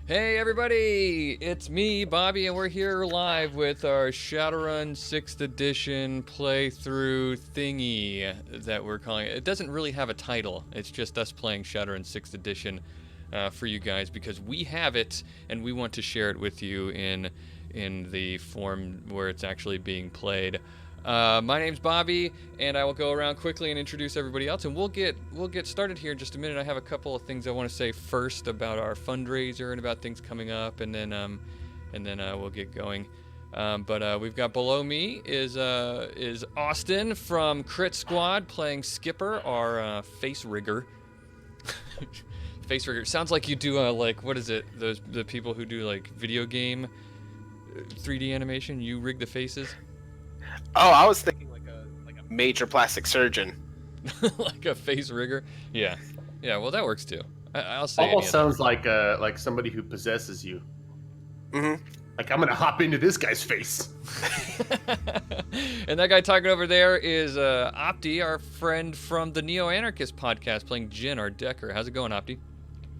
Hey everybody, it's me, Bobby, and we're here live with our Shadowrun 6th edition playthrough thingy that we're calling it. It doesn't really have a title, it's just us playing Shadowrun 6th edition for you guys because we have it and we want to share it with you in the form where it's actually being played. My name's Bobby, and I will go around quickly and introduce everybody else, and we'll get started here in just a minute. I have a couple of things I want to say first about our fundraiser and about things coming up, and then we'll get going. But we've got below me is Austin from Crit Squad playing Skipper, our face rigger. Face rigger sounds like you do like, what is it? The people who do like video game 3D animation. You rig the faces. Oh, I was thinking like a major plastic surgeon. Like a face rigger. Yeah. Well, that works too. I'll say. Almost sounds like somebody who possesses you. Mm-hmm. Like, I'm gonna hop into this guy's face. And that guy talking over there is Opti, our friend from the Neo Anarchist podcast, playing Jin, our Decker. How's it going, Opti?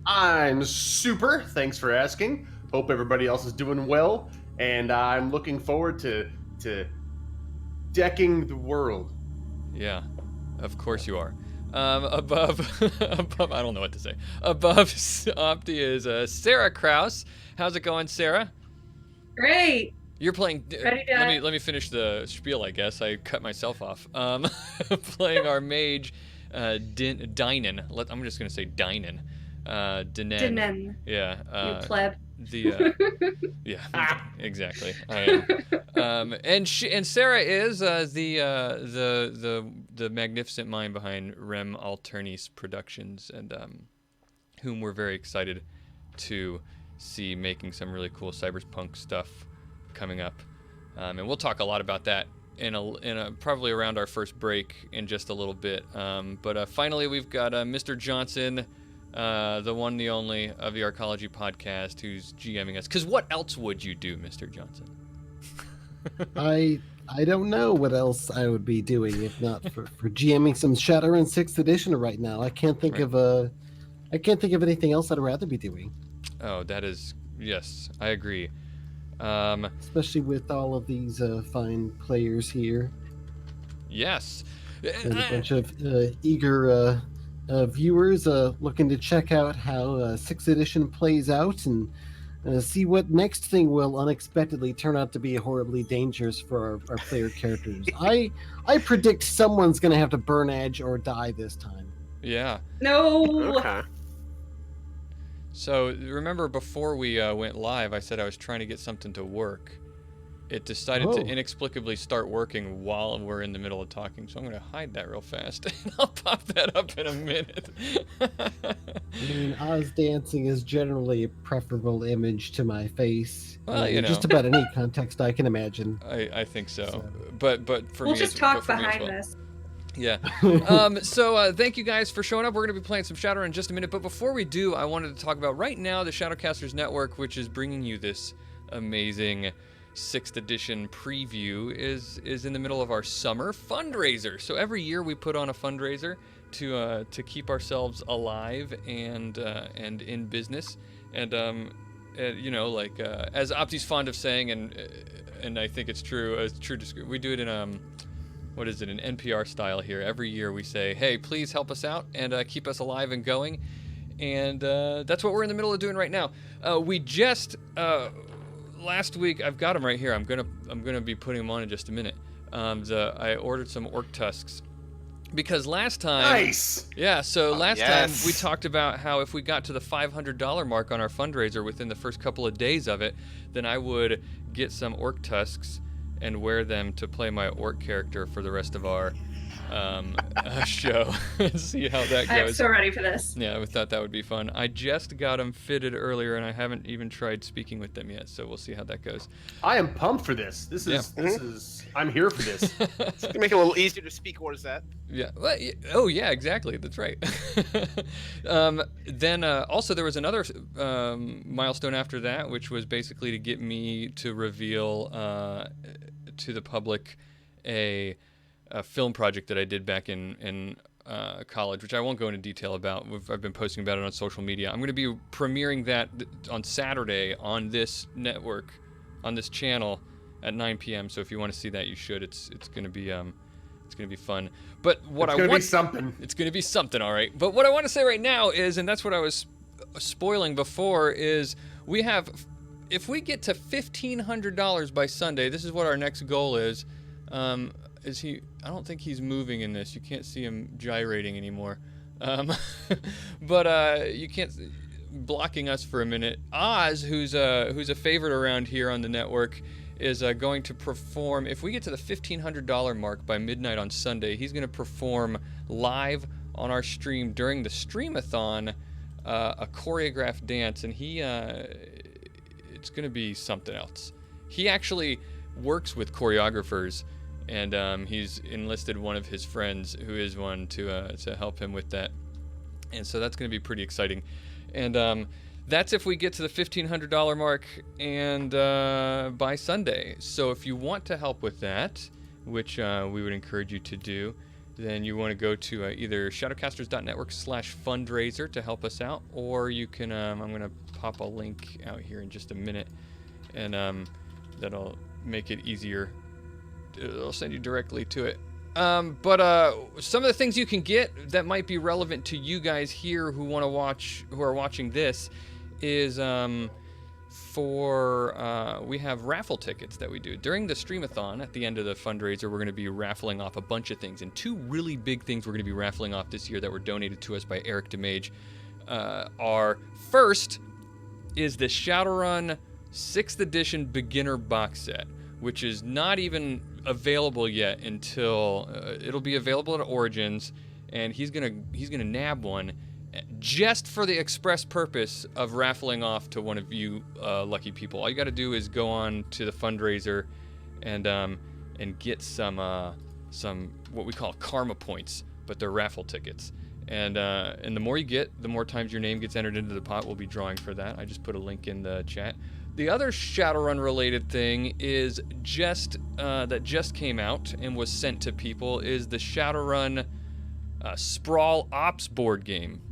I'm super. Thanks for asking. Hope everybody else is doing well, and I'm looking forward to decking the world. Yeah, of course you are. Above, I don't know what to say. Above Opti is Sarah Kraus. How's it going, Sarah? Great. You're playing. Ready to... Let me finish the spiel. I guess I cut myself off. Playing our mage, Dynan. I'm just gonna say Dynan. Dynan. Yeah. You pleb. Yeah, exactly. I am. And Sarah is the magnificent mind behind Rem Alternis Productions, and whom we're very excited to see making some really cool cyberpunk stuff coming up. And we'll talk a lot about that in a probably around our first break in just a little bit. But finally, we've got Mr. Johnson. The one, the only of the Arcology podcast, who's GMing us. Because what else would you do, Mr. Johnson? I don't know what else I would be doing if not for GMing some Shadowrun 6th edition right now. I can't think of anything else I'd rather be doing. Oh, that is, yes, I agree. Especially with all of these fine players here. Yes. And a bunch of eager viewers looking to check out how 6th edition plays out and see what next thing will unexpectedly turn out to be horribly dangerous for our player characters. I predict someone's going to have to burn edge or die this time. Yeah. No. Okay. So remember before we went live, I said I was trying to get something to work. It decided to inexplicably start working while we're in the middle of talking, so I'm going to hide that real fast, and I'll pop that up in a minute. I mean, Oz dancing is generally a preferable image to my face. Well, you know. Just about any context I can imagine. I think so. But for me, we'll just talk behind this. Yeah. So thank you guys for showing up. We're going to be playing some Shadowrun in just a minute, but before we do, I wanted to talk about right now the Shadowcasters Network, which is bringing you this amazing 6th edition preview, is in the middle of our summer fundraiser. So every year we put on a fundraiser to keep ourselves alive and in business. And you know, like as Opti's fond of saying, and I think it's true. We do it in what is it, an NPR style here. Every year we say, hey, please help us out and keep us alive and going. And that's what we're in the middle of doing right now. We just last week, I've got them right here. I'm gonna be putting them on in just a minute. I ordered some orc tusks because last time. Nice. Yeah. So last time yes. we talked about how if we got to the $500 mark on our fundraiser within the first couple of days of it, then I would get some orc tusks and wear them to play my orc character for the rest of our show. See how that goes. I'm so ready for this. Yeah, I thought that would be fun. I just got them fitted earlier, and I haven't even tried speaking with them yet, so we'll see how that goes. I am pumped for this. This is. I'm here for this. It's gonna make it a little easier to speak. What is that? Yeah. Well, oh, yeah. Exactly. That's right. Then also there was another milestone after that, which was basically to get me to reveal to the public a film project that I did back in college, which I won't go into detail about. I've been posting about it on social media. I'm going to be premiering that on Saturday on this network, on this channel at 9 p.m. So if you want to see that, you should. It's going to be fun. But what it's going to be something. It's going to be something, all right. But what I want to say right now is, and that's what I was spoiling before, is we have, if we get to $1,500 by Sunday, this is what our next goal is. Is he? I don't think he's moving in this. You can't see him gyrating anymore. But you can't, blocking us for a minute. Oz, who's a favorite around here on the network, is going to perform. If we get to the $1,500 mark by midnight on Sunday, he's going to perform live on our stream during the streamathon, a choreographed dance, and it's going to be something else. He actually works with choreographers, and he's enlisted one of his friends, who is one, to help him with that, and so that's going to be pretty exciting. And that's if we get to the $1,500 mark and by Sunday. So if you want to help with that, which we would encourage you to do, then you want to go to either shadowcasters.network/fundraiser to help us out, or you can, I'm going to pop a link out here in just a minute, and that'll make it easier. It'll send you directly to it. But some of the things you can get that might be relevant to you guys here who want to watch, who are watching this, is we have raffle tickets that we do during the streamathon. At the end of the fundraiser, we're going to be raffling off a bunch of things, and two really big things we're going to be raffling off this year that were donated to us by Eric DeMage. Our first is the Shadowrun 6th edition beginner box set, which is not even available yet until it'll be available at Origins, and he's gonna nab one just for the express purpose of raffling off to one of you lucky people. All you got to do is go on to the fundraiser and get some what we call karma points, but they're raffle tickets. And the more you get, the more times your name gets entered into the pot. We'll be drawing for that. I just put a link in the chat. The other Shadowrun related thing is that just came out and was sent to people, is the Shadowrun Sprawl Ops board game,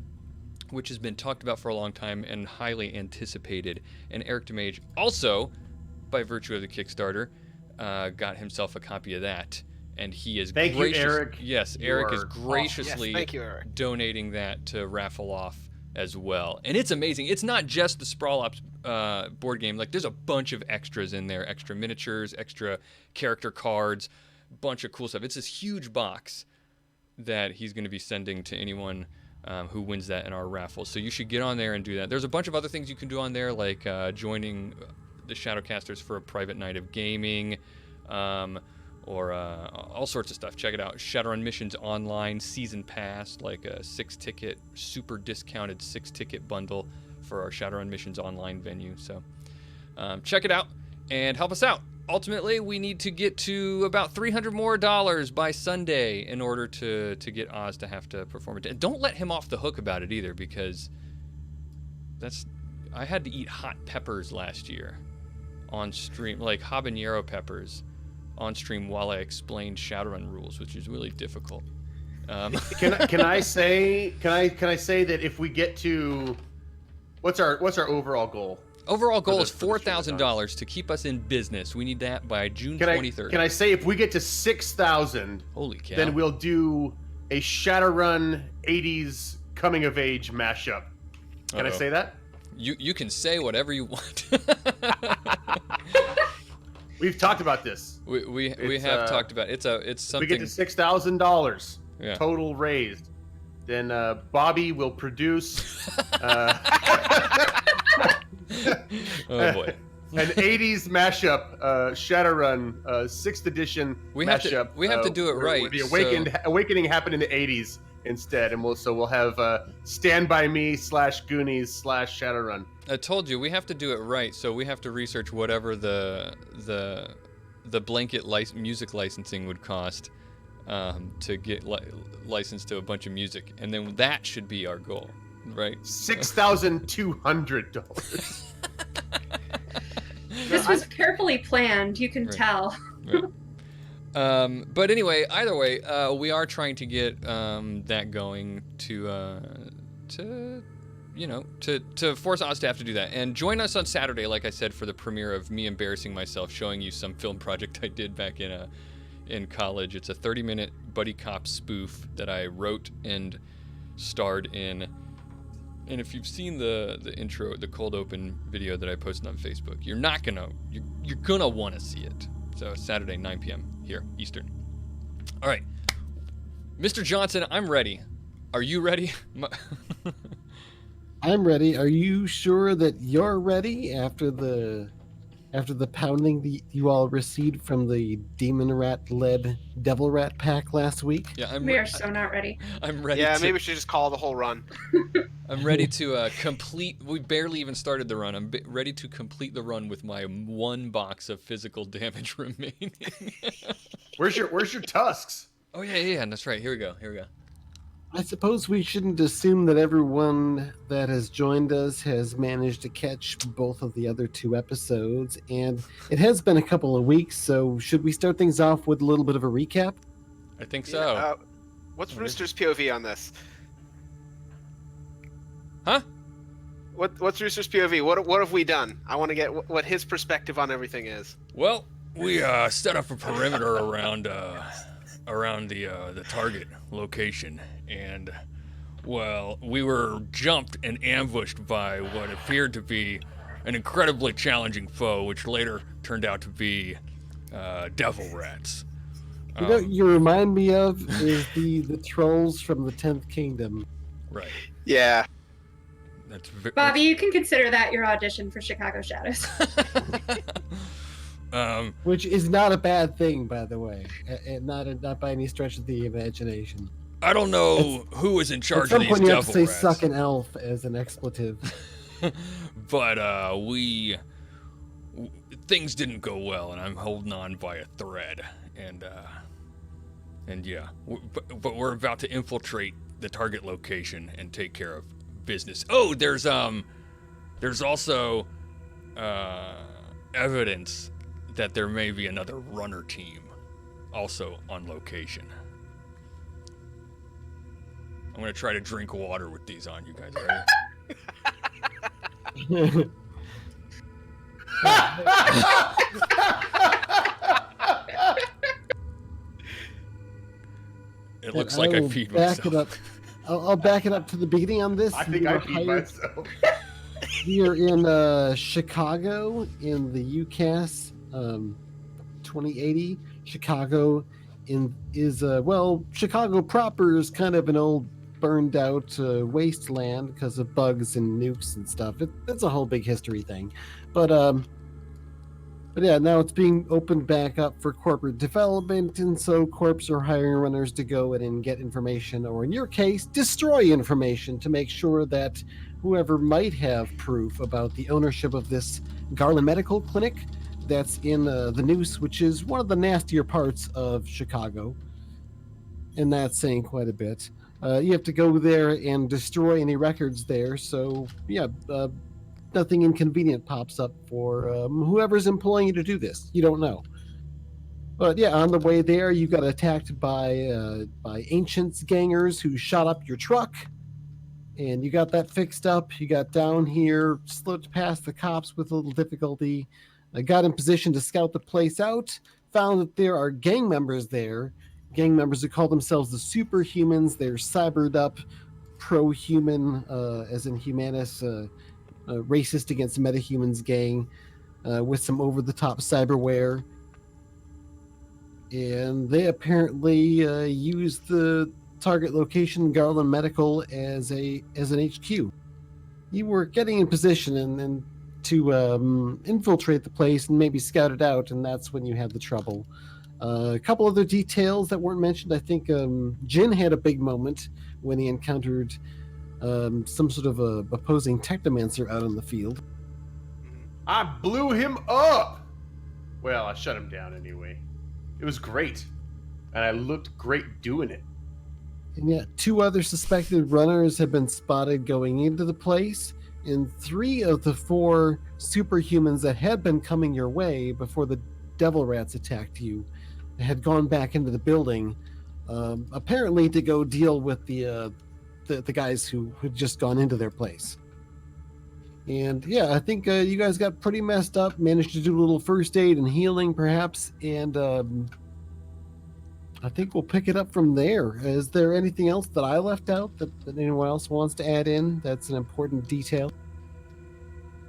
which has been talked about for a long time and highly anticipated. And Eric DeMage also, by virtue of the Kickstarter, got himself a copy of that. And he is Thank you, Eric. Yes, Eric is graciously Thank you, Eric. donating that to raffle off as well. And it's amazing. It's not just the Sprawl Ops board game. Like, there's a bunch of extras in there, extra miniatures, extra character cards, bunch of cool stuff. It's this huge box that he's going to be sending to anyone who wins that in our raffle. So you should get on there and do that. There's a bunch of other things you can do on there, like joining the Shadowcasters for a private night of gaming, or all sorts of stuff. Check it out. Shadowrun Missions Online Season Pass, like a 6-ticket, super discounted 6-ticket bundle for our Shadowrun Missions Online venue. So check it out and help us out. Ultimately, we need to get to about $300 more by Sunday in order to get Oz to have to perform it. And don't let him off the hook about it either, because I had to eat hot peppers last year on stream, like habanero peppers on stream, while I explained Shadowrun rules, which is really difficult. Can I say that if we get to what's our overall goal? Overall goal is $4,000 to keep us in business. We need that by June 23rd. Can I say if we get to 6,000, holy cow, then we'll do a Shadowrun 80s coming of age mashup. Can I say that? You can say whatever you want. We've talked about this. We have talked about it. It's something. We get to $6,000 total raised. Then Bobby will produce oh boy, an 80s mashup, Shadowrun 6th edition mashup. We have to do it right. The awakening happened in the 80s instead, and we'll have Stand By Me / Goonies / Shadowrun. I told you we have to do it right, so we have to research whatever the blanket music licensing would cost to get licensed to a bunch of music, and then that should be our goal, right? $6,200. This was carefully planned. You can tell. Right. But anyway, either way, we are trying to get that going to force Ostaff to do that. And join us on Saturday, like I said, for the premiere of me embarrassing myself, showing you some film project I did back in college. It's a 30-minute buddy cop spoof that I wrote and starred in. And if you've seen the intro, the cold open video that I posted on Facebook, you're gonna want to see it. So Saturday, 9 p.m. here, Eastern. All right, Mr. Johnson, I'm ready. Are you ready? I'm ready. Are you sure that you're ready after the pounding that you all received from the demon rat-led devil rat pack last week? Yeah, We are so not ready. I'm ready. Yeah, maybe we should just call the whole run. I'm ready to complete. We barely even started the run. I'm ready to complete the run with my 1 box of physical damage remaining. Where's your tusks? Oh yeah, that's right. Here we go. I suppose we shouldn't assume that everyone that has joined us has managed to catch both of the other 2 episodes, and it has been a couple of weeks, so should we start things off with a little bit of a recap? I think so. Yeah, what's Rooster's POV on this? Huh? What's Rooster's POV? What have we done? I want to get what his perspective on everything is. Well, we set up a perimeter around the target location, and well, we were jumped and ambushed by what appeared to be an incredibly challenging foe, which later turned out to be devil rats. You know, you remind me of is the trolls from the 10th Kingdom. Right. Yeah. That's Bobby, you can consider that your audition for Chicago Shadows. Which is not a bad thing, by the way, and not by any stretch of the imagination. I don't know who was in charge At of some these point, you have to devil say rats. "suck an elf" as an expletive. But things didn't go well, and I'm holding on by a thread. And yeah, but we're about to infiltrate the target location and take care of business. Oh, there's also evidence that there may be another runner team also on location. I'm gonna try to drink water with these on. You guys ready? It looks like I will peed back myself. It up. I'll back it up to the beginning on this. I think I peed myself. We are in Chicago in the UCAS 2080. Chicago Chicago proper is kind of an old burned out wasteland because of bugs and nukes and stuff. It's a whole big history thing. But yeah, now it's being opened back up for corporate development, and so corps are hiring runners to go in and get information, or in your case, destroy information to make sure that whoever might have proof about the ownership of this Garland Medical Clinic that's in the Noose, which is one of the nastier parts of Chicago, and that's saying quite a bit. You have to go there and destroy any records there, so yeah, nothing inconvenient pops up for whoever's employing you to do this. You don't know. But yeah, on the way there, you got attacked by Ancients gangers who shot up your truck, and you got that fixed up. You got down here, slipped past the cops with a little difficulty, got in position to scout the place out, found that there are gang members there, gang members who call themselves the Superhumans. They're cybered up, pro-human, as in humanist, racist against metahumans gang, with some over-the-top cyberware. And they apparently use the target location, Garland Medical, as an HQ. You were getting in position and to infiltrate the place and maybe scout it out, and that's when you had the trouble. A couple other details that weren't mentioned. I think Jin had a big moment when he encountered some sort of a opposing technomancer out on the field. I blew him up! Well, I shut him down anyway. It was great. And I looked great doing it. And yet 2 other suspected runners have been spotted going into the place, and 3 of the 4 superhumans that had been coming your way before the devil rats attacked you had gone back into the building, apparently to go deal with the guys who had just gone into their place. And yeah, I think you guys got pretty messed up, managed to do a little first aid and healing perhaps, and I think we'll pick it up from there. Is there anything else that I left out that anyone else wants to add in that's an important detail?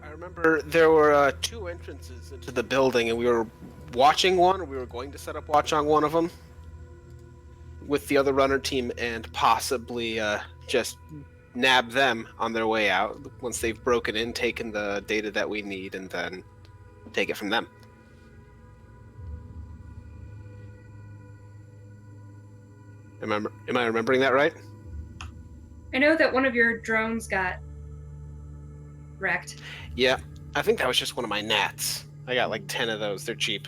I remember there were 2 entrances into the building, and we were watching one, or we were going to set up watch on one of them with the other runner team, and possibly just nab them on their way out once they've broken in, taken the data that we need, and then take it from them. Am I remembering that right? I know that one of your drones got wrecked. Yeah, I think that was just one of my gnats. I got like 10 of those. They're cheap.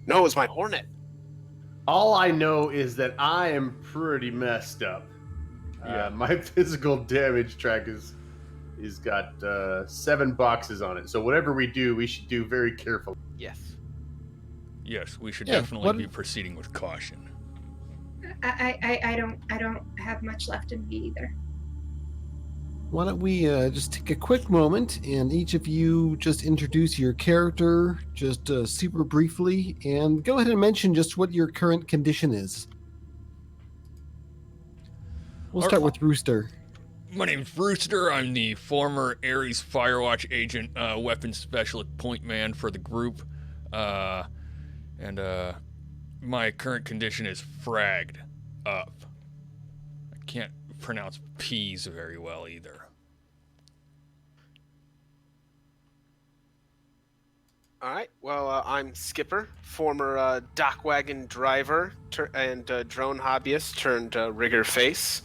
No, it was my hornet. All I know is that I am pretty messed up. Yeah. My physical damage track is got 7 boxes on it. So whatever we do, we should do very carefully. Yes. Yes, we should Yeah, definitely what- be proceeding with caution. I don't have much left in me either. Why don't we just take a quick moment and each of you just introduce your character just super briefly and go ahead and mention just what your current condition is. We'll start with Rooster. My name's Rooster. I'm the former Ares Firewatch agent, weapons specialist point man for the group. And my current condition is fragged up. I can't pronounce P's very well either. All right. Well, I'm Skipper, former dock wagon driver and drone hobbyist turned rigger face.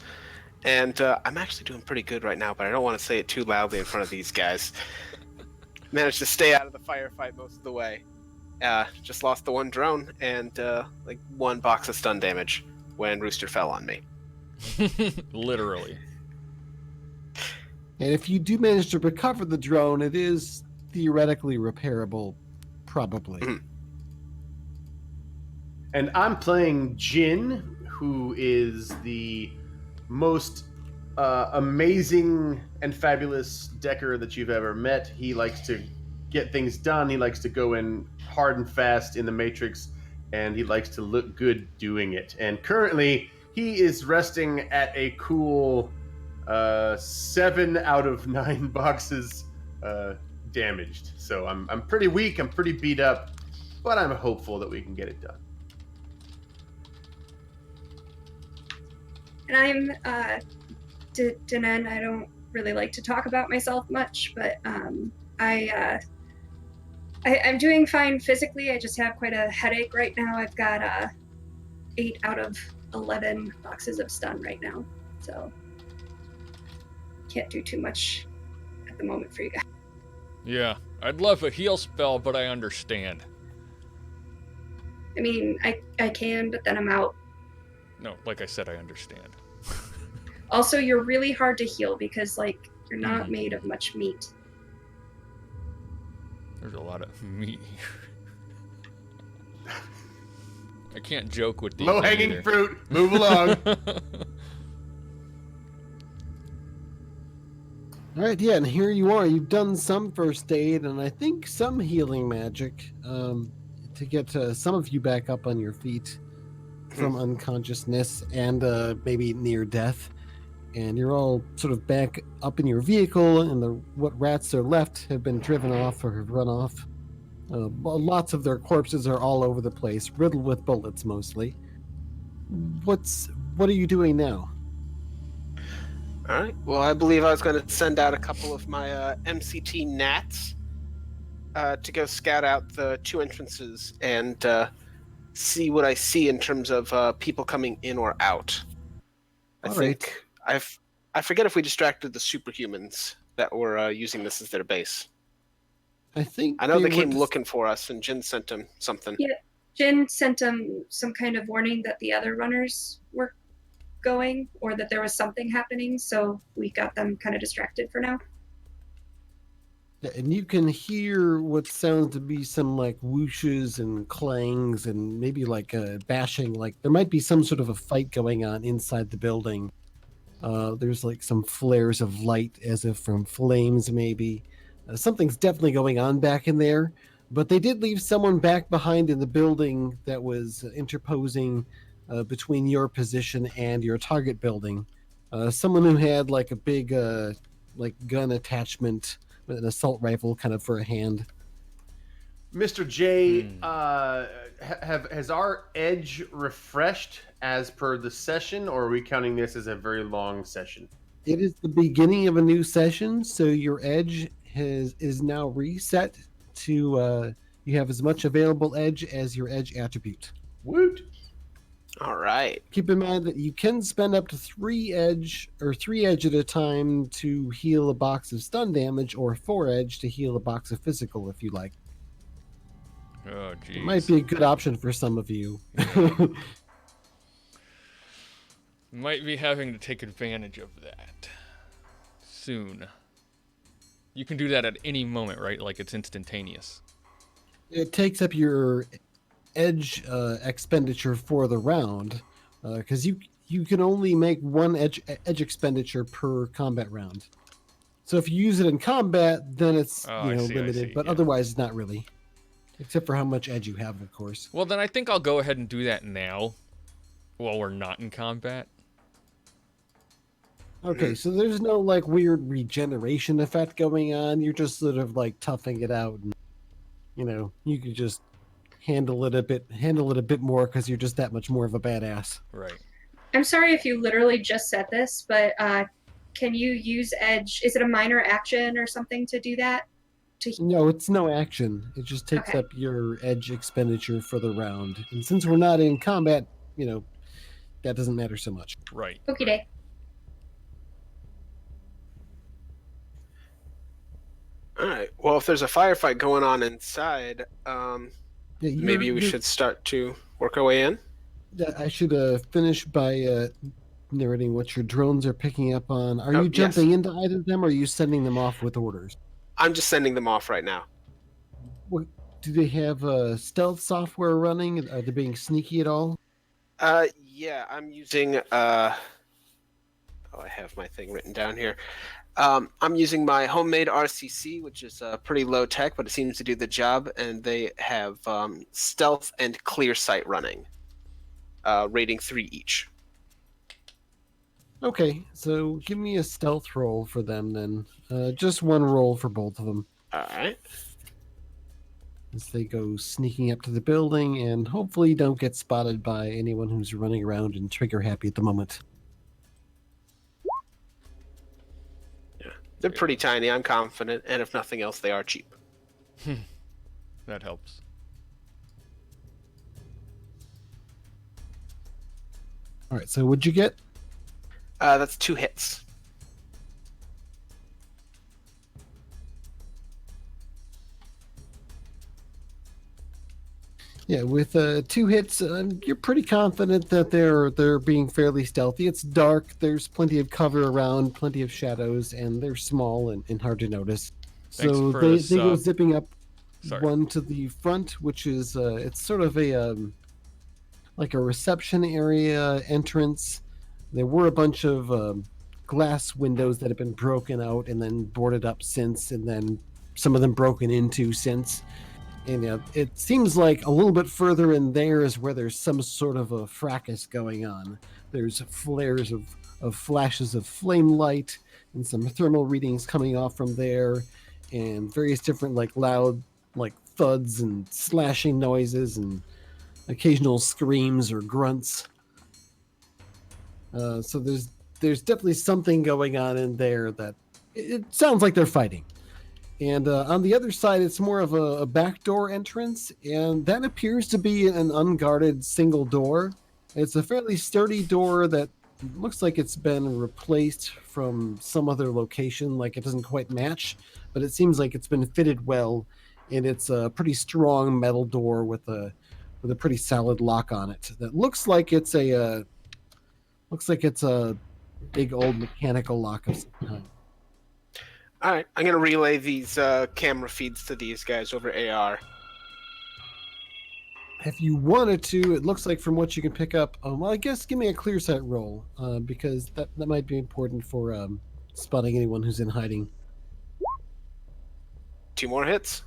And I'm actually doing pretty good right now, but I don't want to say it too loudly in front of these guys. Managed to stay out of the firefight most of the way. Just lost the 1 drone and like 1 box of stun damage when Rooster fell on me. Literally. And if you do manage to recover the drone, it is theoretically repairable, probably. Mhm. And I'm playing Jin, who is the most amazing and fabulous decker that you've ever met. He likes to get things done. He likes to go in hard and fast in the Matrix, and he likes to look good doing it. And currently, he is resting at a cool 7 out of 9 boxes damaged. So I'm pretty weak. I'm pretty beat up, but I'm hopeful that we can get it done. And I'm Danen. I don't really like to talk about myself much, but I'm doing fine physically. I just have quite a headache right now. I've got 8 out of 11 boxes of stun right now, so can't do too much at the moment for you guys. Yeah, I'd love a heal spell, but I understand. I mean, I can, but then I'm out. No, like I said, I understand. Also, you're really hard to heal because, like, you're not made of much meat. There's a lot of meat here. I can't joke with these. Low-hanging either. fruit. Move along. All right, yeah, and here you are. You've done some first aid and I think some healing magic to get some of you back up on your feet from unconsciousness and maybe near death. And you're all sort of back up in your vehicle, and what rats are left have been driven off or have run off. Lots of their corpses are all over the place, riddled with bullets mostly. What are you doing now? All right. Well, I believe I was going to send out a couple of my MCT gnats to go scout out the 2 entrances and see what I see in terms of people coming in or out. I All think I forget if we distracted the superhumans that were using this as their base. I think I know they were came looking for us, and Jin sent them something. Yeah. Jin sent him some kind of warning that the other runners were going, or that there was something happening, so we got them kind of distracted for now. Yeah, and you can hear what sounds to be some like whooshes and clangs and maybe like bashing. Like there might be some sort of a fight going on inside the building. There's like some flares of light as if from flames, maybe. Something's definitely going on back in there. But they did leave someone back behind in the building that was interposing between your position and your target building. Someone who had like a big like gun attachment with an assault rifle kind of for a hand. Mr. J, has our edge refreshed as per the session, or are we counting this as a very long session? It is the beginning of a new session, so your edge is now reset to you have as much available edge as your edge attribute. Woot! All right. Keep in mind that you can spend up to 3 edge at a time to heal a box of stun damage, or 4 edge to heal a box of physical if you like. Oh, geez. It might be a good option for some of you. Might be having to take advantage of that soon. You can do that at any moment, right? Like it's instantaneous. It takes up your edge expenditure for the round, because you can only make 1 edge expenditure per combat round. So if you use it in combat, then it's limited, but otherwise it's not really. Except for how much edge you have, of course. Well, then I think I'll go ahead and do that now, while we're not in combat. Okay, so there's no like weird regeneration effect going on. You're just sort of like toughing it out, and you can just handle it a bit more because you're just that much more of a badass. Right. I'm sorry if you literally just said this, but can you use edge? Is it a minor action or something to do that? No, it's no action. It just takes up your edge expenditure for the round. And since we're not in combat, that doesn't matter so much. Right. Okie day. All right. Well, if there's a firefight going on inside, maybe we should start to work our way in. I should finish by narrating what your drones are picking up on. Are you jumping into either of them, or are you sending them off with orders? I'm just sending them off right now. What, do they have stealth software running? Are they being sneaky at all? Yeah, I'm using. I have my thing written down here. I'm using my homemade RCC, which is pretty low tech, but it seems to do the job. And they have stealth and clear sight running, rating 3 each. Okay, so give me a stealth roll for them then. Just 1 roll for both of them. All right. As they go sneaking up to the building and hopefully don't get spotted by anyone who's running around and trigger happy at the moment. Yeah, they're pretty tiny. I'm confident, and if nothing else, they are cheap. That helps. All right, so what'd you get? That's 2 hits. Yeah, with 2 hits, you're pretty confident that they're being fairly stealthy. It's dark. There's plenty of cover around, plenty of shadows, and they're small and hard to notice. So they go zipping up. One to the front, which is it's sort of a like a reception area entrance. There were a bunch of glass windows that have been broken out and then boarded up since, and then some of them broken into since. And it seems like a little bit further in there is where there's some sort of a fracas going on. There's flares of flashes of flame light and some thermal readings coming off from there, and various different like loud like thuds and slashing noises and occasional screams or grunts. So there's definitely something going on in there that it sounds like they're fighting. And on the other side, it's more of a backdoor entrance, and that appears to be an unguarded single door. It's a fairly sturdy door that looks like it's been replaced from some other location, like it doesn't quite match, but it seems like it's been fitted well, and it's a pretty strong metal door with a pretty solid lock on it. That looks like it's a big old mechanical lock of some kind. All right, I'm gonna relay these camera feeds to these guys over AR. If you wanted to, it looks like from what you can pick up, well, I guess give me a clear sight roll, because that might be important for spotting anyone who's in hiding. 2 more hits.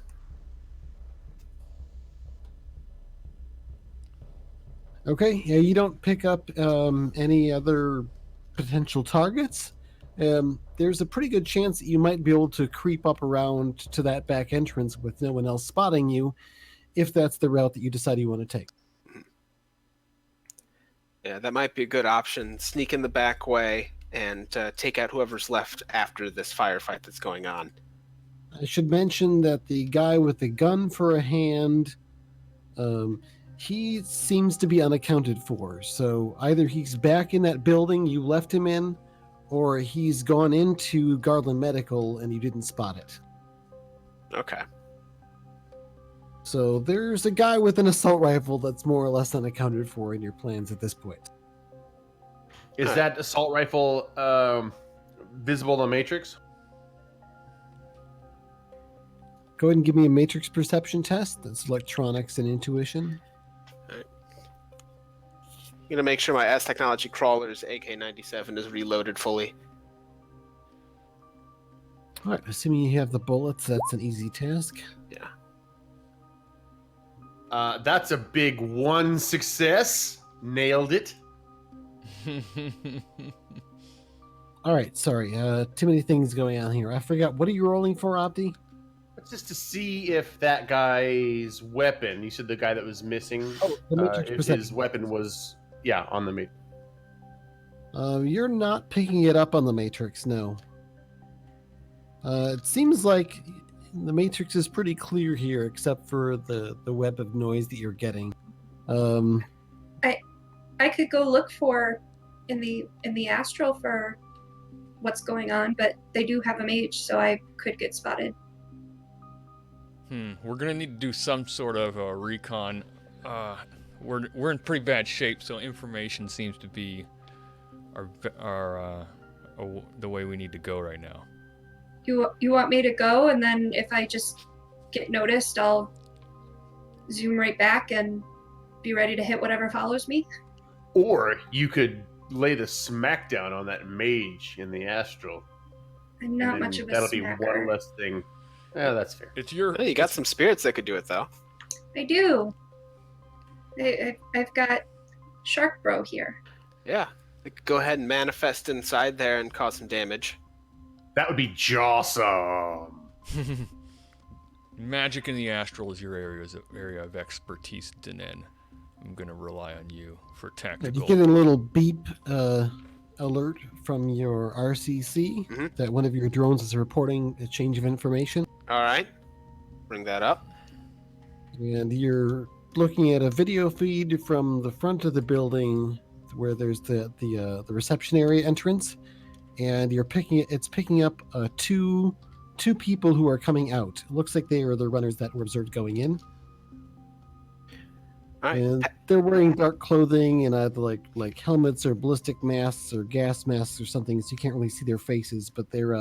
Okay, yeah, you don't pick up any other potential targets. There's a pretty good chance that you might be able to creep up around to that back entrance with no one else spotting you, if that's the route that you decide you want to take. Yeah, that might be a good option. Sneak in the back way and take out whoever's left after this firefight that's going on. I should mention that the guy with the gun for a hand, he seems to be unaccounted for. So either he's back in that building you left him in, or he's gone into Garland Medical and you didn't spot it. Okay. So there's a guy with an assault rifle that's more or less unaccounted for in your plans at this point. Is that assault rifle visible on Matrix? Go ahead and give me a matrix perception test. That's electronics and intuition. I'm gonna make sure my S Technology Crawler's AK-97 is reloaded fully. All right, assuming you have the bullets, that's an easy task. Yeah. That's a big 1 success. Nailed it. All right, sorry. Too many things going on here. I forgot. What are you rolling for, Opti? That's just to see if that guy's weapon, you said the guy that was missing, Oh, the matrix if perception. his weapon was, on the Matrix. You're not picking it up on the matrix, no. It seems like the matrix is pretty clear here, except for the web of noise that you're getting. I could go look for in the astral for what's going on, but they do have a mage, so I could get spotted. We're gonna need to do some sort of a recon. We're in pretty bad shape, so information seems to be the way we need to go right now. You want me to go, and then if I just get noticed, I'll zoom right back and be ready to hit whatever follows me? Or you could lay the smackdown on that mage in the astral. I'm not much of a that'll smacker. be one less thing. Yeah, that's fair. It's your. Hey, you got some spirits that could do it, though. I do. I've got Shark Bro here. Yeah. They could go ahead and manifest inside there and cause some damage. That would be jawsome. Magic in the astral is your area of expertise, Danen. I'm gonna rely on you for tactical. You get a little beep alert from your RCC Mhm. that one of your drones is reporting a change of information. All right. Bring that up. And you're looking at a video feed from the front of the building where there's the reception area entrance, and it's picking up two people who are coming out. It looks like they are the runners that were observed going in. All right. And they're wearing dark clothing and either like helmets or ballistic masks or gas masks or something, so you can't really see their faces. But they're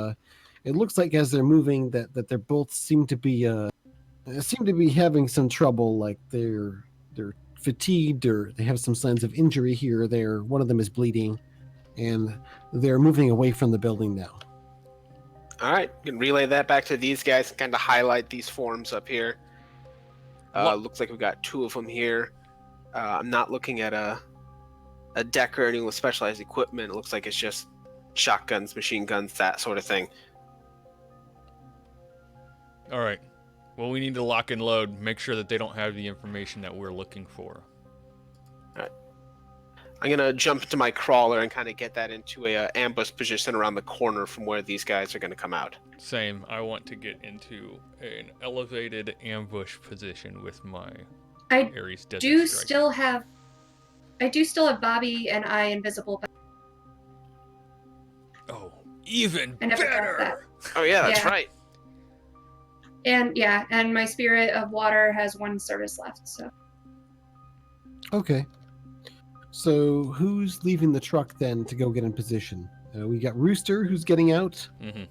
it looks like as they're moving that they both seem to be having some trouble. Like they're fatigued or they have some signs of injury here or there. One of them is bleeding, and they're moving away from the building now. All right. You can relay that back to these guys and kind of highlight these forms up here. Looks like we've got 2 of them here. I'm not looking at a deck or anything with specialized equipment. It looks like it's just shotguns, machine guns, that sort of thing. All right. Well, we need to lock and load. Make sure that they don't have the information that we're looking for. I'm going to jump into my crawler and kind of get that into a ambush position around the corner from where these guys are going to come out. Same. I want to get into an elevated ambush position with my I Ares Desert do Strike. still have Bobby and I invisible. But Oh, even I never thought of better. that. Oh, yeah, that's Yeah. right. And my Spirit of Water has 1 service left. So Okay. So who's leaving the truck then to go get in position? We got Rooster who's getting out. Mm-hmm.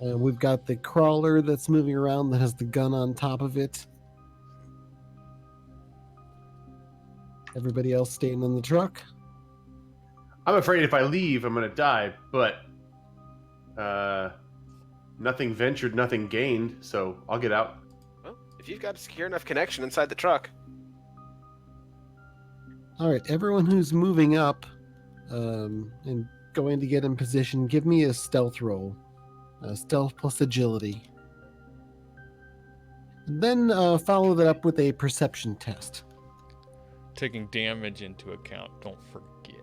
We've got the crawler that's moving around that has the gun on top of it. Everybody else staying in the truck. I'm afraid if I leave, I'm going to die, but nothing ventured, nothing gained, so I'll get out. Well, if you've got a secure enough connection inside the truck. All right, everyone who's moving up and going to get in position, give me a stealth roll. Stealth plus agility. Then follow that up with a perception test. Taking damage into account, don't forget.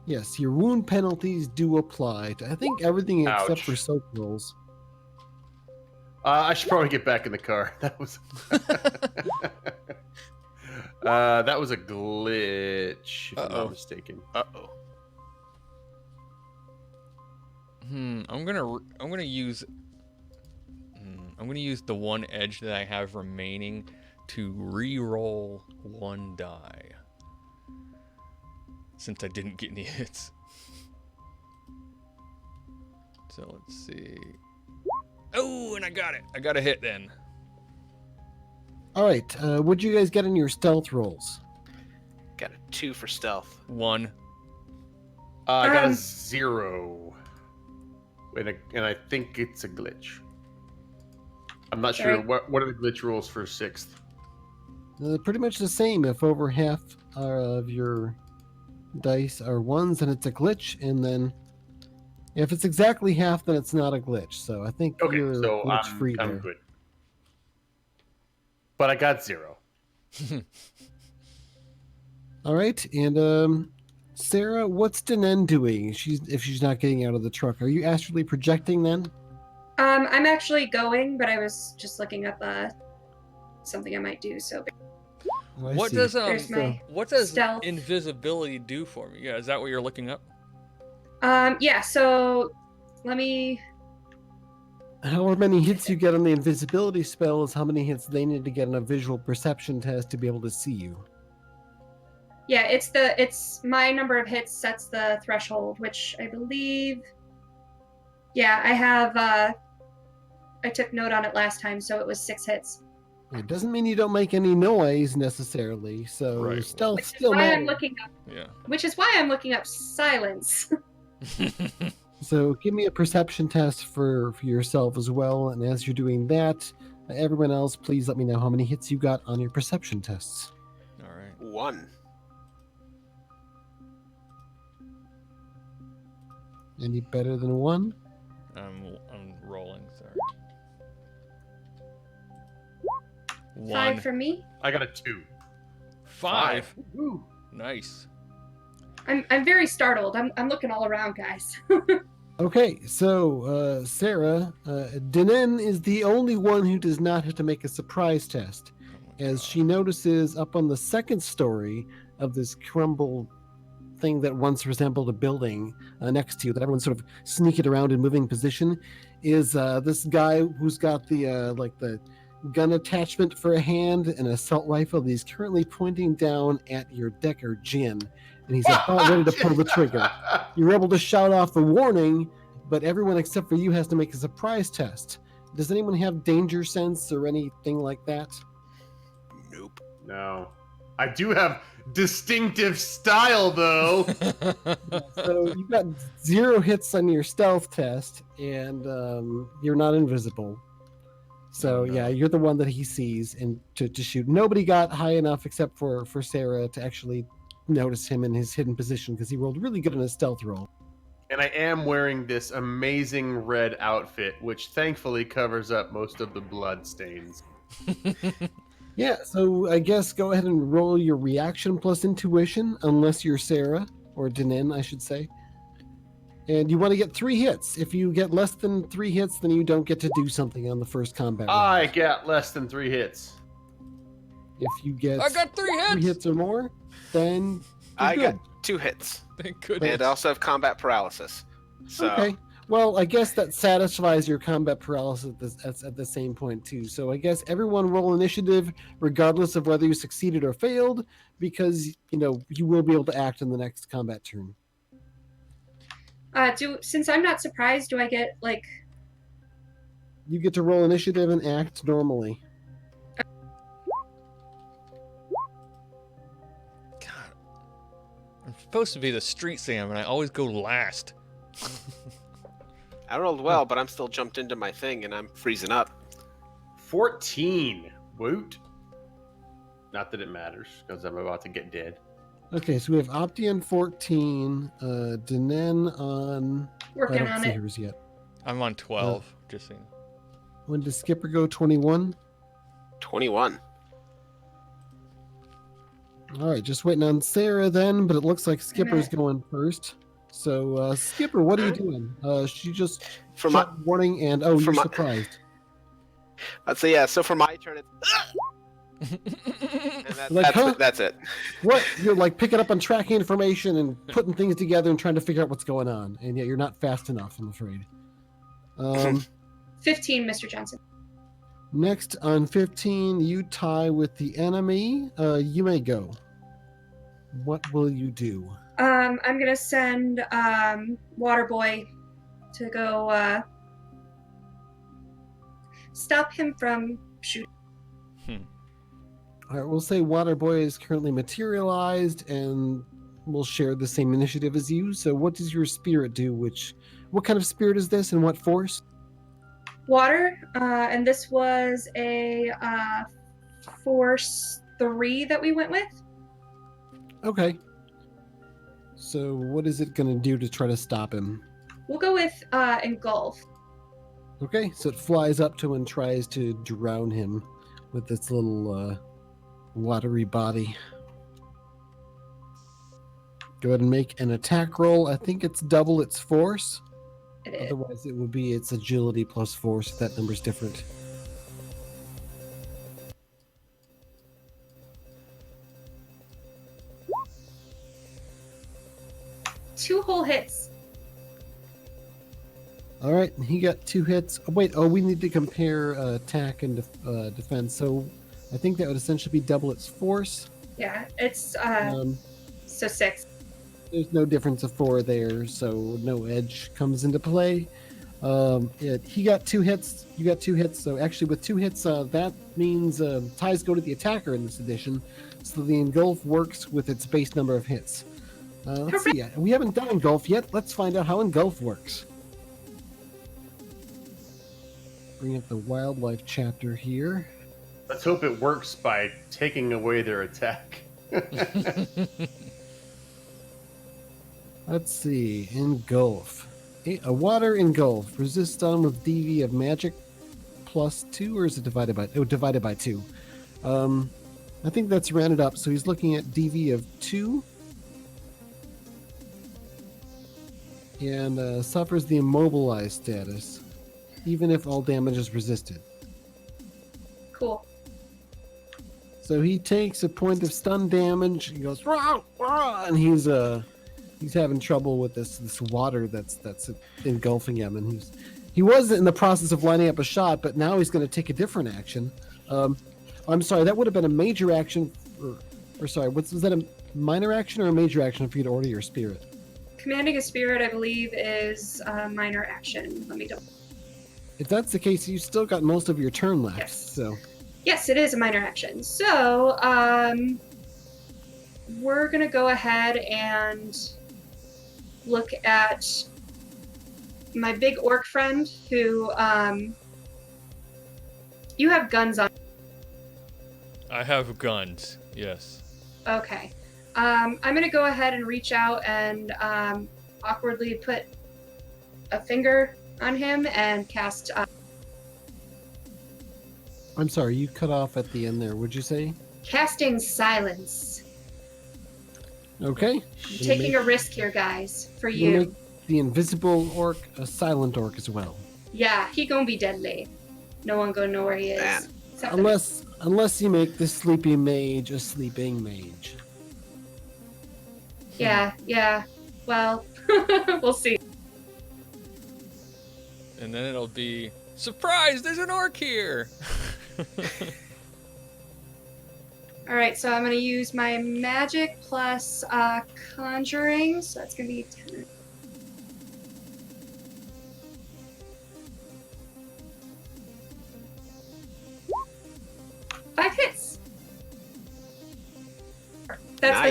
Yes, your wound penalties do apply to, I think, everything except Ouch. for soak rolls. I should probably get back in the car. That was that was a glitch, if I'm Uh-oh. not mistaken. Uh-oh. I'm gonna use the one edge that I have remaining to re-roll one die, since I didn't get any hits. So let's see. Oh, and I got it. I got a hit then. All right, what'd you guys get in your stealth rolls? Got a 2 for stealth. 1. I got a 0. And I think it's a glitch. I'm not sure. Sorry. What are the glitch rules for 6th? Pretty much the same. If over half of your dice are ones, then it's a glitch, and then if it's exactly half, then it's not a glitch. So I think Okay, you're so glitch free I'm there. good. But I got 0. All right, and Sarah, what's Danen doing? If she's not getting out of the truck, are you astrally projecting then? I'm actually going, but I was just looking up something I might do. So Oh, I What see. does there's my what does stealth. invisibility do for me? Yeah, is that what you're looking up? Yeah. So let me. However many hits you get on the invisibility spell is how many hits they need to get on a visual perception test to be able to see you. Yeah, it's my number of hits sets the threshold, which I believe. Yeah, I have. I took note on it last time, so it was 6 hits. It doesn't mean you don't make any noise necessarily, so Right. stealth Which is still why I'm matters. looking up. Yeah. Which is why I'm looking up silence. So give me a perception test for yourself as well, and as you're doing that, everyone else, please let me know how many hits you got on your perception tests. All right. 1. Any better than 1? I'm rolling. Sorry. 5 1. for me. I got a 2. 5. Woo. Nice. I'm very startled. I'm looking all around, guys. Okay, so Sarah, Danen is the only one who does not have to make a surprise test, Oh my as God. she notices up on the second story of this crumble thing that once resembled a building next to you, that everyone's sort of sneaking around in moving position, is this guy who's got the the gun attachment for a hand and an assault rifle that he's currently pointing down at your decker, Jin, and he's about ready to pull the trigger. You're able to shout off the warning, but everyone except for you has to make a surprise test. Does anyone have danger sense or anything like that? Nope. No. I do have distinctive style, though. So you've got 0 hits on your stealth test, and you're not invisible. So Oh, no. yeah, you're the one that he sees and to shoot. Nobody got high enough except for Sarah to actually notice him in his hidden position because he rolled really good in his stealth roll. And I am wearing this amazing red outfit, which thankfully covers up most of the blood stains. Yeah, so I guess go ahead and roll your reaction plus intuition, unless you're Sarah, or Danen, I should say. And you want to get 3 hits. If you get less than 3 hits, then you don't get to do something on the first combat round. I got less than 3 hits. If you get I got 3 hits. 3 hits or more, then you're I good. got 2 hits. Thank goodness. And I also have combat paralysis. So Okay. Well, I guess that satisfies your combat paralysis at the same point too. So I guess everyone roll initiative, regardless of whether you succeeded or failed, because you will be able to act in the next combat turn. Since I'm not surprised, do I get you get to roll initiative and act normally. God, I'm supposed to be the street Sam, and I always go last. I rolled well, but I'm still jumped into my thing, and I'm freezing up. 14. Woot. Not that it matters, because I'm about to get dead. Okay, so we have Opti on 14, Danen on... I Working don't on see it. hers yet. I'm on 12, just saying. When does Skipper go? 21? 21. All right, just waiting on Sarah then, but it looks like Skipper's minute. going first. So, Skipper, what are you doing? She just For my, shot warning and, for you're my- surprised. so yeah, so for my turn, it's... and Like, huh? that's it. What? You're like picking up on tracking information and putting things together and trying to figure out what's going on, and yet you're not fast enough, I'm afraid. 15, Mr. Johnson. Next on 15, you tie with the enemy. You may go. What will you do? I'm gonna send Waterboy to go stop him from shooting. All right, we'll say Waterboy is currently materialized and will share the same initiative as you. So what does your spirit do? What kind of spirit is this and what force? Water, and this was a force 3 that we went with. Okay. So what is it going to do to try to stop him? We'll go with engulf. Okay, so it flies up to him and tries to drown him with its little watery body. Go ahead and make an attack roll. I think it's double its force. It is. Otherwise, it would be its agility plus force. That number's different. Two whole hits. All right, he got 2 hits. Oh, wait, we need to compare attack and defense. So I think that would essentially be double its force. Yeah, it's so 6. There's no difference of 4 there, so no edge comes into play. He got 2 hits. You got 2 hits. So actually, with 2 hits, that means ties go to the attacker in this edition. So the engulf works with its base number of hits. Let's see. We haven't done engulf yet. Let's find out how engulf works. Bring up the wildlife chapter here. Let's hope it works by taking away their attack. Let's see. Engulf. A water engulf. Resist stun with DV of magic plus 2, or is it divided by... Oh, divided by 2. I think that's rounded up, so he's looking at DV of 2. And suffers the immobilized status, even if all damage is resisted. Cool. So he takes a point of stun damage. He goes, rah, rah, and he's having trouble with this water that's engulfing him, and he was in the process of lining up a shot, but now he's going to take a different action. I'm sorry, that would have been a major action, or sorry, was that a minor action or a major action for you to order your spirit? Commanding a spirit, I believe, is a minor action. Let me double. If that's the case, you still got most of your turn left. Yes. So Yes, it is a minor action. So, we're gonna go ahead and look at my big orc friend who, you have guns on. I have guns, yes. Okay. I'm gonna go ahead and reach out and awkwardly put a finger on him and cast. I'm sorry, you cut off at the end there. Would you say? Casting silence. Okay. Taking a risk here, guys, for You you. make the invisible orc a silent orc as well. Yeah, he gonna be deadly. No one gonna know where he is. Man. Except for me. Unless you make the sleepy mage a sleeping mage. Yeah. Well, we'll see. And then it'll be, surprise, there's an orc here! All right, so I'm gonna use my magic plus conjuring, so that's gonna be 10.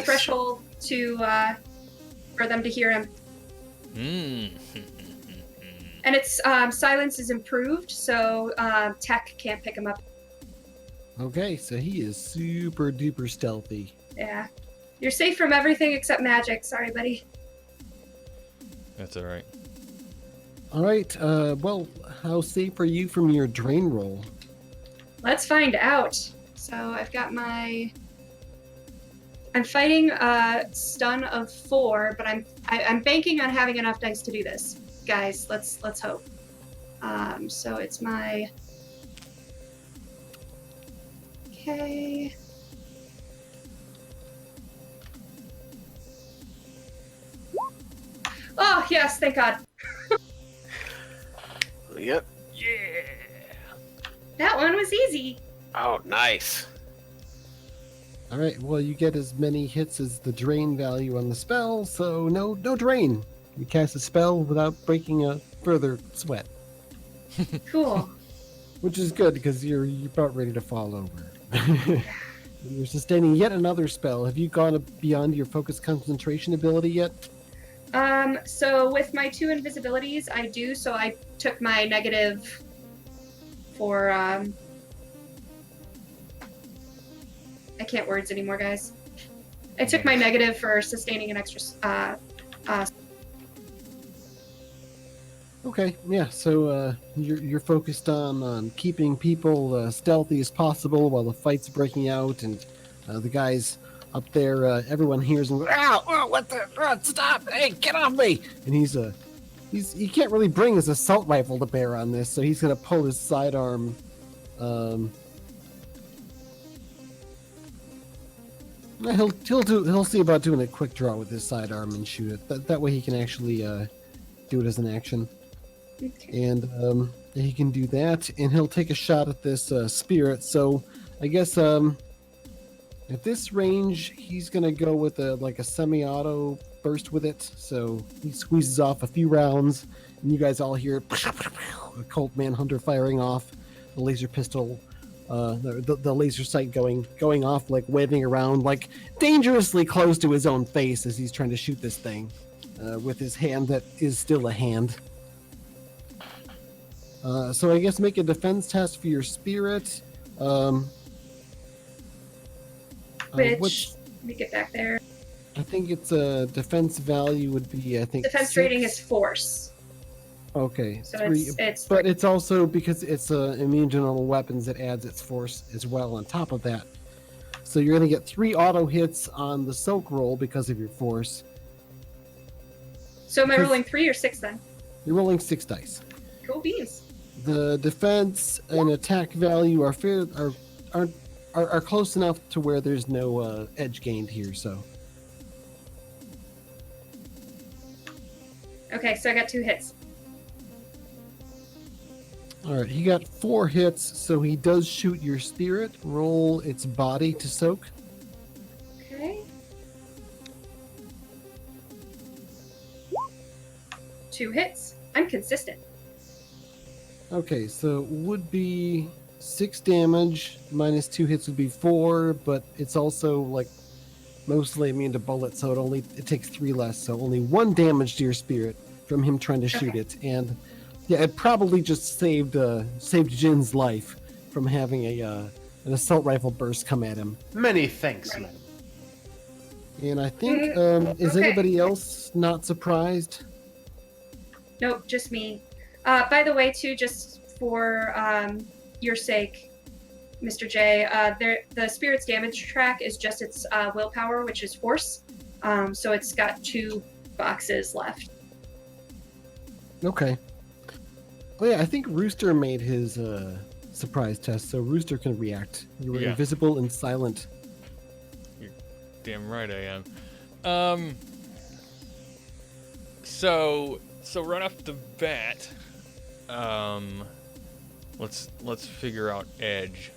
Nice. threshold to for them to hear him. And its silence is improved, so tech can't pick him up. Okay, so he is super duper stealthy. Yeah. You're safe from everything except magic. Sorry, buddy. That's all right. All right. Well, how safe are you from your drain roll? Let's find out. So I've got I'm fighting a stun of 4, but I'm banking on having enough dice to do this. Guys, let's hope. So it's my... Okay. Oh, yes, thank God. Yep. Yeah. That one was easy. Oh, nice. All right. Well, you get as many hits as the drain value on the spell, so no drain. You cast a spell without breaking a further sweat, Cool. which is good because you're about ready to fall over. You're sustaining yet another spell. Have you gone beyond your focus concentration ability yet? So with my 2 invisibilities, I do. So I took my negative for, I can't words anymore, guys. I took my negative for sustaining an extra, Okay, yeah. So you're focused on keeping people stealthy as possible while the fight's breaking out, and the guys up there, everyone hears him go, "Ow! Oh, what the? Stop! Hey, get off me!" And he can't really bring his assault rifle to bear on this, so he's gonna pull his sidearm. He'll see about doing a quick draw with his sidearm and shoot it. That way he can actually do it as an action. okay. And he can do that, and he'll take a shot at this spirit. So I guess at this range, he's gonna go with a semi-auto burst with it. So he squeezes off a few rounds, and you guys all hear a Colt Manhunter firing off, the laser pistol, the laser sight going off, like waving around, like dangerously close to his own face as he's trying to shoot this thing with his hand that is still a hand. So I guess make a defense test for your spirit. Which, let me get back there. I think it's a defense value would be, I think, Defense 6. rating is force. Okay, So 3. it's But it's also, because it's immune to normal weapons, it adds its force as well on top of that. So you're going to get 3 auto hits on the soak roll because of your force. So am I because- rolling 3 or 6 then? You're rolling 6 dice. Cool beans. The defense and attack value are close enough to where there's no edge gained here. So Okay, so I got 2 hits. all right, he got 4 hits, so he does shoot your spirit. Roll its body to soak. Okay. 2 hits. I'm consistent. Okay, so it would be 6 damage minus 2 hits would be 4, but it's also like mostly immune to bullets, so it takes 3 less, so only 1 damage to your spirit from him trying to shoot Okay. it. And yeah, it probably just saved Jin's life from having an assault rifle burst come at him. Many thanks, man. And I think is Okay. anybody else not surprised? Nope, just me. By the way, too, just for your sake, Mr. J, the spirit's damage track is just its willpower, which is force. So it's got 2 boxes left. Okay. Oh yeah, I think Rooster made his surprise test, so Rooster can react. You were Yeah. invisible and silent. Damn right I am. So right off the bat, let's figure out edge.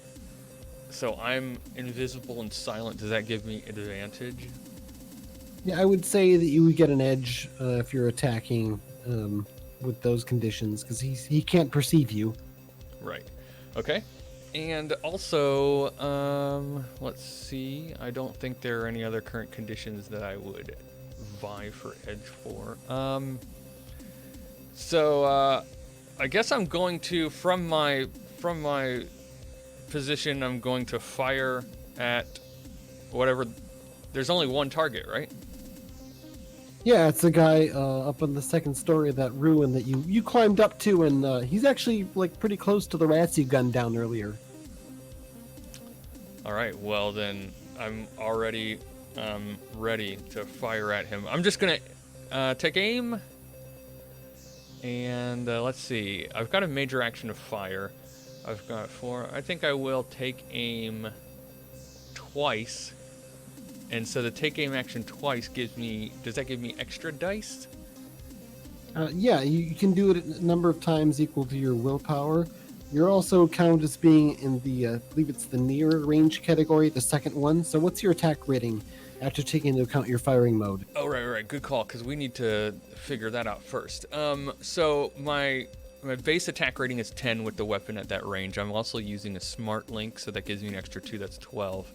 So I'm invisible and silent. Does that give me advantage? Yeah, I would say that you would get an edge if you're attacking with those conditions, because he can't perceive you. Right. Okay. And also, let's see. I don't think there are any other current conditions that I would vie for edge for. So I guess I'm going to from my position. I'm going to fire at whatever. There's only one target, right? Yeah, it's a guy up on the second story of that ruin that you climbed up to, and he's actually like pretty close to the rats you gunned down earlier. All right. Well, then I'm already ready to fire at him. I'm just gonna take aim, and let's see. I've got a major action of fire. I've got 4. I think I will take aim twice. And so the take aim action twice gives me, does that give me extra dice? Yeah, you can do it a number of times equal to your willpower. You're also counted as being in the, I believe it's the near range category, the second one. So what's your attack rating after taking into account your firing mode? Oh, right. Good call, because we need to figure that out first. So my base attack rating is 10 with the weapon at that range. I'm also using a smart link, so that gives me an extra 2, that's 12.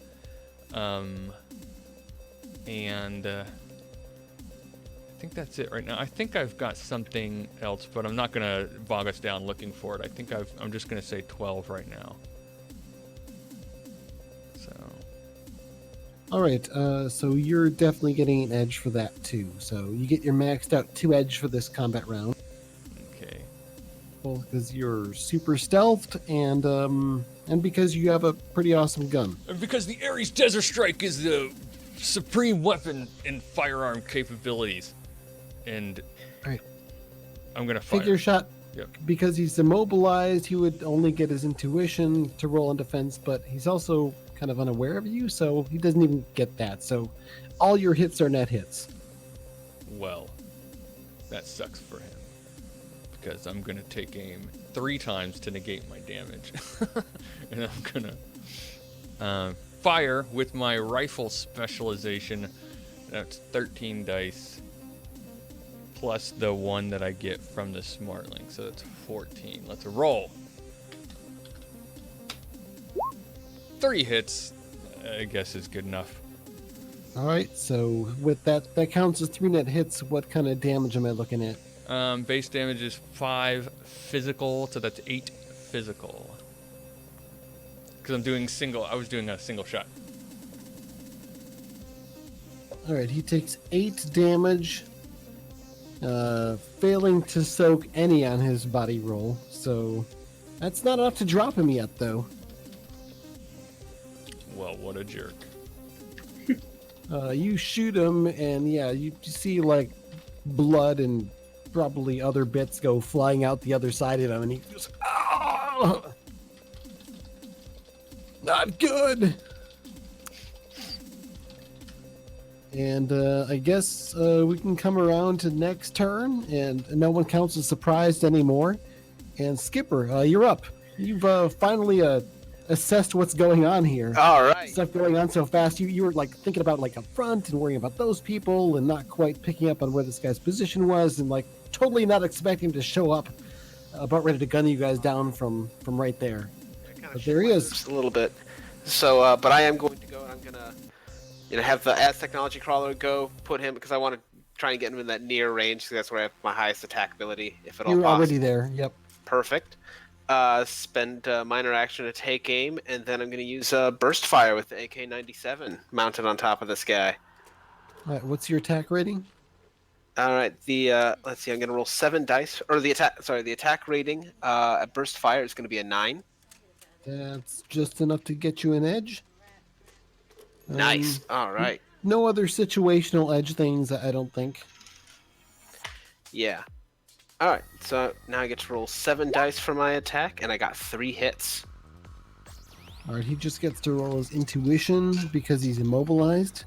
And I think that's it right now. I think I've got something else, but I'm not gonna bog us down looking for it. I think I'm just gonna say 12 right now. So. All right, so you're definitely getting an edge for that too. So you get your maxed out 2 edge for this combat round. Okay. Both because you're super stealthed and because you have a pretty awesome gun. And because the Ares Desert Strike is the supreme weapon in firearm capabilities. And right. I'm gonna fire. Figure shot. Yep. Because he's immobilized, he would only get his intuition to roll on defense, but he's also kind of unaware of you, so he doesn't even get that. So all your hits are net hits. Well, that sucks for him. Because I'm gonna take aim 3 times to negate my damage. And I'm gonna fire with my rifle specialization. That's 13 dice. Plus the 1 that I get from the smart link. So that's 14. Let's roll. 3 hits, I guess, is good enough. All right, so with that counts as 3 net hits. What kind of damage am I looking at? Base damage is 5 physical, so that's 8 physical. Because I was doing a single shot. All right, he takes 8 damage, failing to soak any on his body roll. So that's not enough to drop him yet, though. Well, what a jerk. You shoot him, and yeah, you see like blood and probably other bits go flying out the other side of him, and he goes, "Ah! Not good." And I guess we can come around to next turn, and no one counts as surprised anymore. And Skipper, you're up. You've finally assessed what's going on here. All right. Stuff going on so fast. You were like thinking about like up front and worrying about those people and not quite picking up on where this guy's position was, and like totally not expecting him to show up about ready to gun you guys down from right there. But there he is. Just a little bit. So, but I am going to go, and I'm gonna, have the As Technology Crawler go put him, because I want to try and get him in that near range, because that's where I have my highest attack ability, if at all You're possible. already there. Yep. Perfect. Spend minor action to take aim, and then I'm going to use burst fire with the AK-97 mounted on top of this guy. All right. What's your attack rating? All right. Let's see. I'm going to roll 7 dice, or the attack rating at burst fire is going to be a 9. That's just enough to get you an edge. Nice. All right. No other situational edge things, I don't think. Yeah. All right. So now I get to roll 7 dice for my attack, and I got 3 hits. All right, he just gets to roll his intuition because he's immobilized.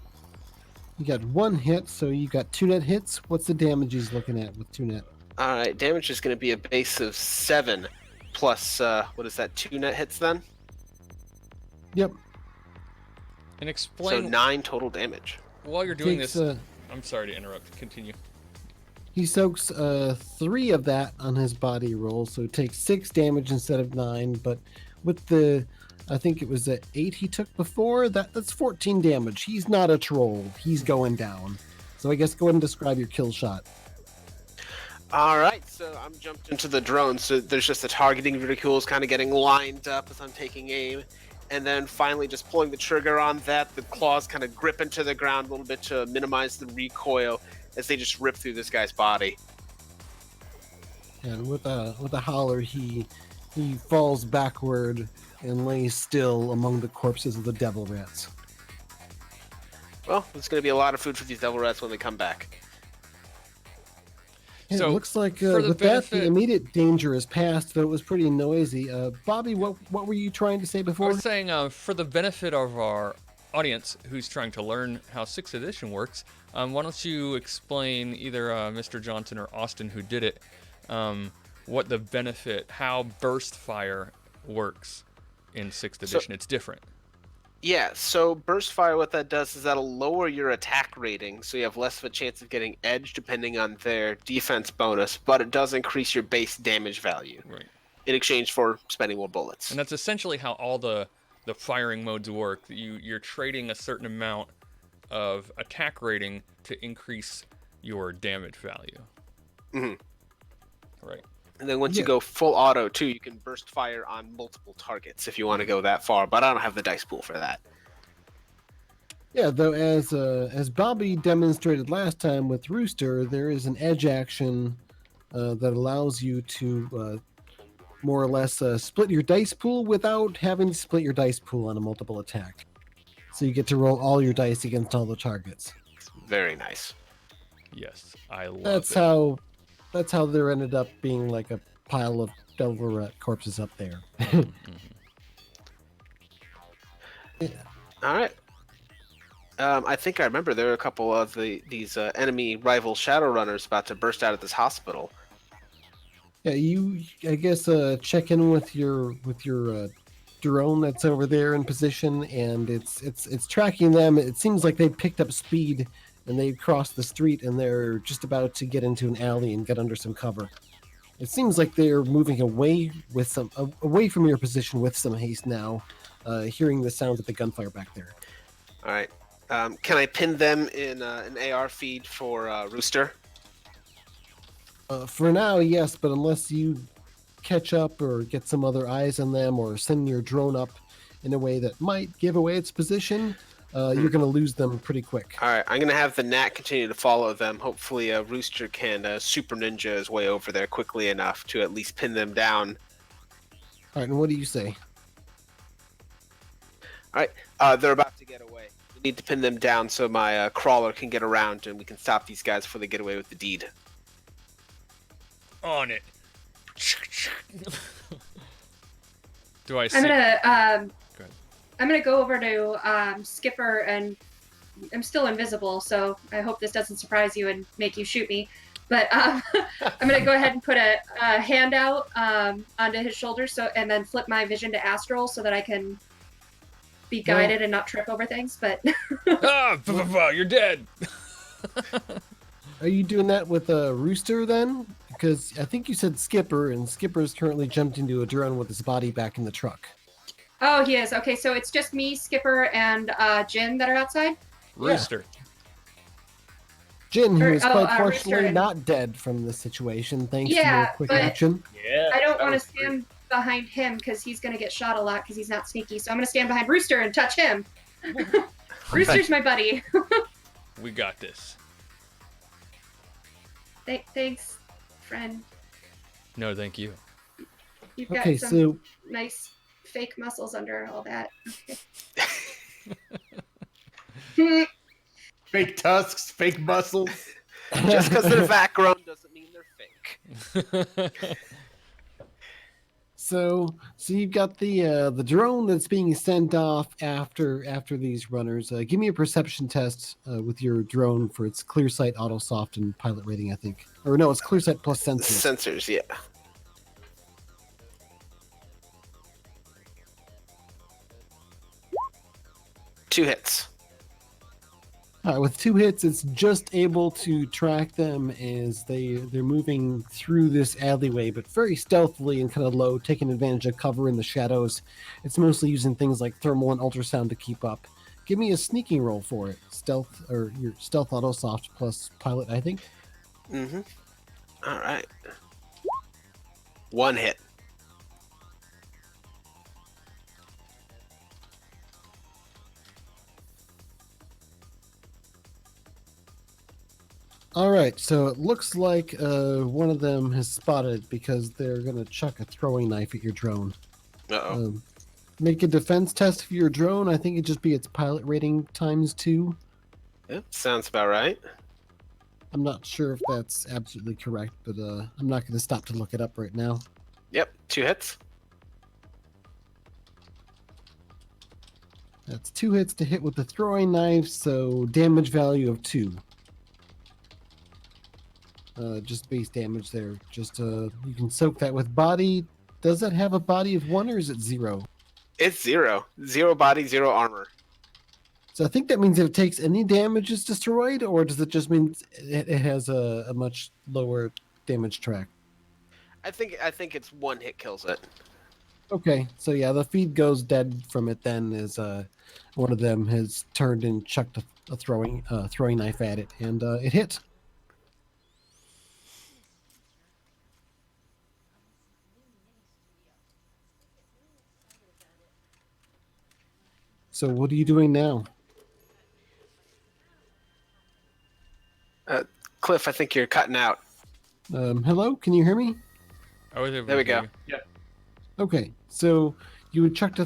You got 1 hit, so you got 2 net hits. What's the damage he's looking at with 2 net? All right. Damage is going to be a base of 7 plus, what is that, 2 net hits then? Yep. And explain. So 9 total damage. While you're doing Takes, this, I'm sorry to interrupt. Continue. He soaks 3 of that on his body roll, so it takes 6 damage instead of 9. But with the, I think it was 8 he took before. That's 14 damage. He's not a troll. He's going down. So I guess go ahead and describe your kill shot. All right, so I'm jumped into the drone. So there's just the targeting ridicules kind of getting lined up as I'm taking aim. And then finally just pulling the trigger on that. The claws kind of grip into the ground a little bit to minimize the recoil as they just rip through this guy's body. And with a holler, he falls backward and lays still among the corpses of the devil rats. Well, there's going to be a lot of food for these devil rats when they come back. Yeah, So, it looks like for the with benefit- that, the immediate danger is past, though it was pretty noisy. Bobby, what were you trying to say I before? was saying, for the benefit of our audience who's trying to learn how 6th edition works, why don't you explain, either Mr. Johnson or Austin, who did it, what the benefit, how burst fire works in 6th edition. It's different. Yeah, so burst fire, what that does is that'll lower your attack rating, so you have less of a chance of getting edge depending on their defense bonus, but it does increase your base damage value Right. in exchange for spending more bullets. And that's essentially how all the firing modes work. You're trading a certain amount of attack rating to increase your damage value. Mm-hmm. Right. And then once you go full auto, too, you can burst fire on multiple targets if you want to go that far, but I don't have the dice pool for that. Yeah, though as Bobby demonstrated last time with Rooster, there is an edge action that allows you to more or less split your dice pool without having to split your dice pool on a multiple attack. So you get to roll all your dice against all the targets. Very nice. Yes, I love it. That's how there ended up being like a pile of devil rat corpses up there. All right. I think I remember there were a couple of these enemy rival Shadowrunners about to burst out of this hospital. Yeah, you I guess check in with your drone that's over there in position, and it's tracking them. It seems like they picked up speed and they crossed the street and they're just about to get into an alley and get under some cover. It seems like they're moving away from your position with some haste now, hearing the sounds of the gunfire back there. All right. Can I pin them in an AR feed for Rooster? For now, yes, but unless you catch up or get some other eyes on them or send your drone up in a way that might give away its position, you're going to lose them pretty quick. All right. I'm going to have the Gnat continue to follow them. Hopefully, Rooster can super ninja his way over there quickly enough to at least pin them down. All right, and what do you say? All right. They're about to get away. We need to pin them down so my crawler can get around and we can stop these guys before they get away with the deed. On it. Do I see? I'm gonna go over to Skipper, and I'm still invisible, so I hope this doesn't surprise you and make you shoot me. But I'm gonna go ahead and put a hand out onto his shoulder, and then flip my vision to astral so that I can be guided and not trip over things. But You're dead. Are you doing that with a Rooster then? Because I think you said Skipper, and Skipper's currently jumped into a drone with his body back in the truck. oh, he is. Okay, so it's just me, Skipper, and Jin that are outside? Rooster. Jin, who is quite Rooster fortunately and- not dead from this situation, thanks to your Yeah, quick but- action. Yeah. I don't want to stand behind him because he's going to get shot a lot because he's not sneaky. So I'm going to stand behind Rooster and touch him. Rooster's my buddy. We got this. Thanks, friend. No, thank you. You've got Okay, some so nice fake muscles under all that. Fake tusks, fake muscles. Just because they're vac grown doesn't mean they're fake. So you've got the drone that's being sent off after these runners. Give me a perception test with your drone for its clear sight, auto soft, and pilot rating, I think. Or no, it's clear sight plus sensors. Sensors, yeah. Two hits. With 2 hits, it's just able to track them as they're moving through this alleyway, but very stealthily and kind of low, taking advantage of cover in the shadows. It's mostly using things like thermal and ultrasound to keep up. Give me a sneaking roll for it. Stealth, or your stealth auto soft plus pilot, I think. Mm-hmm. All right. 1 hit. All right, so it looks like one of them has spotted because they're going to chuck a throwing knife at your drone. Uh-oh. Make a defense test for your drone. I think it'd just be its pilot rating times 2. Yep, sounds about right. I'm not sure if that's absolutely correct, but I'm not going to stop to look it up right now. Yep, 2 hits. That's 2 hits to hit with the throwing knife, so damage value of 2. Just base damage there. Just you can soak that with body. Does that have a body of 1 or is it 0? It's 0. 0 body, 0 armor. So I think that means if it takes any damage, it's destroyed, or does it just mean it has a much lower damage track? I think it's 1 hit kills it. Okay, so yeah, the feed goes dead from it then as one of them has turned and chucked a throwing knife at it, and it hit. So what are you doing now? Cliff, I think you're cutting out. Hello, can you hear me? I was able There we to hear go. you. Okay, so you chucked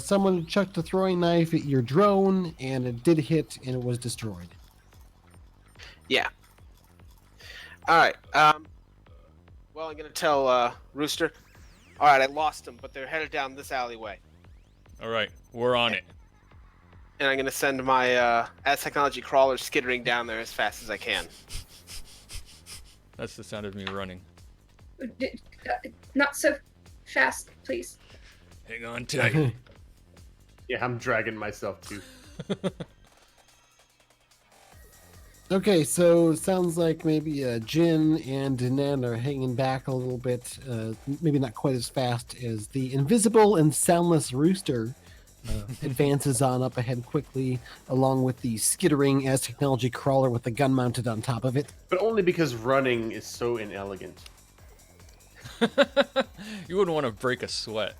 someone chucked a throwing knife at your drone, and it did hit, and it was destroyed. Yeah. All right. Well, I'm gonna tell Rooster. All right, I lost them, but they're headed down this alleyway, All right, we're on it. and I'm gonna send my as technology crawler skittering down there as fast as I can. That's the sound of me running. Not so fast, please. Hang on tight. Yeah, I'm dragging myself too. Okay, so it sounds like maybe Jin and Dinan are hanging back a little bit, maybe not quite as fast as the invisible and soundless Rooster advances on up ahead quickly, along with the skittering as technology crawler with the gun mounted on top of it. But only because running is so inelegant. You wouldn't want to break a sweat.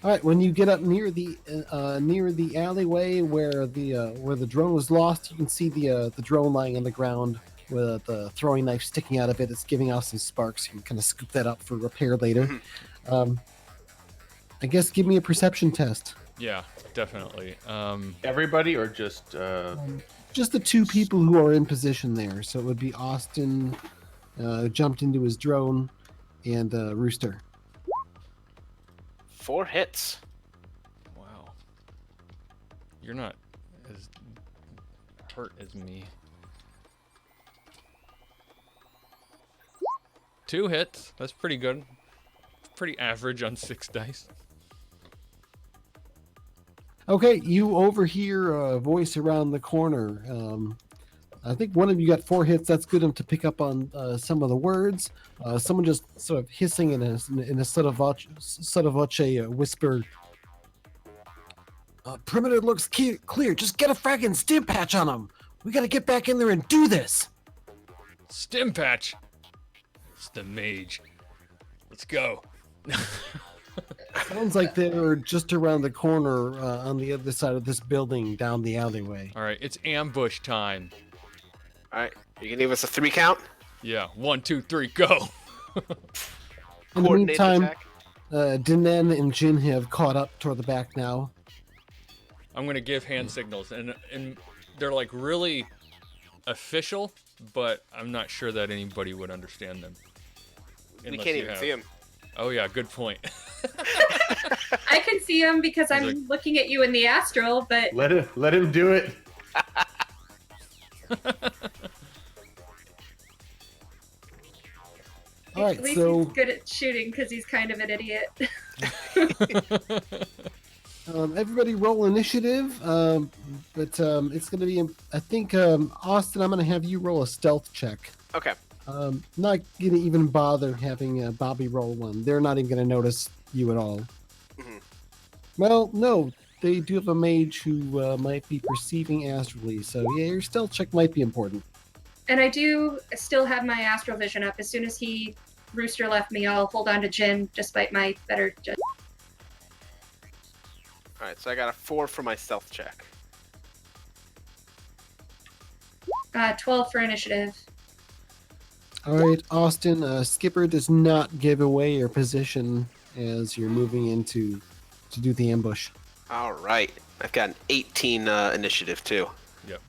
All right, when you get up near the alleyway where the drone was lost, you can see the drone lying on the ground with the throwing knife sticking out of it. It's giving off some sparks. You can kind of scoop that up for repair later. I guess give me a perception test. Yeah, definitely. Everybody or just Just the 2 people who are in position there. So it would be Austin, jumped into his drone, and Rooster. 4 hits. Wow. You're not as hurt as me. 2 hits. That's pretty good. Pretty average on 6 dice. Okay, you overhear a voice around the corner. I think one of you got 4 hits. That's good enough to pick up on some of the words. Someone just sort of hissing in a sort of voce whisper. Perimeter looks clear. Just get a fragging stim patch on them. We got to get back in there and do this. Stim patch. It's the mage. Let's go. Sounds like they're just around the corner on the other side of this building down the alleyway. All right, it's ambush time. All right, you can give us a 3 count. Yeah, 1, 2, 3, go. In the Coordinated meantime, attack. Dinan and Jin have caught up toward the back now. I'm gonna give hand signals, and they're like really official, but I'm not sure that anybody would understand them. We Unless can't you even have- see him. Oh yeah, good point. I can see him because I'm like- looking at you in the astral, but let him do it. All right, At least so he's good at shooting because he's kind of an idiot. everybody roll initiative. But it's going to be, I think, Austin, I'm going to have you roll a stealth check. Okay. Not going to even bother having Bobby roll one. They're not even going to notice you at all. Mhm. Well, no, they do have a mage who might be perceiving astrally, so yeah, your stealth check might be important. And I do still have my astral vision up. As soon as Rooster left me, I'll hold on to Jin despite my better judgment. All right, so I got a 4 for my stealth check. 12 for initiative. All right, Austin, Skipper does not give away your position as you're moving into to do the ambush. All right. I've got an 18 initiative, too. Yep.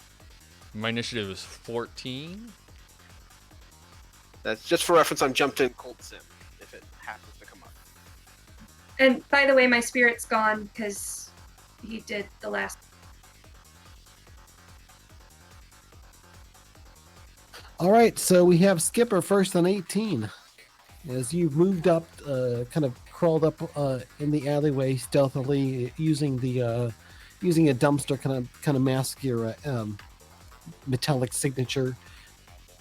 My initiative is 14. That's just for reference. I'm jumped in Cold Sim, if it happens to come up. And by the way, my spirit's gone because he did the last. All right, so we have Skipper first on 18. As you've moved up, kind of crawled up in the alleyway stealthily, using a dumpster kind of mask your metallic signature.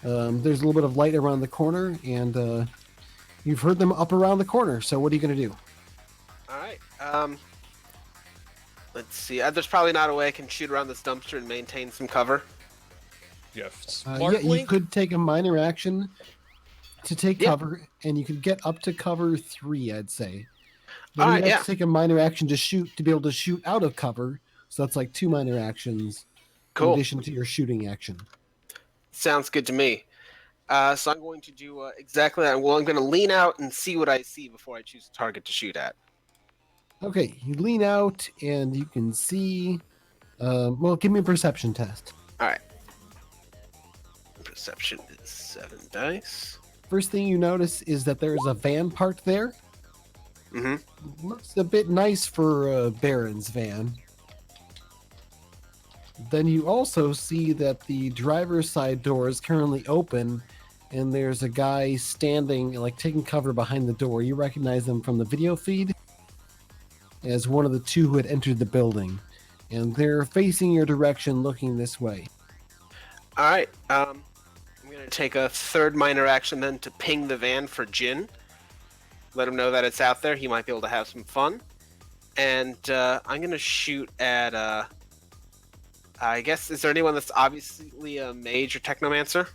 There's a little bit of light around the corner, and you've heard them up around the corner. So what are you going to do? All right. Let's see. There's probably not a way I can shoot around this dumpster and maintain some cover. Yeah, Yeah, you could take a minor action to take cover, and you could get up to cover 3, I'd say. But All you right, have to take a minor action to be able to shoot out of cover. So that's like 2 minor actions Cool. in addition to your shooting action. Sounds good to me. So I'm going to do exactly that. Well, I'm going to lean out and see what I see before I choose a target to shoot at. Okay, you lean out and you can see. Well, give me a perception test. All right. Perception is 7 dice. First thing you notice is that there is a van parked there. Mm-hmm. Looks a bit nice for Baron's van. Then you also see that the driver's side door is currently open, and there's a guy standing, like taking cover behind the door. You recognize him from the video feed as one of the 2 who had entered the building, and they're facing your direction, looking this way. All right. I'm going to take a 3rd minor action then to ping the van for Jin. Let him know that it's out there. He might be able to have some fun. And I'm going to shoot at... I guess, is there anyone that's obviously a mage or technomancer?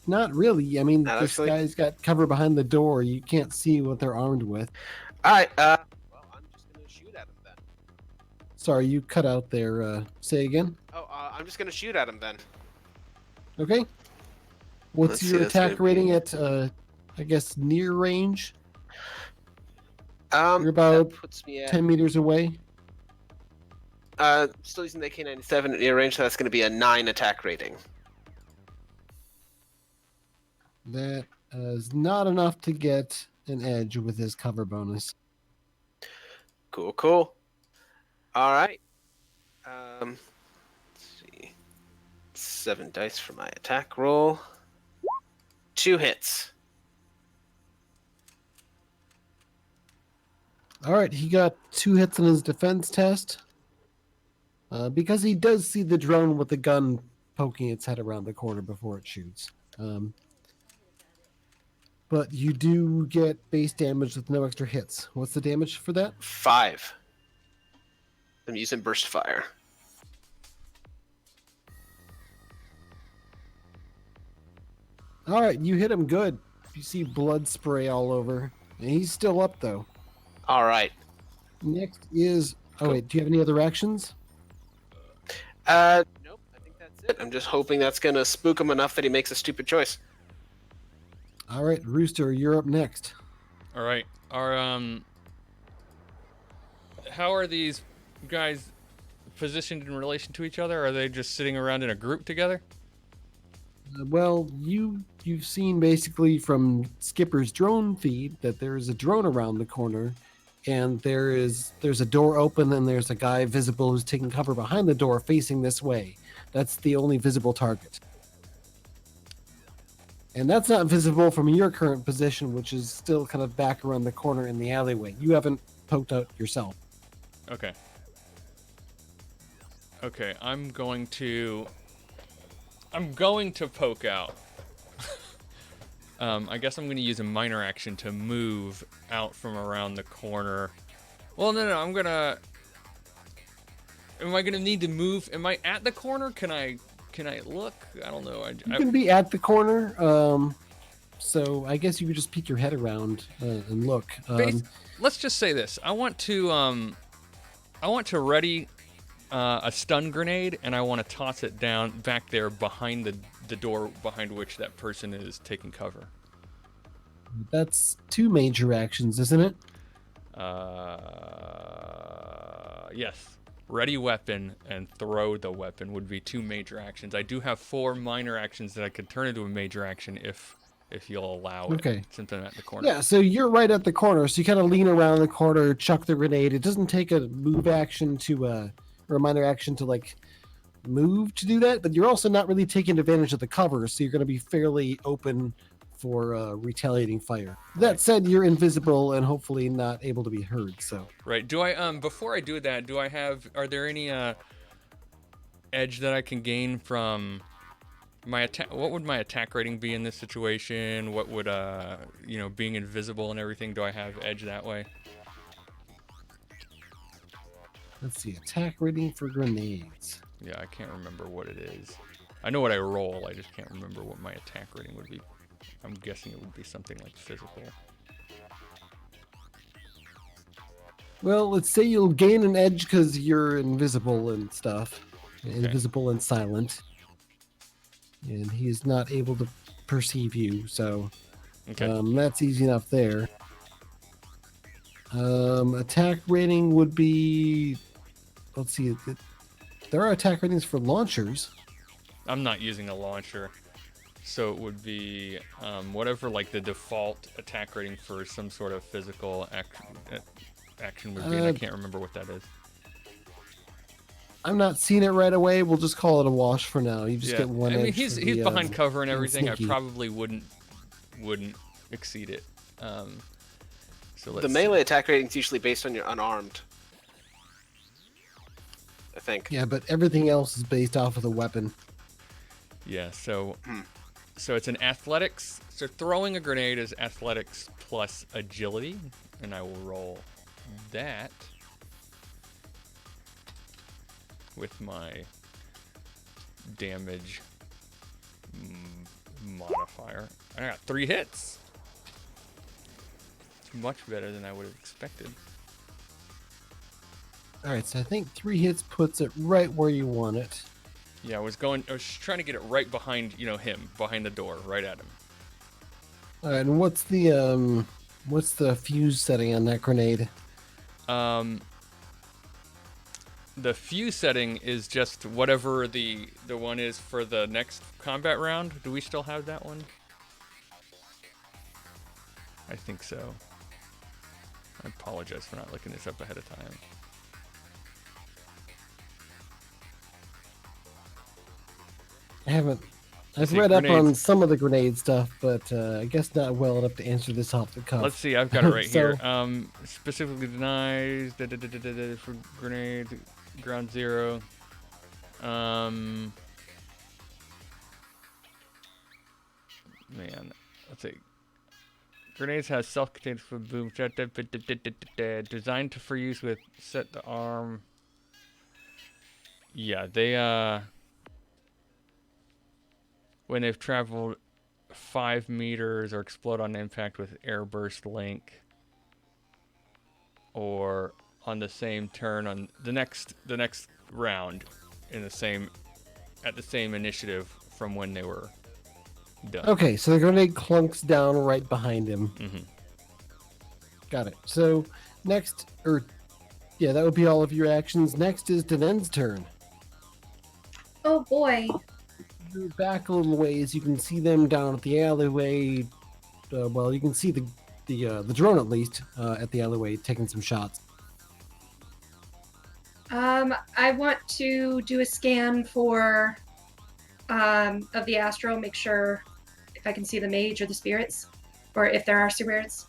Not really. I mean, Not this actually? guy's got cover behind the door. You can't see what they're armed with. All right. Well, I'm just going to shoot at him then. Sorry, you cut out there. Say again. Oh, I'm just going to shoot at him then. Okay. What's Let's see, your that's attack gonna rating be- at, I guess, near range? You're about that puts me at 10 meters away? still using the AK-97 at near range, so that's going to be a 9 attack rating. That is not enough to get an edge with his cover bonus. Cool, cool. All right. Let's see. 7 dice for my attack roll. 2 hits. All right, he got 2 hits on his defense test. Because he does see the drone with the gun poking its head around the corner before it shoots. But you do get base damage with no extra hits. What's the damage for that? 5. I'm using burst fire. All right, you hit him good. You see blood spray all over. And he's still up, though. All right. Next is... Oh, wait, do you have any other actions? Nope. I think that's it. I'm just hoping that's going to spook him enough that he makes a stupid choice. All right, Rooster, you're up next. All right. How are these guys positioned in relation to each other? Are they just sitting around in a group together? Well, you've seen basically from Skipper's drone feed that there is a drone around the corner, and there's a door open, and there's a guy visible who's taking cover behind the door facing this way. That's the only visible target. And that's not visible from your current position, which is still kind of back around the corner in the alleyway. You haven't poked out yourself. Okay. Okay, I'm going to poke out. I guess I'm going to use a minor action to move out from around the corner. Well, no, I'm going to... Am I going to need to move? Am I at the corner? Can I look? I don't know. You can be at the corner, so I guess you could just peek your head around and look. Let's just say this. I want to ready a stun grenade, and I want to toss it down back there behind the door behind which that person is taking cover. That's 2 major actions, isn't it? Yes. Ready weapon and throw the weapon would be 2 major actions. I do have 4 minor actions that I could turn into a major action if you'll allow it. Okay. Since I'm at the corner. Yeah, so you're right at the corner, so you kind of lean around the corner, chuck the grenade. It doesn't take a move action or a minor action to like move to do that, but you're also not really taking advantage of the cover, so you're going to be fairly open for retaliating fire. That said, you're invisible and hopefully not able to be heard. So right. Do I before I do that, are there any edge that I can gain from my attack? What would my attack rating be in this situation? What would being invisible and everything? Do I have edge that way? let's see, attack rating for grenades. Yeah, I can't remember what it is. I know what I roll. I just can't remember what my attack rating would be. I'm guessing it would be something like physical. Well, let's say you'll gain an edge because you're invisible and stuff. Okay. Invisible and silent. And he's not able to perceive you, so Okay. that's easy enough there. Attack rating would be... Let's see. There are attack ratings for launchers. I'm not using a launcher. So it would be whatever like the default attack rating for some sort of physical action would be. And I can't remember what that is. I'm not seeing it right away. We'll just call it a wash for now. You just get one. I mean, edge he's for the, behind cover and everything. I sneaky. probably wouldn't exceed it. So let's The melee attack rating is usually based on your unarmed. I think. Yeah, but everything else is based off of the weapon. Yeah, so it's an athletics. So throwing a grenade is athletics plus agility, and I will roll that with my damage modifier. I got 3 hits. It's much better than I would have expected. All right, so I think 3 hits puts it right where you want it. Yeah, I was trying to get it right behind, him, behind the door, right at him. All right, and what's the fuse setting on that grenade? The fuse setting is just whatever the one is for the next combat round. Do we still have that one? I think so. I apologize for not looking this up ahead of time. I've read up on some of the grenade stuff, but I guess not well enough to answer this off the cuff. Let's see, I've got it right So- here. Specifically denies for grenade, ground 0. Man, let's see. Grenades has self-contained for boom. Designed for use with set the arm. Yeah, they when they've traveled 5 meters or explode on impact with airburst link, or on the same turn on the next round at the same initiative from when they were done. Okay, so the grenade clunks down right behind him. Mm-hmm. Got it. So next, that would be all of your actions. Next is Denen's turn. Oh boy. You're back a little ways. You can see them down at the alleyway. You can see the drone at least at the alleyway taking some shots. I want to do a scan for of the astral, make sure if I can see the mage or the spirits, or if there are spirits.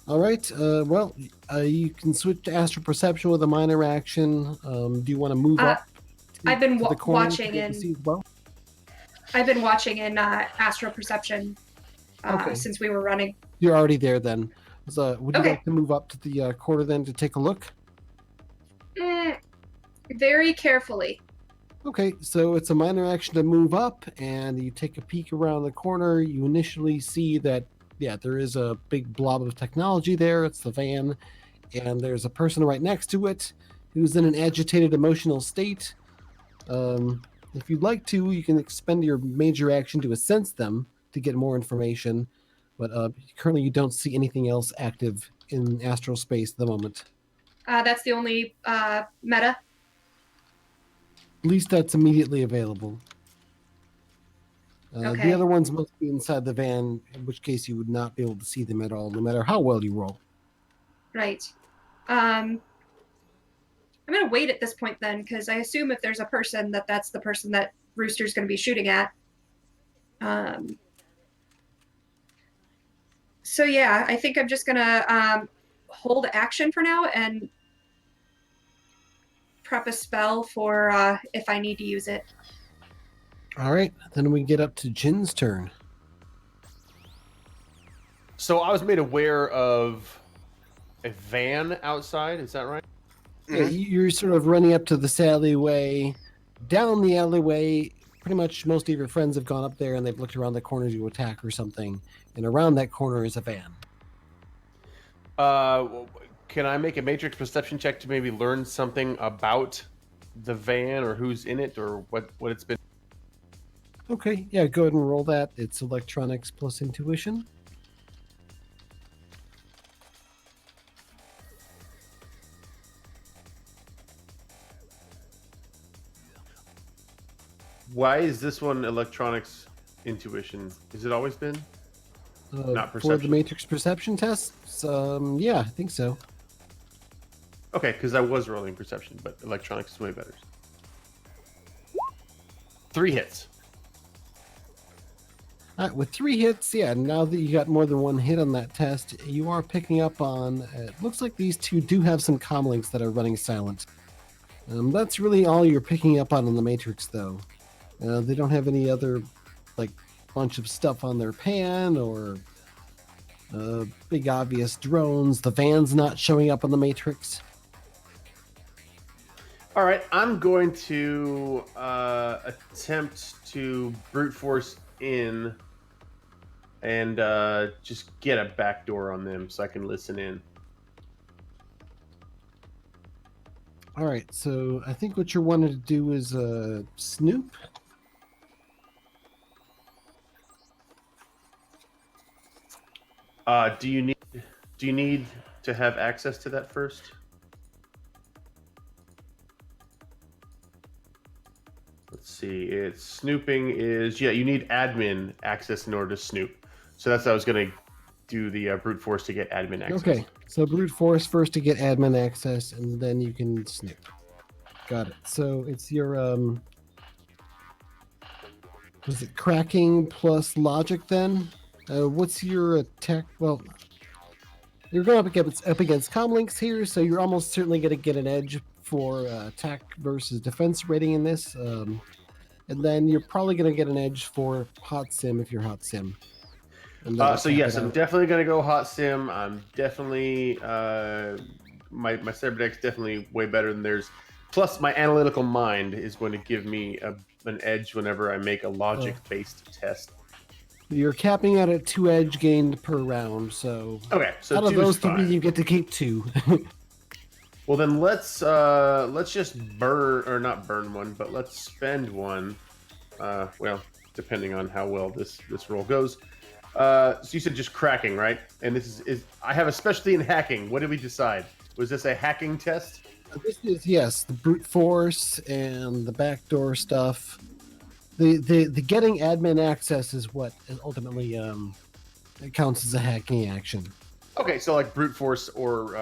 All right. Well, you can switch to astral perception with a minor action. Do you want to move up? I've been to the corner to watching be able in. to see as well? I've been watching in astral perception Okay. since we were running. You're already there then. So, would you Okay. like to move up to the corner then to take a look? Very carefully. Okay, so it's a minor action to move up, and you take a peek around the corner. You initially see that, yeah, there is a big blob of technology there. It's the van, and there's a person right next to it who's in an agitated emotional state. If you'd like to, you can expend your major action to sense them to get more information, but currently you don't see anything else active in astral space at the moment. That's the only meta. At least that's immediately available. Okay. The other ones must be inside the van, in which case you would not be able to see them at all, no matter how well you roll. Right. I'm going to wait at this point then, because I assume if there's a person, that's the person that Rooster's going to be shooting at. So yeah, I think I'm just going to hold action for now and prep a spell for if I need to use it. All right, then we get up to Jin's turn. So I was made aware of a van outside. Is that right? Yeah, you're sort of running up to this alleyway. Down the alleyway, pretty much most of your friends have gone up there and they've looked around the corner to attack or something. And around that corner is a van. Can I make a matrix perception check to maybe learn something about the van or who's in it or what it's been? Okay, yeah, go ahead and roll that. It's electronics plus intuition. Why is this one electronics intuition? Has it always been? Not For the perception. matrix perception tests? Yeah, I think so. Okay, because I was rolling perception, but electronics is way better. 3 hits. All right, with 3 hits, yeah, now that you got more than one hit on that test, you are picking up on, it looks like these two do have some comlinks that are running silent. That's really all you're picking up on in the Matrix, though. They don't have any other, like, bunch of stuff on their pan or big obvious drones. The van's not showing up on the Matrix. All right, I'm going to attempt to brute force in and just get a backdoor on them so I can listen in. All right, so I think what you're wanting to do is snoop. Do you need to have access to that first? Let's see. It's snooping is you need admin access in order to snoop. So that's how I was going to do the brute force to get admin access. Okay, so brute force first to get admin access, and then you can snoop. Got it. So it's your was it cracking plus logic then? What's your attack? Well, you're going up against comlinks here, so you're almost certainly going to get an edge for attack versus defense rating in this. And then you're probably going to get an edge for hot sim if you're hot sim. So yes, I'm definitely going to go hot sim. I'm definitely my cyberdeck's definitely way better than theirs. Plus, my analytical mind is going to give me an edge whenever I make a logic-based test. You're capping out at 2 edge gained per round, so okay. So out of those 3, you get to keep 2. Well, then let's just not burn one, but let's spend one. Well, depending on how well this roll goes. So you said just cracking, right? And this is I have a specialty in hacking. What did we decide? Was this a hacking test? This is, yes, the brute force and the backdoor stuff. The getting admin access is what ultimately it counts as a hacking action. Okay, so like brute force or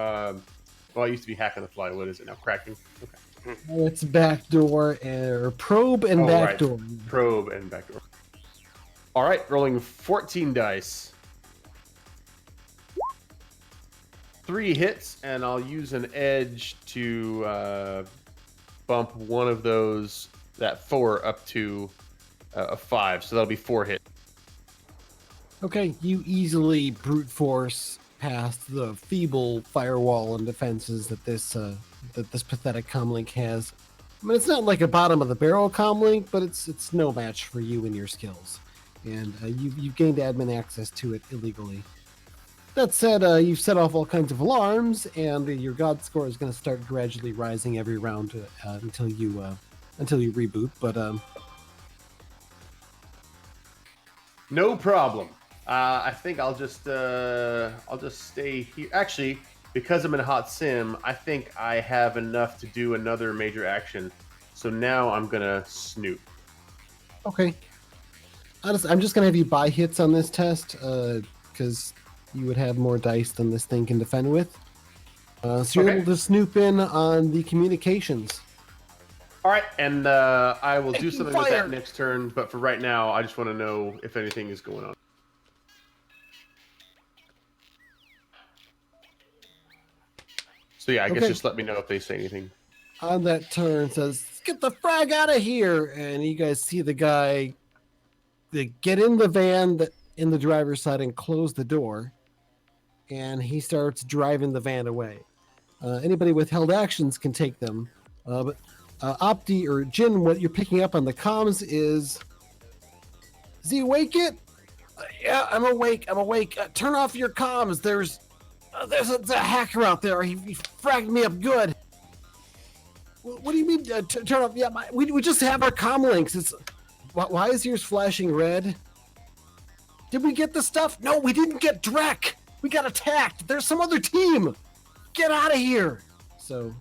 well, I used to be hack on the fly. What is it now? Cracking. Okay. It's backdoor or probe and backdoor. Right. Probe and backdoor. All right, rolling 14 dice. 3 hits, and I'll use an edge to bump one of those, that 4, up to a 5. So that'll be 4 hits. Okay, you easily brute force past the feeble firewall and defenses that this pathetic comlink has. I mean, it's not like a bottom of the barrel comlink, but it's no match for you and your skills, and you've gained admin access to it illegally. That said, you've set off all kinds of alarms, and your god score is going to start gradually rising every round until you reboot. But No problem. I think I'll just stay here. Actually, because I'm in a hot sim, I think I have enough to do another major action. So now I'm gonna snoop. okay, I'm just going to have you buy hits on this test because you would have more dice than this thing can defend with. So you're Okay. able to snoop in on the communications. All right, and I will do Taking something with fire. that next turn. But for right now, I just want to know if anything is going on. So yeah, I guess Okay. just let me know if they say anything. On that turn, says, "Get the frag out of here!" And you guys see the guy get in the van in the driver's side and close the door, and he starts driving the van away. Anybody with held actions can take them, but Opti or Jin, what you're picking up on the comms is he awake yet? Yeah, I'm awake. Turn off your comms. There's a hacker out there. He fragged me up good. What do you mean turn off? Yeah, we just have our comm links. Why is yours flashing red? Did we get the stuff? No, we didn't get Drek. We got attacked. There's some other team. Get out of here. So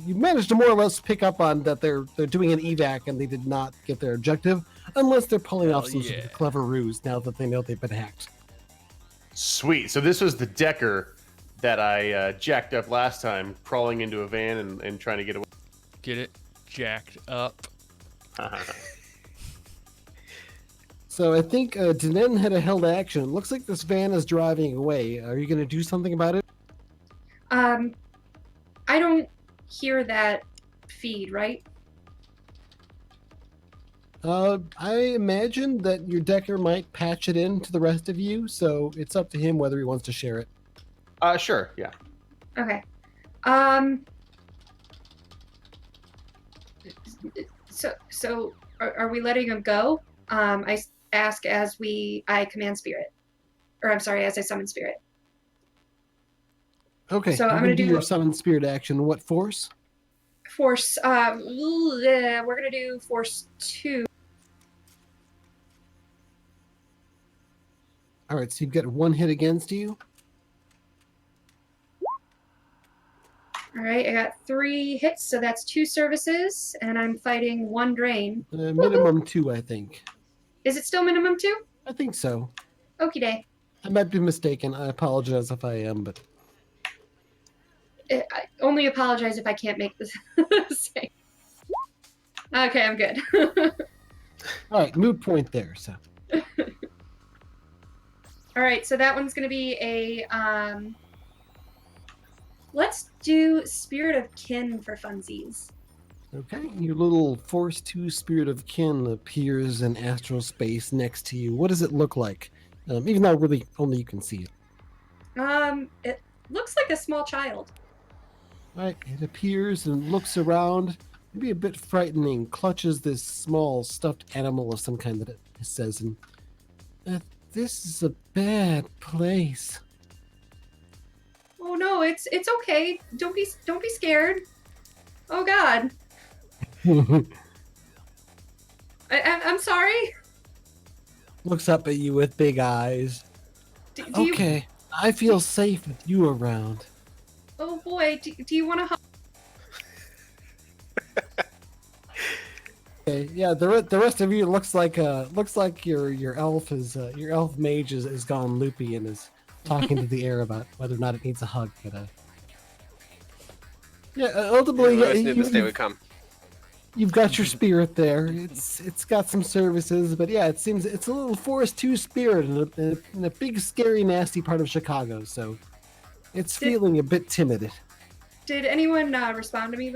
you managed to more or less pick up on that they're doing an evac and they did not get their objective, unless they're pulling off some sort of clever ruse now that they know they've been hacked. Sweet. So this was the Decker that I jacked up last time, crawling into a van and trying to get away. Get it jacked up. So I think Denen had a held action. Looks like this van is driving away. Are you going to do something about it? I don't hear that feed, right? I imagine that your Decker might patch it in to the rest of you, so it's up to him whether he wants to share it. Sure, yeah. Okay. So are we letting him go? I ask as I command spirit, or I'm sorry, as I summon spirit. Okay, So you're I'm gonna gonna do do your summon spirit action. What force? Force. We're gonna do force 2. All right, so you've got 1 hit against you. All right, I got 3 hits, so that's 2 services, and I'm fighting 1 drain. Minimum 2, I think. Is it still minimum 2? I think so. Okie day. I might be mistaken. I apologize if I am, but I only apologize if I can't make this same. Okay, I'm good. all right, moot point there. So All right, so that one's going to be a let's do Spirit of Kin for funsies. okay, your little Force 2 Spirit of Kin appears in astral space next to you. What does it look like? Even though really only you can see it. It looks like a small child. All right, it appears and looks around, maybe a bit frightening, clutches this small stuffed animal of some kind that it says, and this is a bad place. Oh no, it's okay. Don't be scared. Oh God. I'm sorry. Looks up at you with big eyes. Do Okay, I feel safe with you around. Oh boy, do you want to hug? Okay, yeah, the rest of you looks like your elf your elf mage is gone loopy and is talking to the air about whether or not it needs a hug. But ultimately, I always knew this day would come. You've got your spirit there. It's got some services, but yeah, it seems it's a little Forest 2 spirit in a big, scary, nasty part of Chicago. So it's feeling a bit timid. Did anyone respond to me?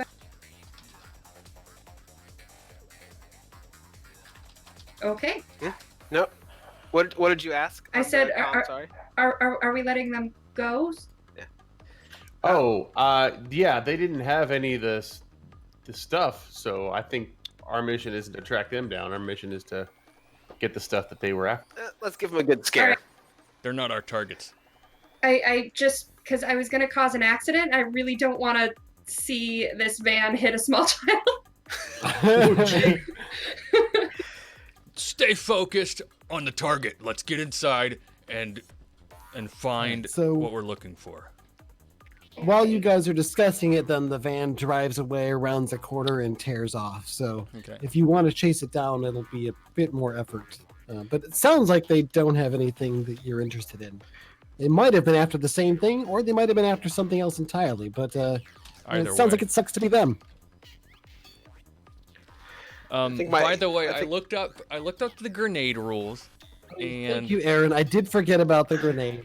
Okay. No. What did you ask? I said, sorry. Are we letting them go? Yeah, they didn't have any of the stuff, so I think our mission isn't to track them down. Our mission is to get the stuff that they were after. Let's give them a good scare. Right. They're not our targets. I just, because I was going to cause an accident, I really don't want to see this van hit a small child. Oh, gee. Stay focused on the target. Let's get inside and find what we're looking for. While you guys are discussing it, then the van drives away, rounds a corner, and tears off. So if you want to chase it down, it'll be a bit more effort. But it sounds like they don't have anything that you're interested in. They might have been after the same thing, or they might have been after something else entirely. But it sounds like it sucks to be them. By the way, I looked up the grenade rules. And thank you, Aaron. I did forget about the grenade.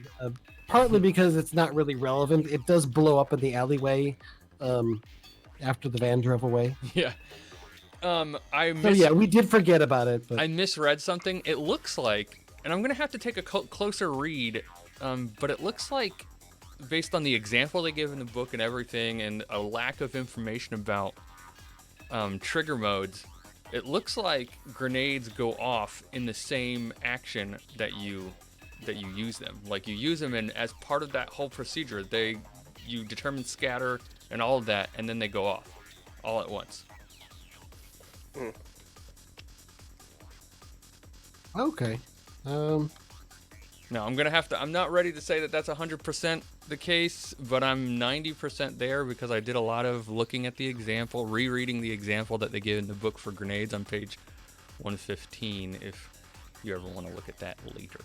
Partly because it's not really relevant. It does blow up in the alleyway after the van drove away. Yeah. We did forget about it. But... I misread something. It looks like, and I'm going to have to take a closer read, but it looks like, based on the example they give in the book and everything, and a lack of information about trigger modes, it looks like grenades go off in the same action that you use them. Like, you use them, and as part of that whole procedure, you determine scatter and all of that, and then they go off all at once. Okay. Now, I'm not ready to say that that's 100% the case, but I'm 90% there because I did a lot of looking at the example, rereading the example that they give in the book for grenades on page 115, if you ever want to look at that later.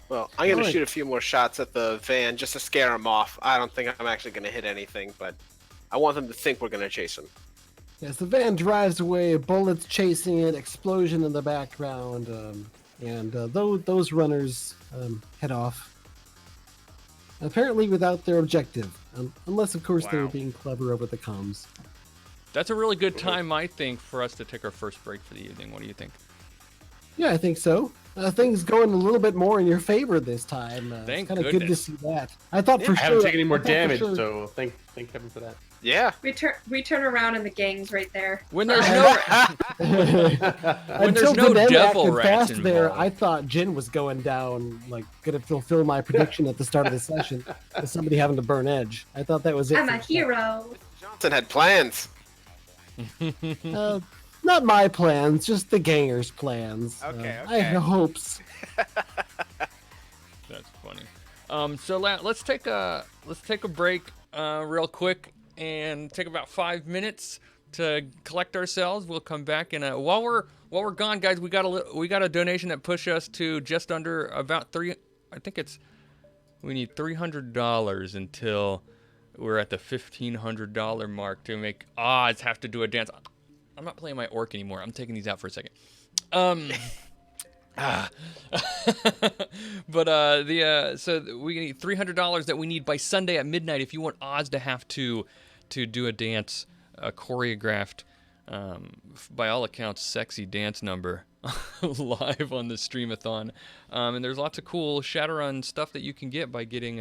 Well, I'm going to shoot a few more shots at the van just to scare them off. I don't think I'm actually going to hit anything, but I want them to think we're going to chase them. Yes, the van drives away, bullets chasing it, explosion in the background, and those runners head off. Apparently without their objective, unless, of course, they were being clever over the comms. That's a really good time, I think, for us to take our first break for the evening. What do you think? Yeah, I think so. Things going a little bit more in your favor this time. Thank kind of goodness. good to see that. I thought for I sure. haven't taken any more damage, so thank heaven for that. Yeah. We turn around and the gang's right there. When there's no Until devil acted rats fast involved. there, I thought Jin was going down, like gonna fulfill my prediction at the start of the session, with somebody having to burn edge. I thought that was it. I'm a hero. Johnson had plans. Not my plans, just the gangers' plans. Okay. I had hopes. That's funny. So let's take a break real quick and take about 5 minutes to collect ourselves. We'll come back, and while we're gone, guys, we got a donation that pushed us to just under about we need $300 until we're at the $1,500 mark to make odds have to do a dance. I'm not playing my orc anymore. I'm taking these out for a second. But so we need $300 that we need by Sunday at midnight if you want Oz to have to do a dance, a choreographed, by all accounts, sexy dance number live on the Streamathon. And there's lots of cool Shadowrun stuff that you can get by getting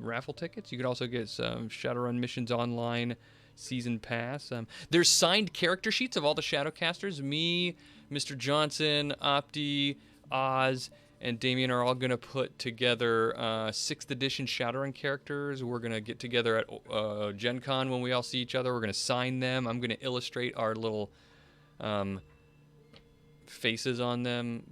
raffle tickets. You can also get some Shadowrun Missions Online Season Pass. There's signed character sheets of all the Shadowcasters. Me, Mr. Johnson, Opti, Oz, and Damien are all going to put together 6th edition Shadowrun characters. We're going to get together at Gen Con when we all see each other. We're going to sign them. I'm going to illustrate our little faces on them,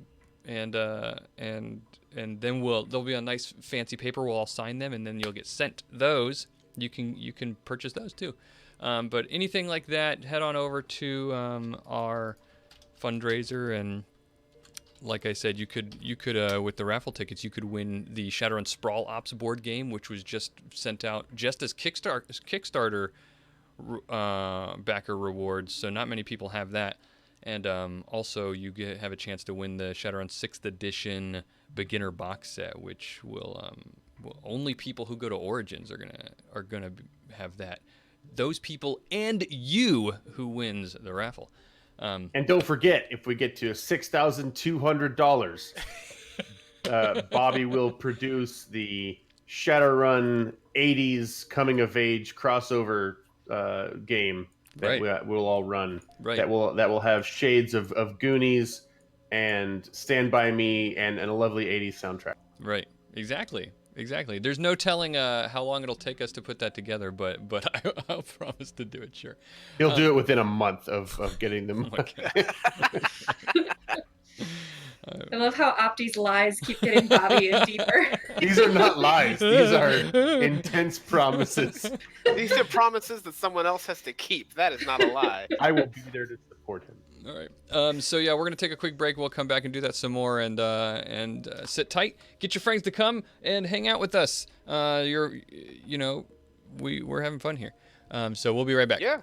and then there'll be a nice fancy paper. We'll all sign them, and then you'll get sent those. You can purchase those too. But anything like that, head on over to our fundraiser like I said, you could with the raffle tickets, you could win the Shadowrun Sprawl Ops board game, which was just sent out just as Kickstarter backer rewards. So not many people have that. And also, you have a chance to win the Shadowrun 6th edition beginner box set, which will only people who go to Origins are gonna have that. Those people and you who wins the raffle. And don't forget, if we get to $6,200, Bobby will produce the Shadowrun 80s coming of age crossover game that we'll all run. Right. That will have shades of Goonies and Stand By Me and a lovely 80s soundtrack. Right. Exactly. There's no telling how long it'll take us to put that together, but I'll promise to do it. Sure. He'll do it within a month of getting them. I love how Opti's lies keep getting Bobby in deeper. These are not lies. These are intense promises. These are promises that someone else has to keep. That is not a lie. I will be there to support him. All right. So yeah, we're gonna take a quick break. We'll come back and do that some more, and sit tight. Get your friends to come and hang out with us. We're having fun here. So we'll be right back. Yeah.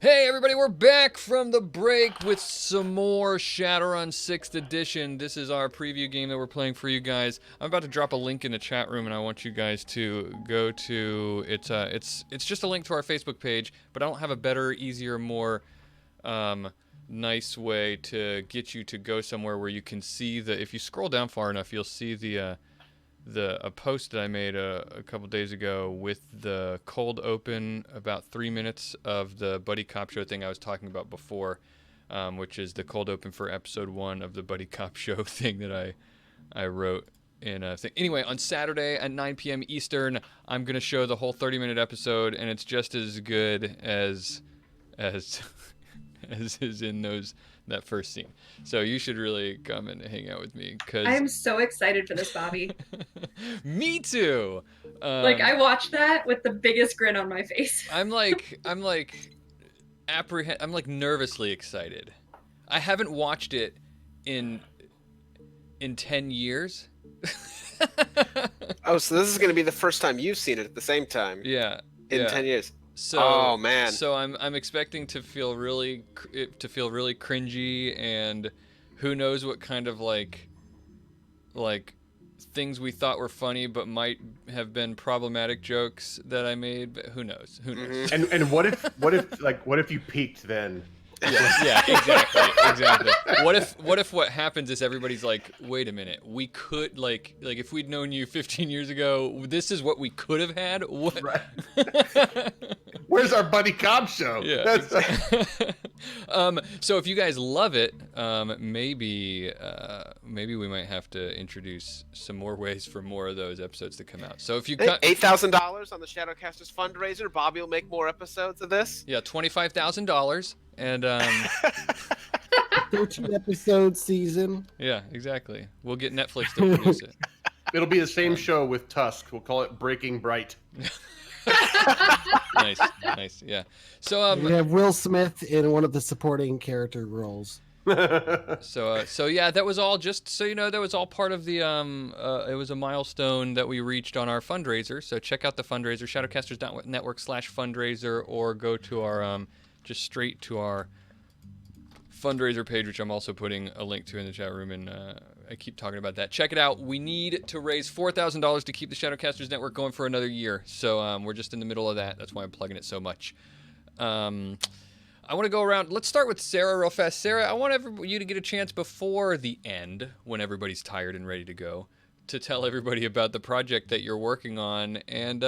Hey everybody, we're back from the break with some more Shadowrun 6th edition. This is our preview game that we're playing for you guys. I'm about to drop a link in the chat room, and I want you guys to go to it's just a link to our Facebook page, but I don't have a better, easier, more nice way to get you to go somewhere where you can see if you scroll down far enough, you'll see a post that I made a couple days ago with the cold open, about 3 minutes of the Buddy Cop Show thing I was talking about before, which is the cold open for episode 1 of the Buddy Cop Show thing that I wrote in a thing. Anyway, on Saturday at 9 p.m. Eastern, I'm going to show the whole 30-minute episode, and it's just as good as is in that first scene. So you should really come and hang out with me, because I am so excited for this, Bobby. Me too. I watched that with the biggest grin on my face. I'm nervously excited. I haven't watched it in 10 years. Oh, so this is going to be the first time you've seen it at the same time. Yeah. In 10 years. So, oh man. So I'm expecting to feel really cringy, and who knows what kind of like things we thought were funny but might have been problematic jokes that I made. But who knows? Mm-hmm. And what if you peaked then? Yeah, exactly. What if what happens is everybody's like, wait a minute, we could like if we'd known you 15 years ago, this is what we could have had. What? Right. Where's our Buddy Cop Show? Yeah. So if you guys love it, maybe we might have to introduce some more ways for more of those episodes to come out. So if you cut $8,000 on the Shadowcasters fundraiser, Bobby will make more episodes of this. Yeah, $25,000. And 13 episode season. Yeah, exactly. We'll get Netflix to produce it. It'll be the same show with Tusk. We'll call it Breaking Bright. Nice. Yeah. So we have Will Smith in one of the supporting character roles. So yeah, that was all. Just so you know, that was all part of the it was a milestone that we reached on our fundraiser. So check out the fundraiser, shadowcasters.network/fundraiser, or go to our just straight to our fundraiser page, which I'm also putting a link to in the chat room, and I keep talking about that. Check it out. We need to raise $4,000 to keep the Shadowcasters Network going for another year. So we're just in the middle of that. That's why I'm plugging it so much. I want to go around. Let's start with Sarah real fast. Sarah, I want you to get a chance before the end, when everybody's tired and ready to go, to tell everybody about the project that you're working on and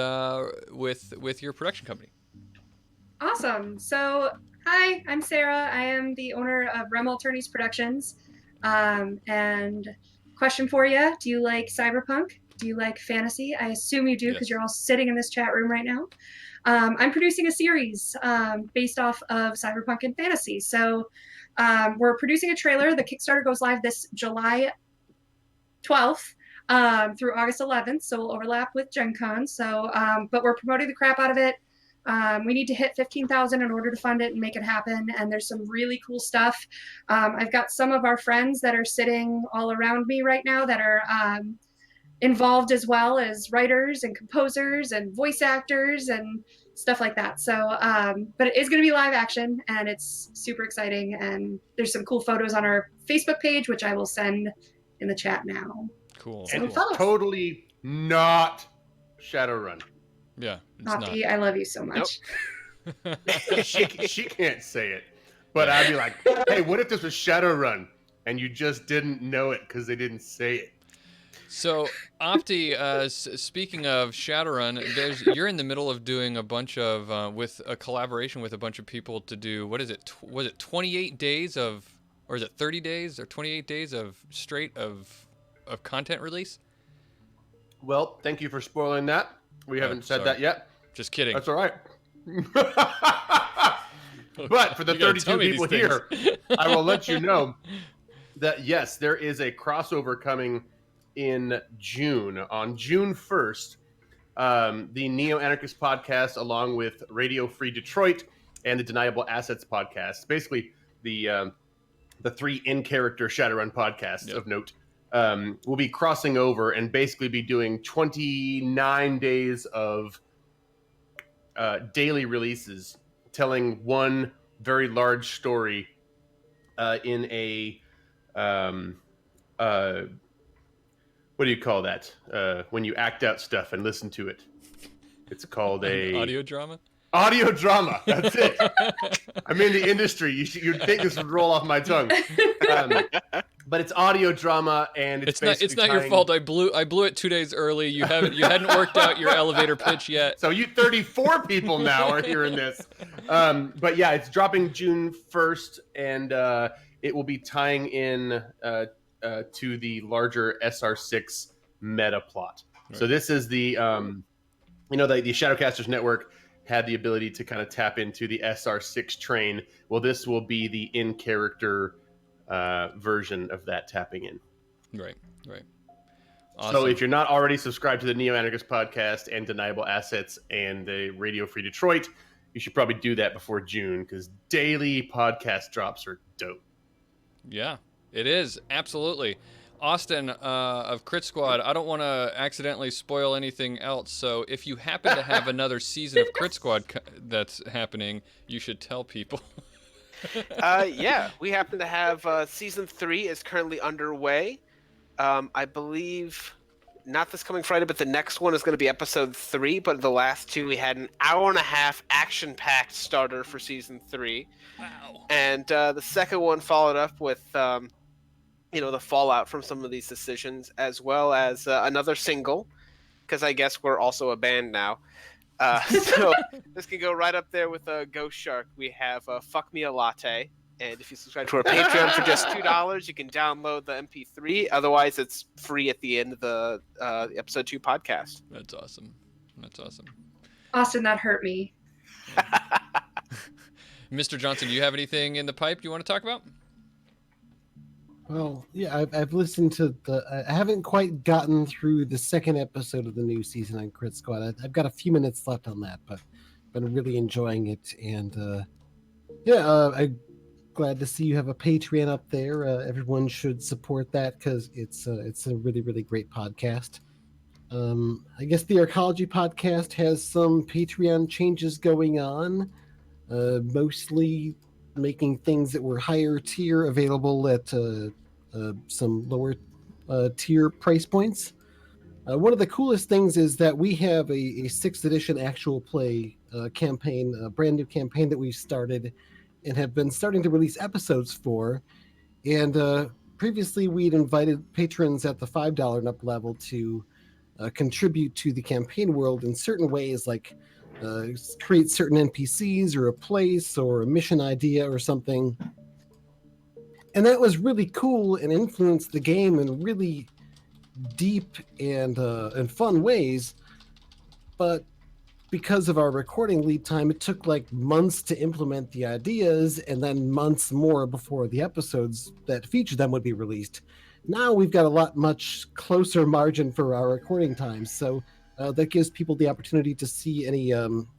with your production company. Awesome. So, hi, I'm Sarah. I am the owner of Rem Attorneys Productions. And question for you. Do you like cyberpunk? Do you like fantasy? I assume you do because Yes. you're all sitting in this chat room right now. I'm producing a series based off of cyberpunk and fantasy. So we're producing a trailer. The Kickstarter goes live this July 12th through August 11th. So we'll overlap with Gen Con. So, but we're promoting the crap out of it. We need to hit 15,000 in order to fund it and make it happen. And there's some really cool stuff. I've got some of our friends that are sitting all around me right now that are involved as well as writers and composers and voice actors and stuff like that. So, but it is going to be live action and it's super exciting. And there's some cool photos on our Facebook page, which I will send in the chat now. Cool. And So it's follow us. totally not Shadowrun. Yeah, it's Opti, I love you so much. she can't say it, but I'd be like, hey, what if this was Shadowrun and you just didn't know it because they didn't say it? So, Opti, speaking of Shadowrun, you're in the middle of doing a bunch of with a collaboration with a bunch of people to do, what is it? Was it 28 days of, or is it 30 days or 28 days of straight of content release? Well, thank you for spoiling that. We haven't said sorry. that yet. Just kidding. That's all right. But for the You gotta 32 tell me people these here, things. I will let you know that yes, there is a crossover coming in June. On June 1st, the Neo Anarchist podcast, along with Radio Free Detroit and the Deniable Assets podcast, basically the three in-character Shadowrun podcasts of note, will be crossing over and basically be doing 29 days of daily releases, telling one very large story in a what do you call that when you act out stuff and listen to it? It's called An audio drama. Audio drama. That's it. I'm in the industry. You'd think this would roll off my tongue, but it's audio drama, and it's not your fault. I blew it 2 days early. You hadn't worked out your elevator pitch yet. So you 34 people now are hearing this. But yeah, it's dropping June 1st, and it will be tying in to the larger SR6 meta plot. Right. So this is the the Shadowcasters Network had the ability to kind of tap into the SR6 train. Well, this will be the in-character version of that tapping in. Right. Awesome. So if you're not already subscribed to the Neo Anarchist podcast and Deniable Assets and the Radio Free Detroit, you should probably do that before June because daily podcast drops are dope. Yeah, it is. Absolutely. Austin of Crit Squad, I don't want to accidentally spoil anything else, so if you happen to have another season of Crit Squad that's happening, you should tell people. Yeah, we happen to have season 3 is currently underway. I believe not this coming Friday, but the next one is going to be episode 3. But the last two, we had an hour-and-a-half action-packed starter for season 3. Wow! And the second one followed up with the fallout from some of these decisions, as well as another single, because I guess we're also a band now. So this can go right up there with Ghost Shark. We have Fuck Me a Latte, and if you subscribe to our Patreon for just $2, you can download the MP3. Otherwise, it's free at the end of the episode 2 podcast. That's awesome. Austin, that hurt me. Mr. Johnson, do you have anything in the pipe you want to talk about? Well, yeah, I've listened to I haven't quite gotten through the second episode of the new season on Crit Squad. I've got a few minutes left on that, but been really enjoying it. And I'm glad to see you have a Patreon up there. Everyone should support that because it's a really, really great podcast. I guess the Arcology podcast has some Patreon changes going on, mostly making things that were higher tier available at some lower tier price points. One of the coolest things is that we have a 6th edition actual play campaign, a brand new campaign that we started and have been starting to release episodes for. And previously we'd invited patrons at the $5 and up level to contribute to the campaign world in certain ways, like create certain NPCs or a place or a mission idea or something. and that was really cool and influenced the game in really deep and fun ways. But because of our recording lead time, it took like months to implement the ideas and then months more before the episodes that featured them would be released. Now we've got a much closer margin for our recording times. So that gives people the opportunity to see any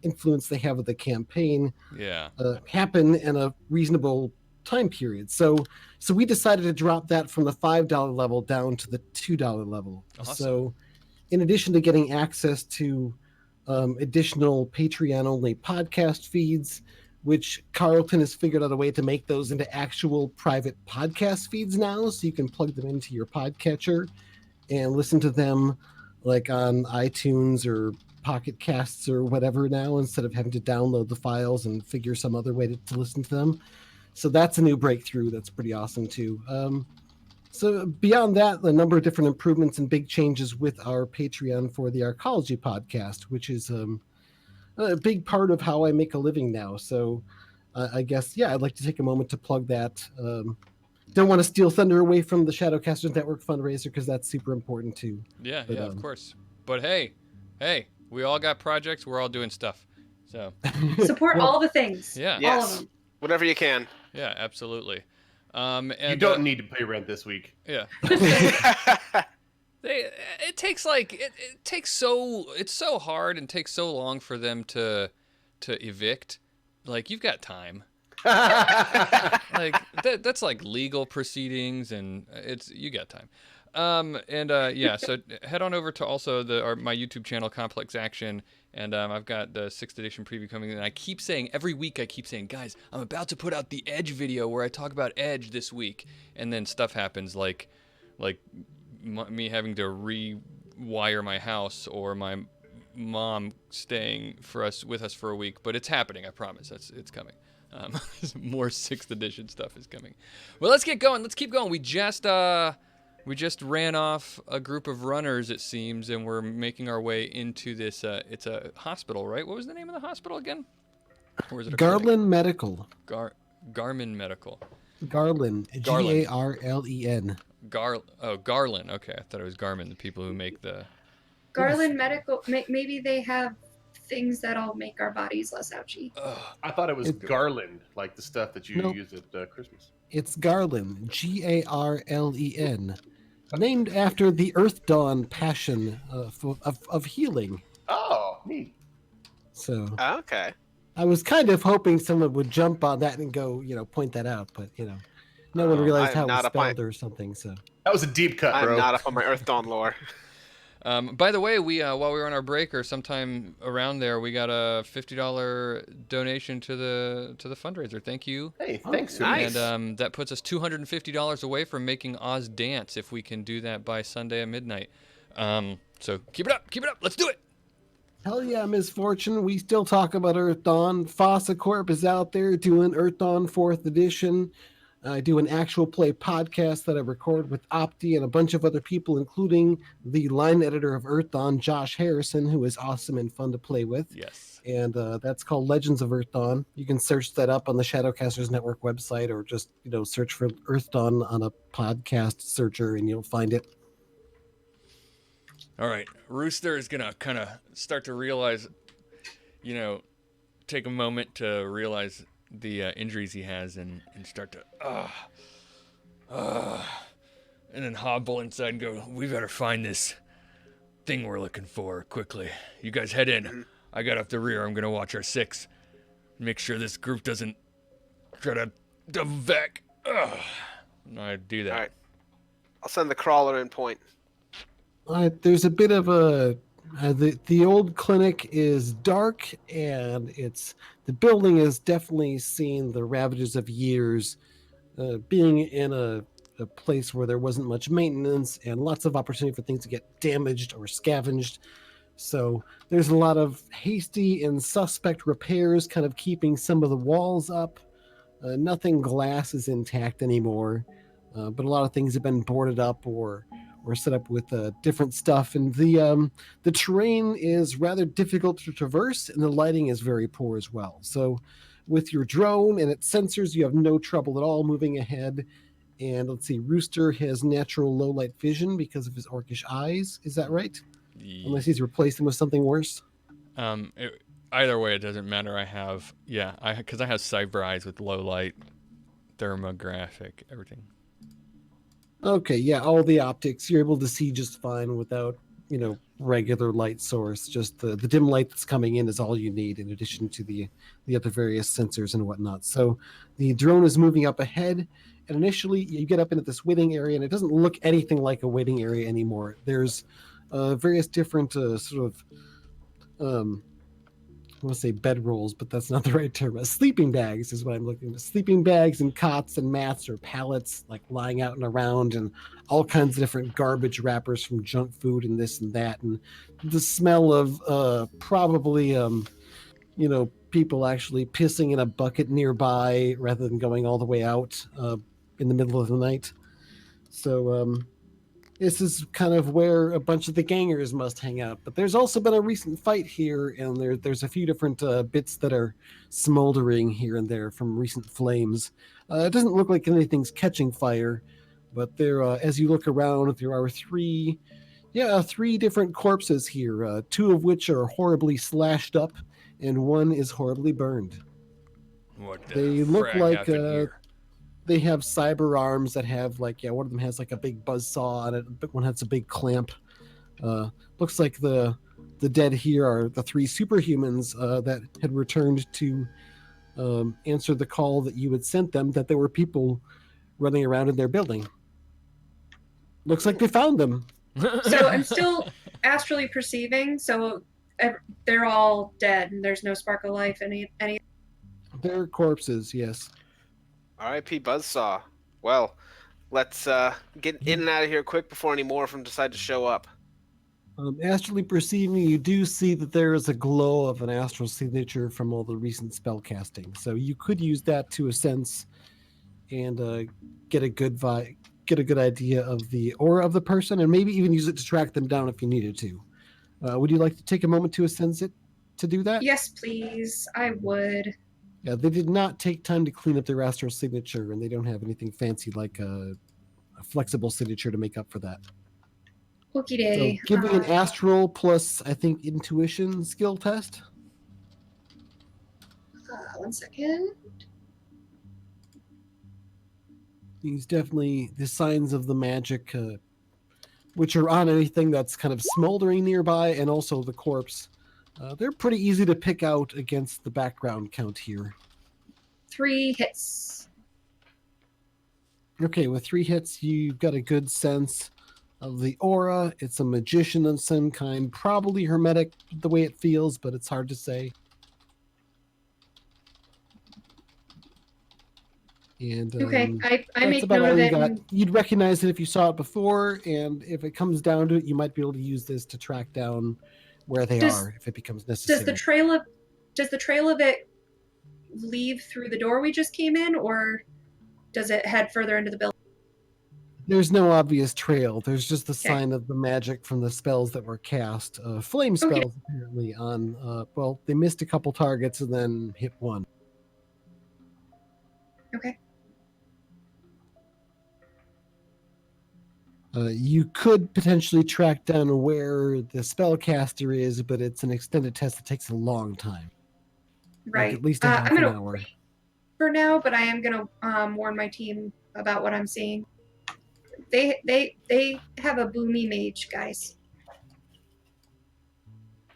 influence they have of the campaign happen in a reasonable time period. So we decided to drop that from the $5 level down to the $2 level. Awesome. So in addition to getting access to additional Patreon-only podcast feeds, which Carlton has figured out a way to make those into actual private podcast feeds now, so you can plug them into your podcatcher and listen to them like on iTunes or Pocket Casts or whatever now, instead of having to download the files and figure some other way to listen to them. So that's a new breakthrough. That's pretty awesome too. So beyond that, a number of different improvements and big changes with our Patreon for the Arcology podcast, which is a big part of how I make a living now. So I guess, I'd like to take a moment to plug that. Don't want to steal thunder away from the Shadowcasters Network fundraiser, because that's super important too. Yeah, of course. But hey, we all got projects. We're all doing stuff. So support all the things. Yeah. Yes. All of them. Whatever you can. Yeah, absolutely. And you don't need to pay rent this week. Yeah. It's so hard and takes so long for them to evict. Like, you've got time. Like that's like legal proceedings, and you got time. So head on over to also my YouTube channel, Complex Action, and I've got the 6th edition preview coming in. And every week I keep saying, guys, I'm about to put out the Edge video where I talk about Edge this week, and then stuff happens like me having to rewire my house, or my mom staying with us for a week. But it's happening, I promise. It's coming. More 6th edition stuff is coming. Well, let's get going. Let's keep going. We just ran off a group of runners, it seems, and we're making our way into this. It's a hospital, right? What was the name of the hospital again? Or is it Garland Medical. Garmin Medical. Garland. Garlen. Garland. Okay, I thought it was Garmin, the people who make the... Garland Medical, maybe they have things that'll make our bodies less ouchy. I thought it was Garland, like the stuff that you use at Christmas. It's Garlen, Garlen, named after the Earth Dawn passion of healing. Oh, neat. So okay. I was kind of hoping someone would jump on that and go, point that out, but no one realized how it was spelled or something. So that was a deep cut, bro. I'm not up on my Earth Dawn lore. By the way, we while we were on our break or sometime around there, we got a $50 donation to the fundraiser. Thank you. Hey, thanks. Nice. And that puts us $250 away from making Oz dance, if we can do that by Sunday at midnight. So keep it up, let's do it. Hell yeah, Misfortune. We still talk about Earth Dawn. Fossa Corp is out there doing Earth Dawn 4th edition. I do an actual play podcast that I record with Opti and a bunch of other people, including the line editor of Earth Dawn, Josh Harrison, who is awesome and fun to play with. Yes. And that's called Legends of Earth Dawn. You can search that up on the Shadowcasters Network website, or just, search for Earth Dawn on a podcast searcher and you'll find it. All right. Rooster is going to kind of start to realize, take a moment to realize the injuries he has and start to and then hobble inside and go, we better find this thing we're looking for quickly. You guys head in. I got up the rear. I'm gonna watch our 6. Make sure this group doesn't try to double back. I do that. All right. I'll send the crawler in point. There's a bit of a the old clinic is dark, and the building has definitely seen the ravages of years, being in a place where there wasn't much maintenance and lots of opportunity for things to get damaged or scavenged. So there's a lot of hasty and suspect repairs kind of keeping some of the walls up. Nothing glass is intact anymore, but a lot of things have been boarded up or set up with different stuff, and the terrain is rather difficult to traverse, and the lighting is very poor as well. So with your drone and its sensors, you have no trouble at all moving ahead, And let's see, Rooster has natural low light vision because of his orcish eyes. Is that right? Unless he's replaced them with something worse. Either way, it doesn't matter. Because I have cyber eyes with low light, thermographic, everything. Okay, yeah, all the optics you're able to see just fine without, regular light source. Just the dim light that's coming in is all you need, in addition to the other various sensors and whatnot. So the drone is moving up ahead, and initially you get up into this waiting area, and it doesn't look anything like a waiting area anymore. There's various different sort of I want to say bedrolls, but that's not the right term. Sleeping bags is what I'm looking for. Sleeping bags and cots and mats or pallets like lying out and around, and all kinds of different garbage wrappers from junk food and this and that. And the smell of probably, people actually pissing in a bucket nearby rather than going all the way out in the middle of the night. So this is kind of where a bunch of the gangers must hang out. But there's also been a recent fight here, and there's a few different bits that are smoldering here and there from recent flames. It doesn't look like anything's catching fire, but there, as you look around, there are three different corpses here, two of which are horribly slashed up, and one is horribly burned. What the They look frack like happened here? they have cyber arms that have one of them has like a big buzz saw on it, but one has a big clamp. Looks like the dead here are the three superhumans that had returned to answer the call that you had sent them, that there were people running around in their building. Looks like they found them. So I'm still astrally perceiving, so they're all dead and there's no spark of life. Any They're corpses, yes. R.I.P. Buzzsaw. Well, let's get in and out of here quick before any more of them decide to show up. Astrally perceiving, you do see that there is a glow of an astral signature from all the recent spell casting. So you could use that to a sense and get a good idea of the aura of the person, and maybe even use it to track them down if you needed to. Would you like to take a moment to sense it to do that? Yes, please. I would. Yeah, they did not take time to clean up their astral signature, and they don't have anything fancy like a flexible signature to make up for that. Okie day. So give me an astral plus, I think, intuition skill test. 1 second. These definitely the signs of the magic, which are on anything that's kind of smoldering nearby, and also the corpse. They're pretty easy to pick out against the background count here. 3 hits. Okay, with 3 hits, you've got a good sense of the aura. It's a magician of some kind, probably hermetic the way it feels, but it's hard to say. And Okay, I that's make about note all of you it. got. And You'd recognize it if you saw it before, and if it comes down to it, you might be able to use this to track down where they are if it becomes necessary. does the trail of it leave through the door we just came in, or does it head further into the building? There's no obvious trail. There's just the sign of the magic from the spells that were cast. Flame spells, apparently, on, they missed a couple targets and then hit one. Okay. You could potentially track down where the spellcaster is, but it's an extended test that takes a long time. Right. Like at least a half I'm an gonna hour. wait for now, but I am gonna warn my team about what I'm seeing. They have a boomy mage, guys.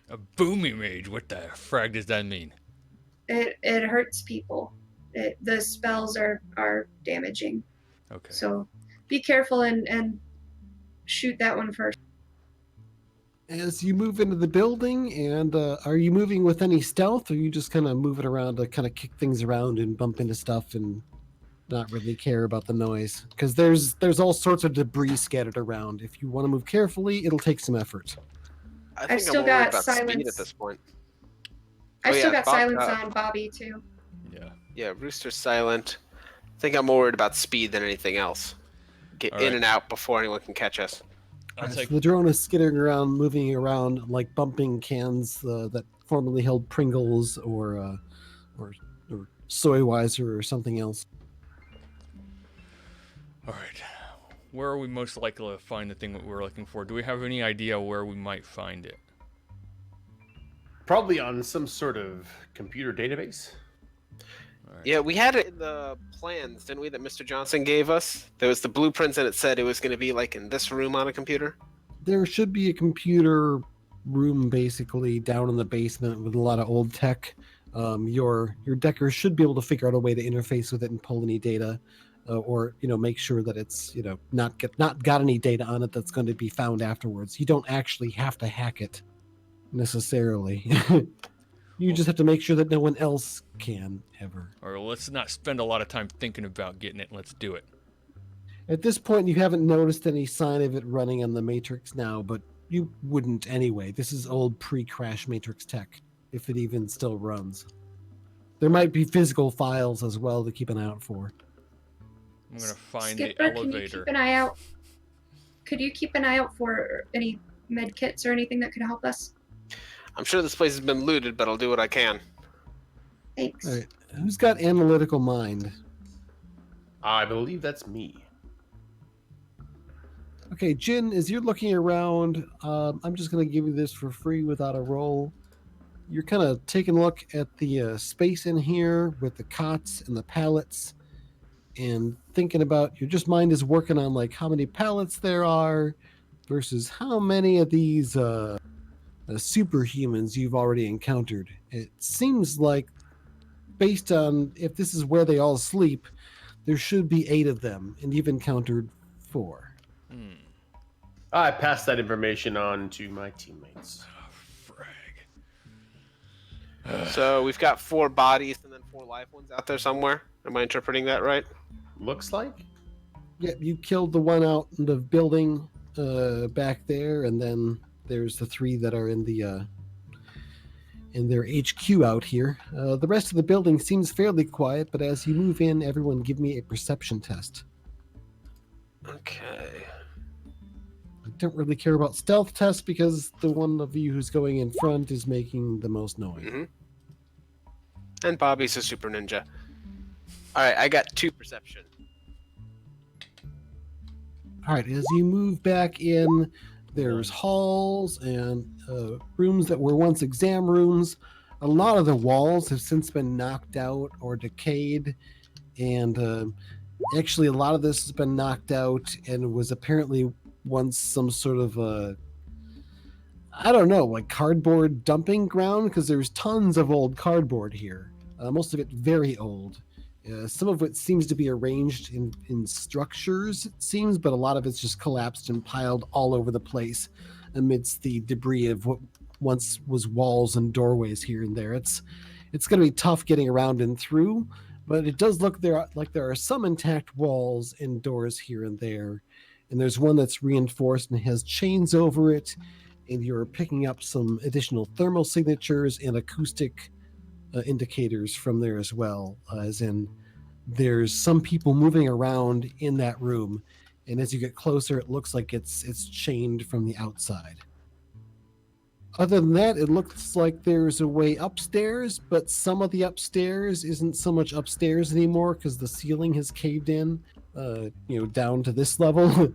A boomy mage? What the frag does that mean? It hurts people. The spells are damaging. Okay. So be careful and shoot that one first. As you move into the building, and are you moving with any stealth, or are you just kind of moving around to kind of kick things around and bump into stuff and not really care about the noise? Because there's all sorts of debris scattered around. If you want to move carefully, it'll take some effort. I think still I'm worried got about speed silence. at this point. I still got Bob, silence on Bobby too. Yeah. Yeah, Rooster's silent. I think I'm more worried about speed than anything else. Get All in right. and out before anyone can catch us. I'll So take. the drone is skittering around, moving around, like bumping cans that formerly held Pringles or Soy Weiser or something else. All right. Where are we most likely to find the thing that we're looking for? Do we have any idea where we might find it? Probably on some sort of computer database. All right. Yeah, we had it in the plans, didn't we, that Mr. Johnson gave us? There was the blueprints, and it said it was going to be like in this room on a computer. There should be a computer room basically down in the basement with a lot of old tech. Your decker should be able to figure out a way to interface with it and pull any data, or make sure that it's not got any data on it that's going to be found afterwards. You don't actually have to hack it necessarily. You just have to make sure that no one else can ever. Or let's not spend a lot of time thinking about getting it. Let's do it. At this point, you haven't noticed any sign of it running on the Matrix now, but you wouldn't anyway. This is old pre-crash Matrix tech, if it even still runs. There might be physical files as well to keep an eye out for. I'm gonna find Skipper, the can you elevator. keep an eye out? Could you keep an eye out for any med kits or anything that could help us? I'm sure this place has been looted, but I'll do what I can. Thanks. All right. Who's got analytical mind? I believe that's me. Okay, Jin, as you're looking around, I'm just going to give you this for free without a roll. You're kind of taking a look at the space in here with the cots and the pallets and thinking about your mind is working on like how many pallets there are versus how many of these superhumans you've already encountered. It seems like, based on if this is where they all sleep, there should be 8 of them, and you've encountered 4. I passed that information on to my teammates. Oh, frag. So we've got 4 bodies and then 4 live ones out there somewhere. Am I interpreting that right? Looks like. Yeah, you killed the one out in the building back there, and then there's the 3 that are in the in their HQ out here. The rest of the building seems fairly quiet, but as you move in, everyone give me a perception test. Okay. I don't really care about stealth tests because the one of you who's going in front is making the most noise. Mm-hmm. And Bobby's a super ninja. All right, I got 2 perception. All right, as you move back in, there's halls and rooms that were once exam rooms. A lot of the walls have since been knocked out or decayed, and actually a lot of this has been knocked out and was apparently once some sort of like cardboard dumping ground, because there's tons of old cardboard here, most of it very old. Some of it seems to be arranged in structures, it seems, but a lot of it's just collapsed and piled all over the place amidst the debris of what once was walls and doorways here and there. It's going to be tough getting around and through, but it does look like there are some intact walls and doors here and there. And there's one that's reinforced and has chains over it, and you're picking up some additional thermal signatures and acoustic indicators from there as well, as in there's some people moving around in that room, and as you get closer it looks like it's chained from the outside. Other than that, it looks like there's a way upstairs, but some of the upstairs isn't so much upstairs anymore because the ceiling has caved in down to this level.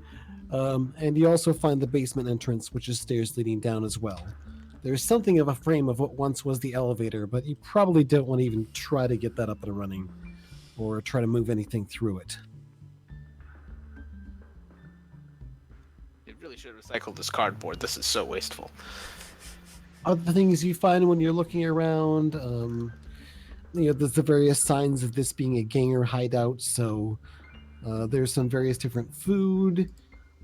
And you also find the basement entrance, which is stairs leading down as well. There's something of a frame of what once was the elevator, but you probably don't want to even try to get that up and running or try to move anything through it. It really should have recycled this cardboard. This is so wasteful. Other things you find when you're looking around, there's the various signs of this being a ganger hideout. So there's some various different food,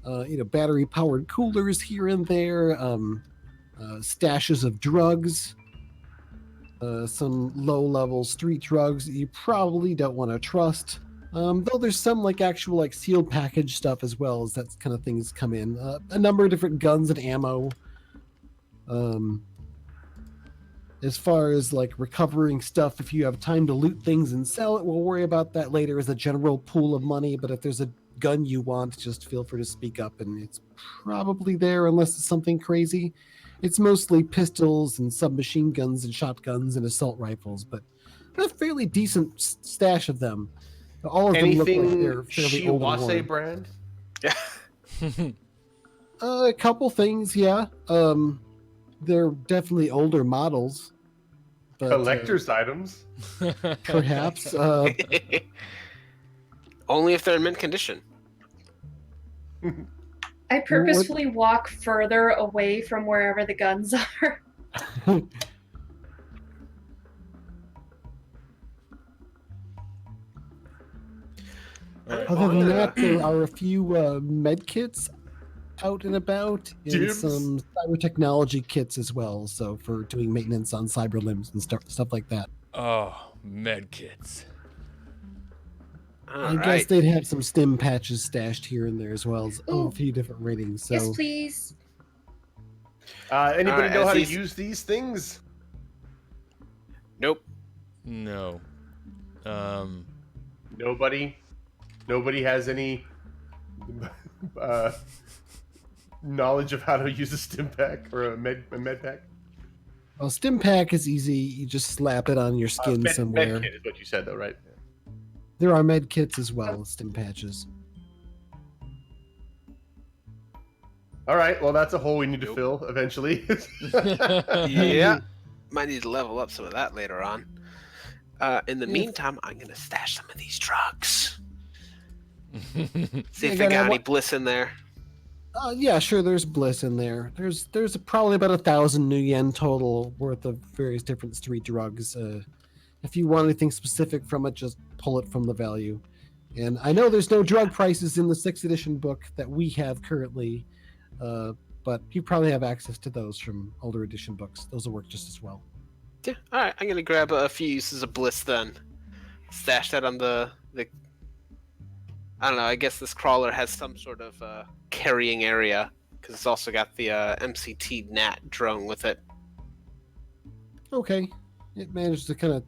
battery-powered coolers here and there, stashes of drugs, some low-level street drugs that you probably don't want to trust. Though there's some actual sealed package stuff as well, as that kind of things come in. A number of different guns and ammo. As far as recovering stuff, if you have time to loot things and sell it, we'll worry about that later as a general pool of money. But if there's a gun you want, just feel free to speak up, and it's probably there unless it's something crazy. It's mostly pistols and submachine guns and shotguns and assault rifles, but a fairly decent stash of them. All of them look like Anything they're fairly old and Shiwase worn. brand? Yeah. A couple things, yeah. They're definitely older models, but Collector's items? perhaps. Only if they're in mint condition. I purposefully walk further away from wherever the guns are. Other than that, there are a few med kits out and about, and Dibs. some cyber technology kits as well. So for doing maintenance on cyber limbs and stuff like that. Oh, medkits. I guess they'd have some stim patches stashed here and there as well as Ooh. a few different ratings. So Yes, please. Anybody Alright, know as how these- to use these things? Nope. No. Nobody has any knowledge of how to use a stim pack or a med pack. well, stim pack is easy. You just slap it on your skin somewhere. Med kit is what you said, though, right? There are med kits as well as stim patches. All right. Well, that's a hole we need to Nope. fill eventually. Yeah. Might need to level up some of that later on. In the meantime, I'm going to stash some of these drugs. See if Yeah, I got any what- bliss in there. Yeah, sure. There's bliss in there. There's probably about 1,000 new yen total worth of various different street drugs. If you want anything specific from it, just pull it from the value. And I know there's no drug prices in the 6th edition book that we have currently, but you probably have access to those from older edition books. Those will work just as well. Yeah. All right. I'm going to grab a few uses of bliss then. Stash that on the I don't know. I guess this crawler has some sort of carrying area because it's also got the MCT NAT drone with it. Okay. It managed to kind of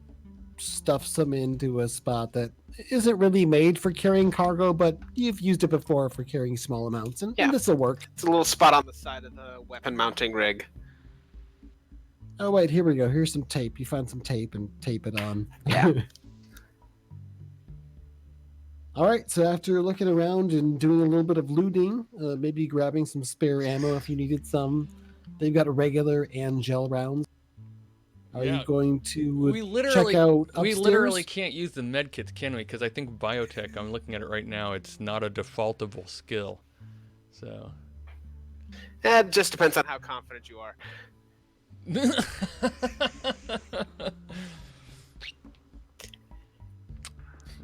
stuff some into a spot that isn't really made for carrying cargo, but you've used it before for carrying small amounts, and Yeah. this will work. It's a little spot on the side of the weapon mounting rig. Oh, wait, here we go. Here's some tape. You find some tape and tape it on. Yeah. All right, so after looking around and doing a little bit of looting, maybe grabbing some spare ammo if you needed some, they've got regular and gel rounds. Are Yeah. you going to We literally, check out upstairs? we literally can't use the medkits, can we? Because I think biotech, I'm looking at it right now, it's not a defaultable skill. So. It just depends on how confident you are.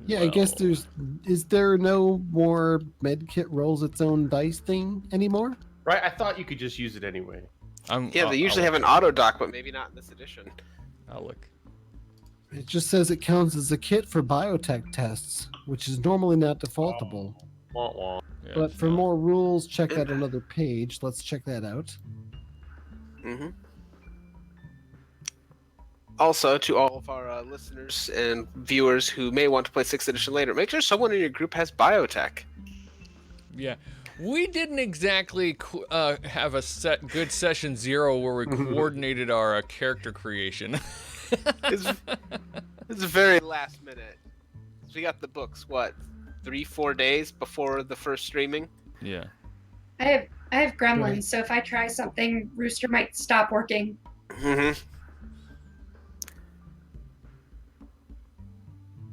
Yeah, I guess Well, is there no more medkit rolls its own dice thing anymore? Right? I thought you could just use it anyway. Yeah, they usually have an auto dock, but maybe not in this edition. I'll look. It just says it counts as a kit for biotech tests, which is normally not defaultable. Wah, wah. Yeah, But it's for not. more rules, check out another page. Let's check that out. hmm Also, to all of our listeners and viewers who may want to play 6th edition later, make sure someone in your group has biotech. Yeah. We didn't exactly have a good session 0 where we coordinated our character creation. It's very last minute. We got the books, what, 3-4 days before the first streaming? Yeah. I have gremlins, Right. so if I try something, Rooster might stop working. Mm-hmm.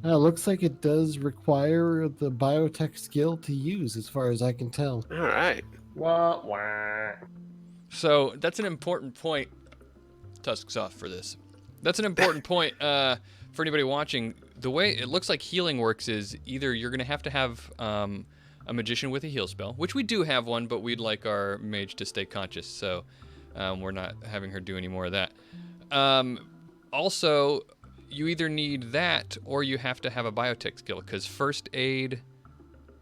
Looks like it does require the biotech skill to use, as far as I can tell. All right. Wah, wah. So that's an important point. Tusk's off for this. That's an important point for anybody watching. The way it looks like healing works is either you're going to have a magician with a heal spell, which we do have one, but we'd like our mage to stay conscious, so we're not having her do any more of that. Also, you either need that or you have to have a biotech skill, because first aid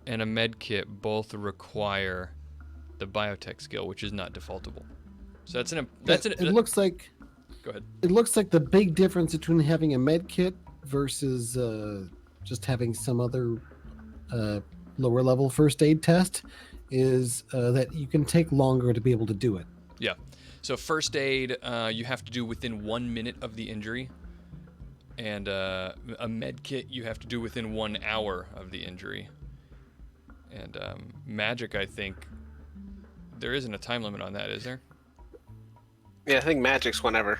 and a med kit both require the biotech skill, which is not defaultable. So It looks like Go ahead. it looks like the big difference between having a med kit versus just having some other lower level first aid test is that you can take longer to be able to do it. Yeah. So first aid, you have to do within 1 minute of the injury. And a med kit you have to do within 1 hour of the injury. And magic, I think, there isn't a time limit on that, is there? Yeah, I think magic's whenever.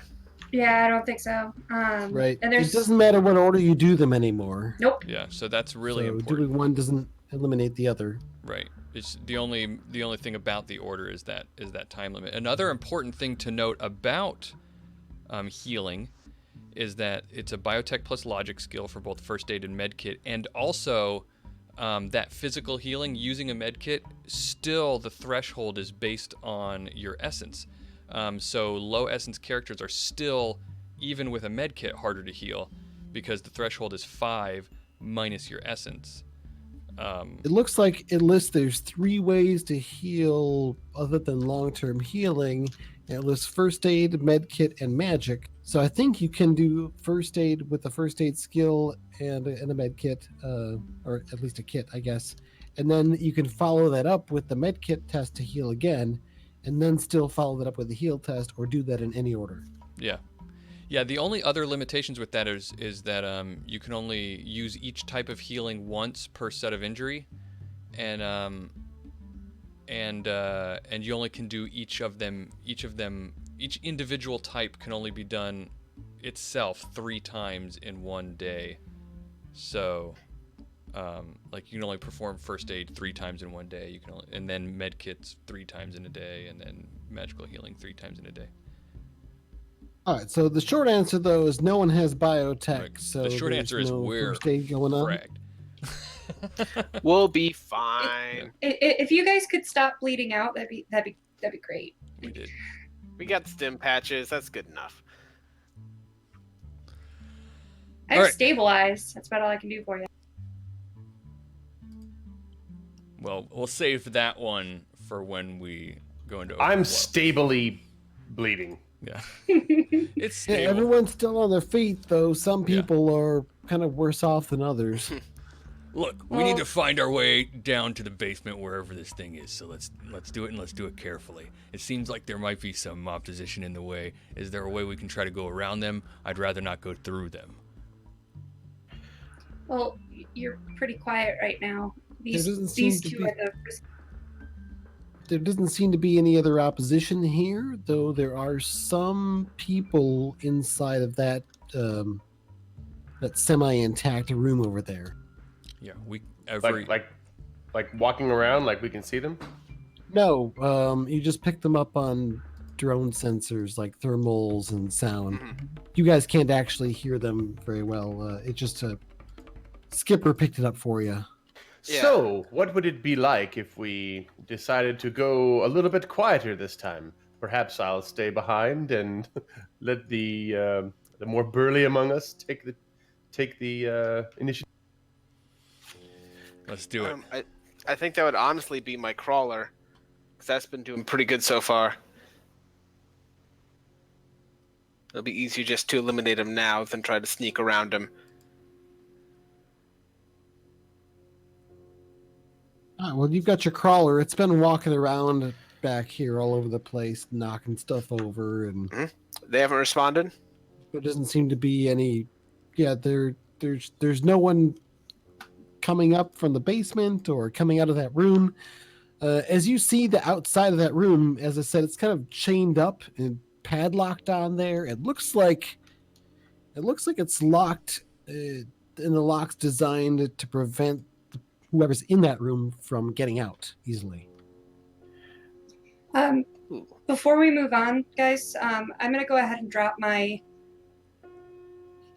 Yeah, I don't think so. Right. And there's It doesn't matter what order you do them anymore. Nope. Yeah, so that's really so important. doing one doesn't eliminate the other. Right. It's the only thing about the order is that time limit. Another important thing to note about healing is that it's a biotech plus logic skill for both first aid and med kit, and also that physical healing using a med kit, still the threshold is based on your essence. So low essence characters are still, even with a med kit, harder to heal because the threshold is 5 minus your essence. It looks like it lists there's 3 ways to heal other than long-term healing. It lists first aid, med kit, and magic. So I think you can do first aid with a first aid skill and a med kit, or at least a kit, I guess. And then you can follow that up with the med kit test to heal again, and then still follow that up with the heal test, or do that in any order. Yeah. Yeah, the only other limitations with that is that you can only use each type of healing once per set of injury, and you only can do each individual type can only be done itself 3 times in 1 day. So, like you can only perform first aid 3 times in 1 day. And then med kits 3 times in a day, and then magical healing 3 times in a day. All right, so the short answer, though, is no one has biotech. Right. So The short there's answer is no we're first aid going on. Correct. We'll be fine. If you guys could stop bleeding out, that'd be great. We did. We got stim patches. That's good enough. I have stabilize. That's about all I can do for you. Well, we'll save that one for when we go into I'm overflow. stably bleeding. Yeah. It's Yeah, stable. everyone's still on their feet, though. Some Yeah. people are kind of worse off than others. Look, we need to find our way down to the basement wherever this thing is. So let's do it, and let's do it carefully. It seems like there might be some opposition in the way. Is there a way we can try to go around them? I'd rather not go through them. Well, you're pretty quiet right now. doesn't seem These to two be- are the. There doesn't seem to be any other opposition here, though there are some people inside of that that semi-intact room over there. Yeah, Like walking around, like we can see them. No, you just pick them up on drone sensors like thermals and sound. You guys can't actually hear them very well. It just Skipper picked it up for you. Yeah. So, what would it be like if we decided to go a little bit quieter this time? Perhaps I'll stay behind and let the more burly among us take the initiative. let's do it. I think that would honestly be my crawler, because that's been doing pretty good so far. It'll be easier just to eliminate him now than try to sneak around him. Ah, well, you've got your crawler. It's been walking around back here all over the place, knocking stuff over, and They haven't responded? there doesn't seem to be any. Yeah, there's no one coming up from the basement or coming out of that room. As you see the outside of that room, as I said, it's kind of chained up and padlocked on there. It looks like it's locked, and the lock's designed to prevent whoever's in that room from getting out easily. Before we move on, guys, I'm gonna go ahead and drop my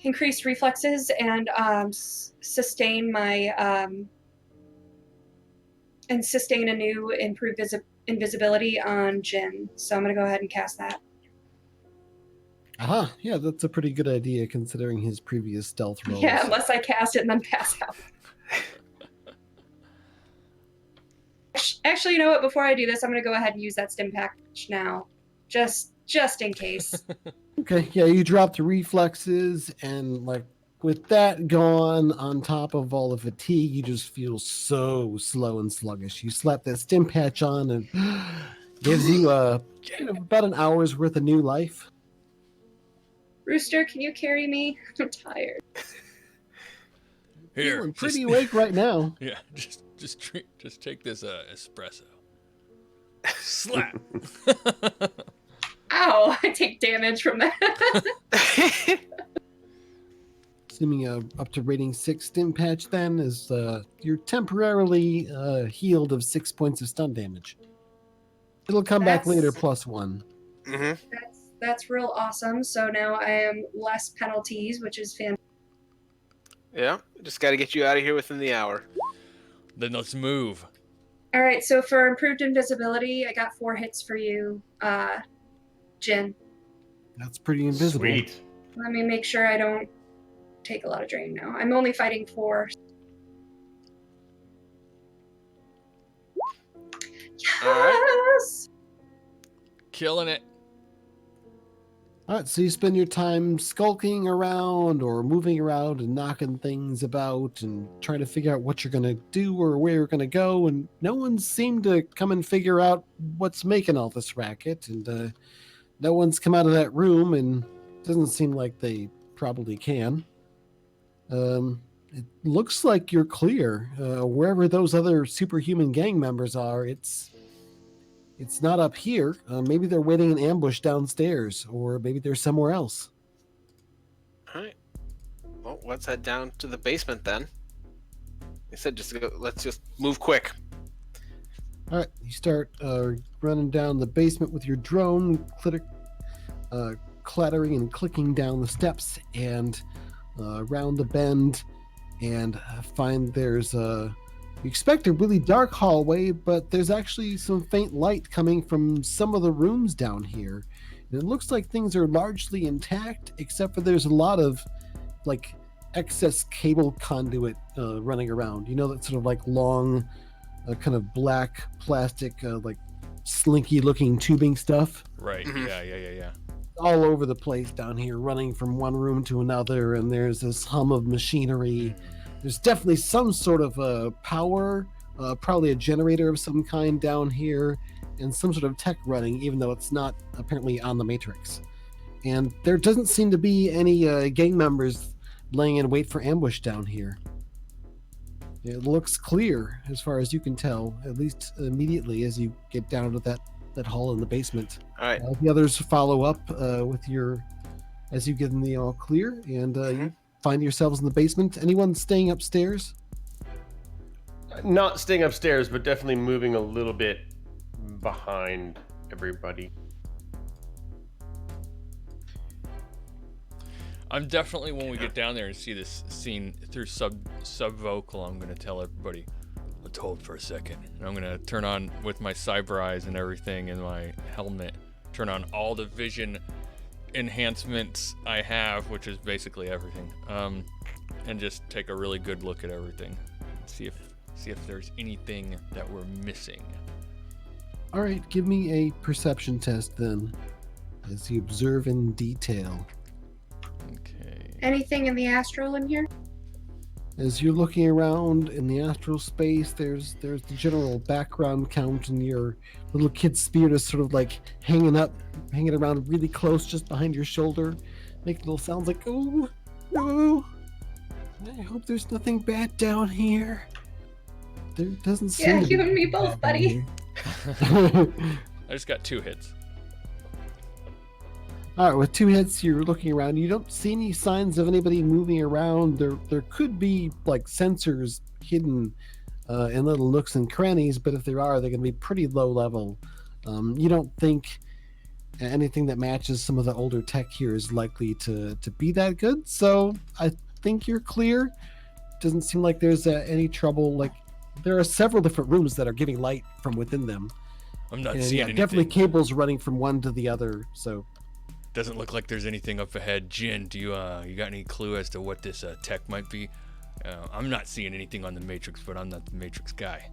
increased reflexes and sustain my and sustain a new improved invisibility on Jin. So I'm gonna go ahead and cast that. Aha, yeah, that's a pretty good idea considering his previous stealth rolls. Yeah, unless I cast it and then pass out. Actually, you know what? Before I do this, I'm gonna go ahead and use that stim patch now, just in case. Okay, yeah, you drop the reflexes, and like with that gone on top of all the fatigue, you just feel so slow and sluggish. You slap that stim patch on, and gives you about an hour's worth of new life. Rooster, can you carry me? I'm tired. Here, Feeling pretty awake right now. Yeah, just take this espresso. Slap. Ow! I take damage from that. Assuming up to rating 6 stim patch then is you're temporarily healed of 6 points of stun damage. It'll come back later +1. Mm-hmm. That's real awesome. So now I am less penalties, which is fantastic. Yeah, just got to get you out of here within the hour. Then let's move. All right, so for improved invisibility, I got 4 hits for you, Jin. That's pretty invisible. Sweet. Let me make sure I don't take a lot of drain now. I'm only fighting 4. Yes! All right. Killing it. All right, so you spend your time skulking around or moving around and knocking things about and trying to figure out what you're going to do or where you're going to go, and no one seemed to come and figure out what's making all this racket, and no one's come out of that room, and it doesn't seem like they probably can. It looks like you're clear. Wherever those other superhuman gang members are, it's not up here. Maybe they're waiting in ambush downstairs, or maybe they're somewhere else. All right. Well, let's head down to the basement then. I said let's just move quick. All right, you start running down the basement with your drone, clattering and clicking down the steps and around the bend, and find there's you expect a really dark hallway, but there's actually some faint light coming from some of the rooms down here. And it looks like things are largely intact, except for there's a lot of like excess cable conduit running around. You know, that sort of like long, kind of black plastic, like slinky looking tubing stuff. Right. Mhm. Yeah. All over the place down here, running from one room to another, and there's this hum of machinery. There's definitely some sort of power, probably a generator of some kind down here, and some sort of tech running, even though it's not apparently on the Matrix. And there doesn't seem to be any gang members laying in wait for ambush down here. It looks clear as far as you can tell, at least immediately as you get down to that hall in the basement. All right. The others follow up as you give them the all clear, and you find yourselves in the basement. Anyone staying upstairs? Not staying upstairs, but definitely moving a little bit behind everybody. I'm definitely, when we get down there and see this scene through subvocal, I'm gonna tell everybody, let's hold for a second. And I'm gonna turn on, with my cyber eyes and everything in my helmet, turn on all the vision enhancements I have, which is basically everything, and just take a really good look at everything. See if there's anything that we're missing. All right, give me a perception test then, as you observe in detail. Okay. Anything in the astral in here? As you're looking around in the astral space, there's the general background count, and your little kid spirit is sort of like hanging around really close just behind your shoulder, making little sounds like, oh, no, I hope there's nothing bad down here. There doesn't seem Yeah, to be you and me anything both, bad down buddy. here. I just got 2 hits. All right, with 2 hits, you're looking around. You don't see any signs of anybody moving around. There could be like sensors hidden in little nooks and crannies, but if there are, they're going to be pretty low level. You don't think anything that matches some of the older tech here is likely to be that good. So I think you're clear. Doesn't seem like there's any trouble. Like, there are several different rooms that are giving light from within them. I'm not And seeing yeah, anything. definitely cables running from one to the other. So Doesn't look like there's anything up ahead. Jin, do you got any clue as to what this tech might be? I'm not seeing anything on the Matrix, but I'm not the Matrix guy.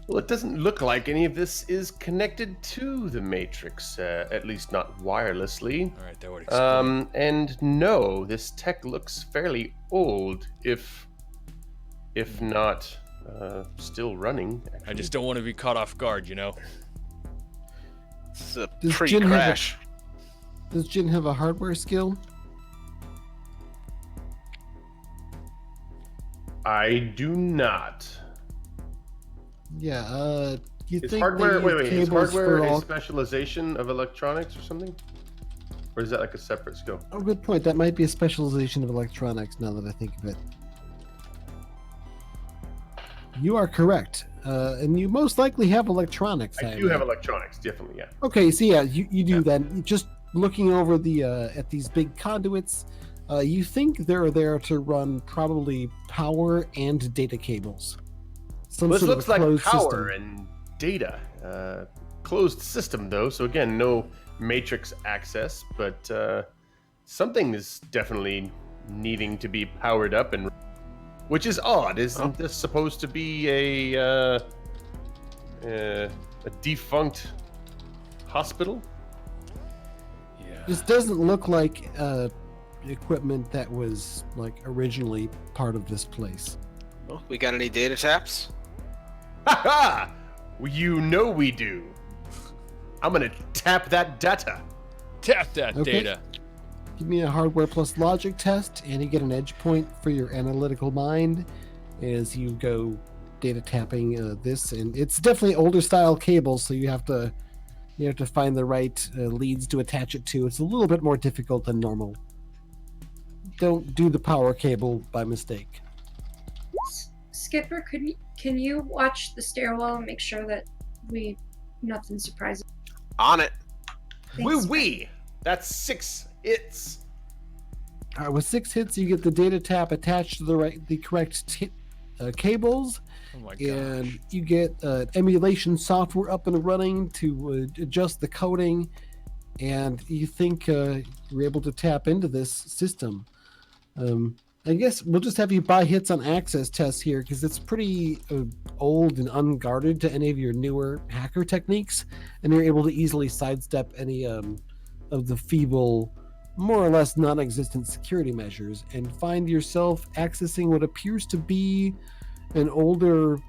Well, it doesn't look like any of this is connected to the Matrix, at least not wirelessly. All right, that would explain. And no, this tech looks fairly old, if not still running. I just don't want to be caught off guard, you know? This is a Does Jin have pre-crash. Does Jin have a hardware skill? I do not. Yeah, you Is think hardware they use is cables hardware for a all... specialization of electronics or something? Or is that like a separate skill? Oh, good point. That might be a specialization of electronics now that I think of it. You are correct. And you most likely have electronics. I do have electronics, definitely, yeah. Okay, so yeah, you do that. Just looking over the at these big conduits, you think they're there to run probably power and data cables. This looks like power system. and data. Closed system, though, so again, no matrix access, but something is definitely needing to be powered up, and which is odd. Isn't this supposed to be a defunct hospital? Yeah. This doesn't look like equipment that was like originally part of this place. Well, we got any data taps? Ha ha! You know we do. I'm gonna tap that data. Tap that Okay. data. Give me a hardware plus logic test, and you get an edge point for your analytical mind as you go data tapping this. And it's definitely older style cables, so you have to find the right leads to attach it to. It's a little bit more difficult than normal. Don't do the power cable by mistake. Skipper, can you watch the stairwell and make sure that nothing surprises? On it. Thanks. Woo-wee! That's 6 hits. All right, with 6 hits, you get the data tap attached to the correct cables, Oh my and gosh. you get emulation software up and running to adjust the coding, and you think you're able to tap into this system. I guess we'll just have you buy hits on access tests here because it's pretty old and unguarded to any of your newer hacker techniques, and you're able to easily sidestep any of the feeble, more or less non-existent security measures and find yourself accessing what appears to be an older,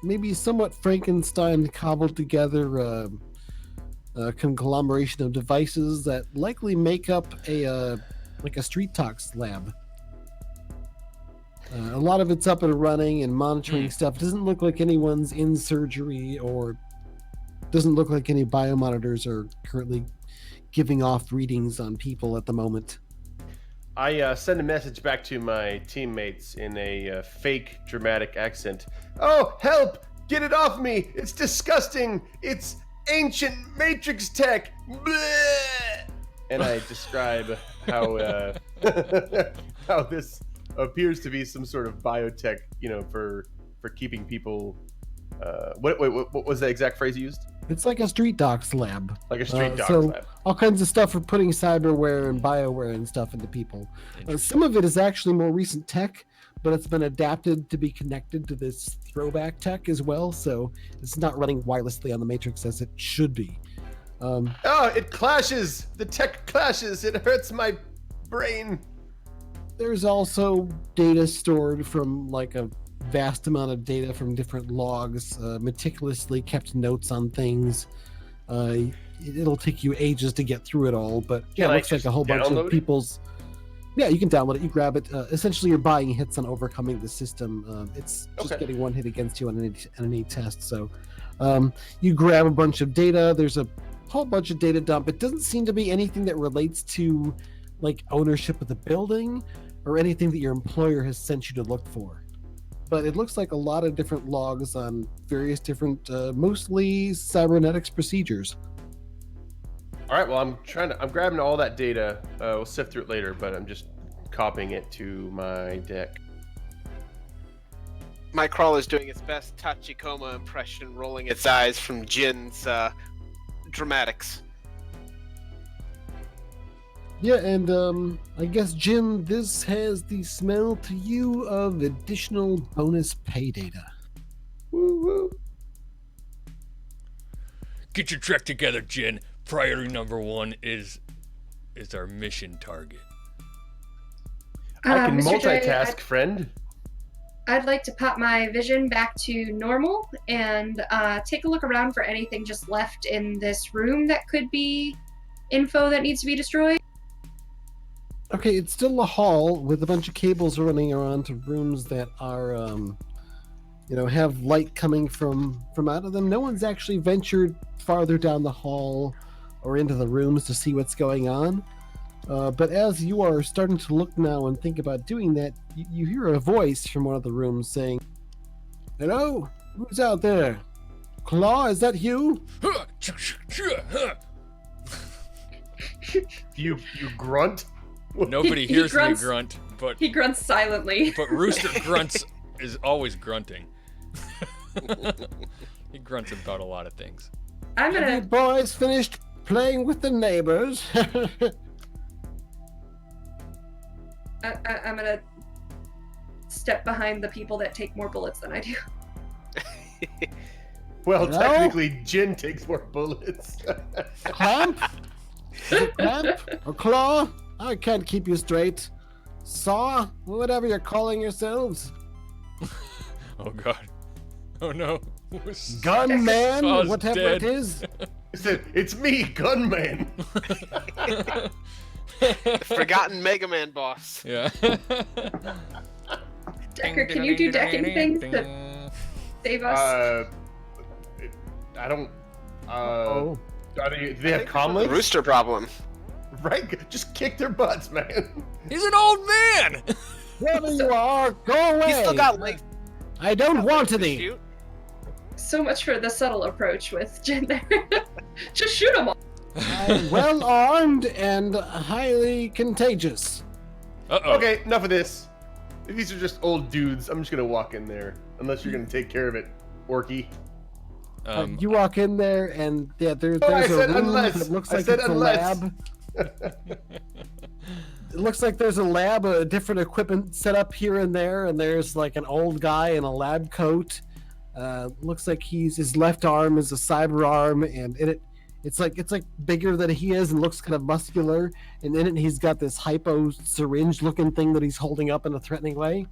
maybe somewhat Frankenstein cobbled together conglomeration of devices that likely make up a street tox lab. A lot of it's up and running and monitoring stuff. Doesn't look like anyone's in surgery, or doesn't look like any biomonitors are currently giving off readings on people at the moment. I send a message back to my teammates in a fake dramatic accent. Oh, help! Get it off me! It's disgusting! It's ancient Matrix tech! Bleh! And I describe how how this appears to be some sort of biotech, for keeping people. What was the exact phrase you used? It's like a street docs lab. Like a street dogs so lab. All kinds of stuff for putting cyberware and bioware and stuff into people. Some of it is actually more recent tech, but it's been adapted to be connected to this throwback tech as well, so it's not running wirelessly on the Matrix as it should be. Oh, it clashes! The tech clashes! It hurts my brain! There's also data stored from like a vast amount of data from different logs, meticulously kept notes on things. It'll take you ages to get through it all, but yeah, it looks like a whole bunch of people's... Yeah, you can download it, you grab it. Essentially, you're buying hits on overcoming the system. It's just getting one hit against you on any test. So you grab a bunch of data. There's a whole bunch of data dump. It doesn't seem to be anything that relates to like ownership of the building or anything that your employer has sent you to look for. But it looks like a lot of different logs on various different, mostly cybernetics procedures. All right, well, I'm grabbing all that data. We'll sift through it later, but I'm just copying it to my deck. My crawler's doing its best Tachikoma impression, rolling its eyes from Jin's dramatics. Yeah, and I guess, Jim, this has the smell to you of additional bonus pay data. Woo woo. Get your trek together, Jin. Priority number 1 is our mission target. I can Mr. J, multitask, friend. I'd like to pop my vision back to normal and take a look around for anything just left in this room that could be info that needs to be destroyed. Okay, it's still a hall with a bunch of cables running around to rooms that are, have light coming from out of them. No one's actually ventured farther down the hall or into the rooms to see what's going on. But as you are starting to look now and think about doing that, you hear a voice from one of the rooms saying, "Hello? Who's out there? Claw, is that you?" You grunt? Nobody He hears me grunts. grunt, but He grunts silently. but Rooster grunts is always grunting. He grunts about a lot of things. I'm Have you gonna. boys finished playing with the neighbors? I'm gonna step behind the people that take more bullets than I do. Well, No? technically, Jin takes more bullets. Clamp? Is it Clamp or Claw? I can't keep you straight. Saw? Whatever you're calling yourselves. Oh god. Oh no. Gunman? Saw's Whatever dead. it is. He said, "It's me, Gunman." Forgotten Mega Man boss. Yeah. Decker, can you do decking things to save us? I don't. Oh. Do they have comm The links? rooster problem. Right? Just kick their butts, man. He's an old man. Wherever you are, go away. He's still got legs. I don't want to any. shoot. So much for the subtle approach with Jin there. Just shoot them all. I'm well armed and highly contagious. Uh-oh. Okay, enough of this. These are just old dudes. I'm just gonna walk in there, unless you're gonna take care of it, Orky. You walk in there, and yeah, there's Oh, I a said room unless. that looks I like said it's unless. a lab. It looks like there's a lab, different equipment set up here and there, and there's like an old guy in a lab coat. Looks like his left arm is a cyber arm, and it's like bigger than he is, and looks kind of muscular. And in it, he's got this hypo syringe looking thing that he's holding up in a threatening way.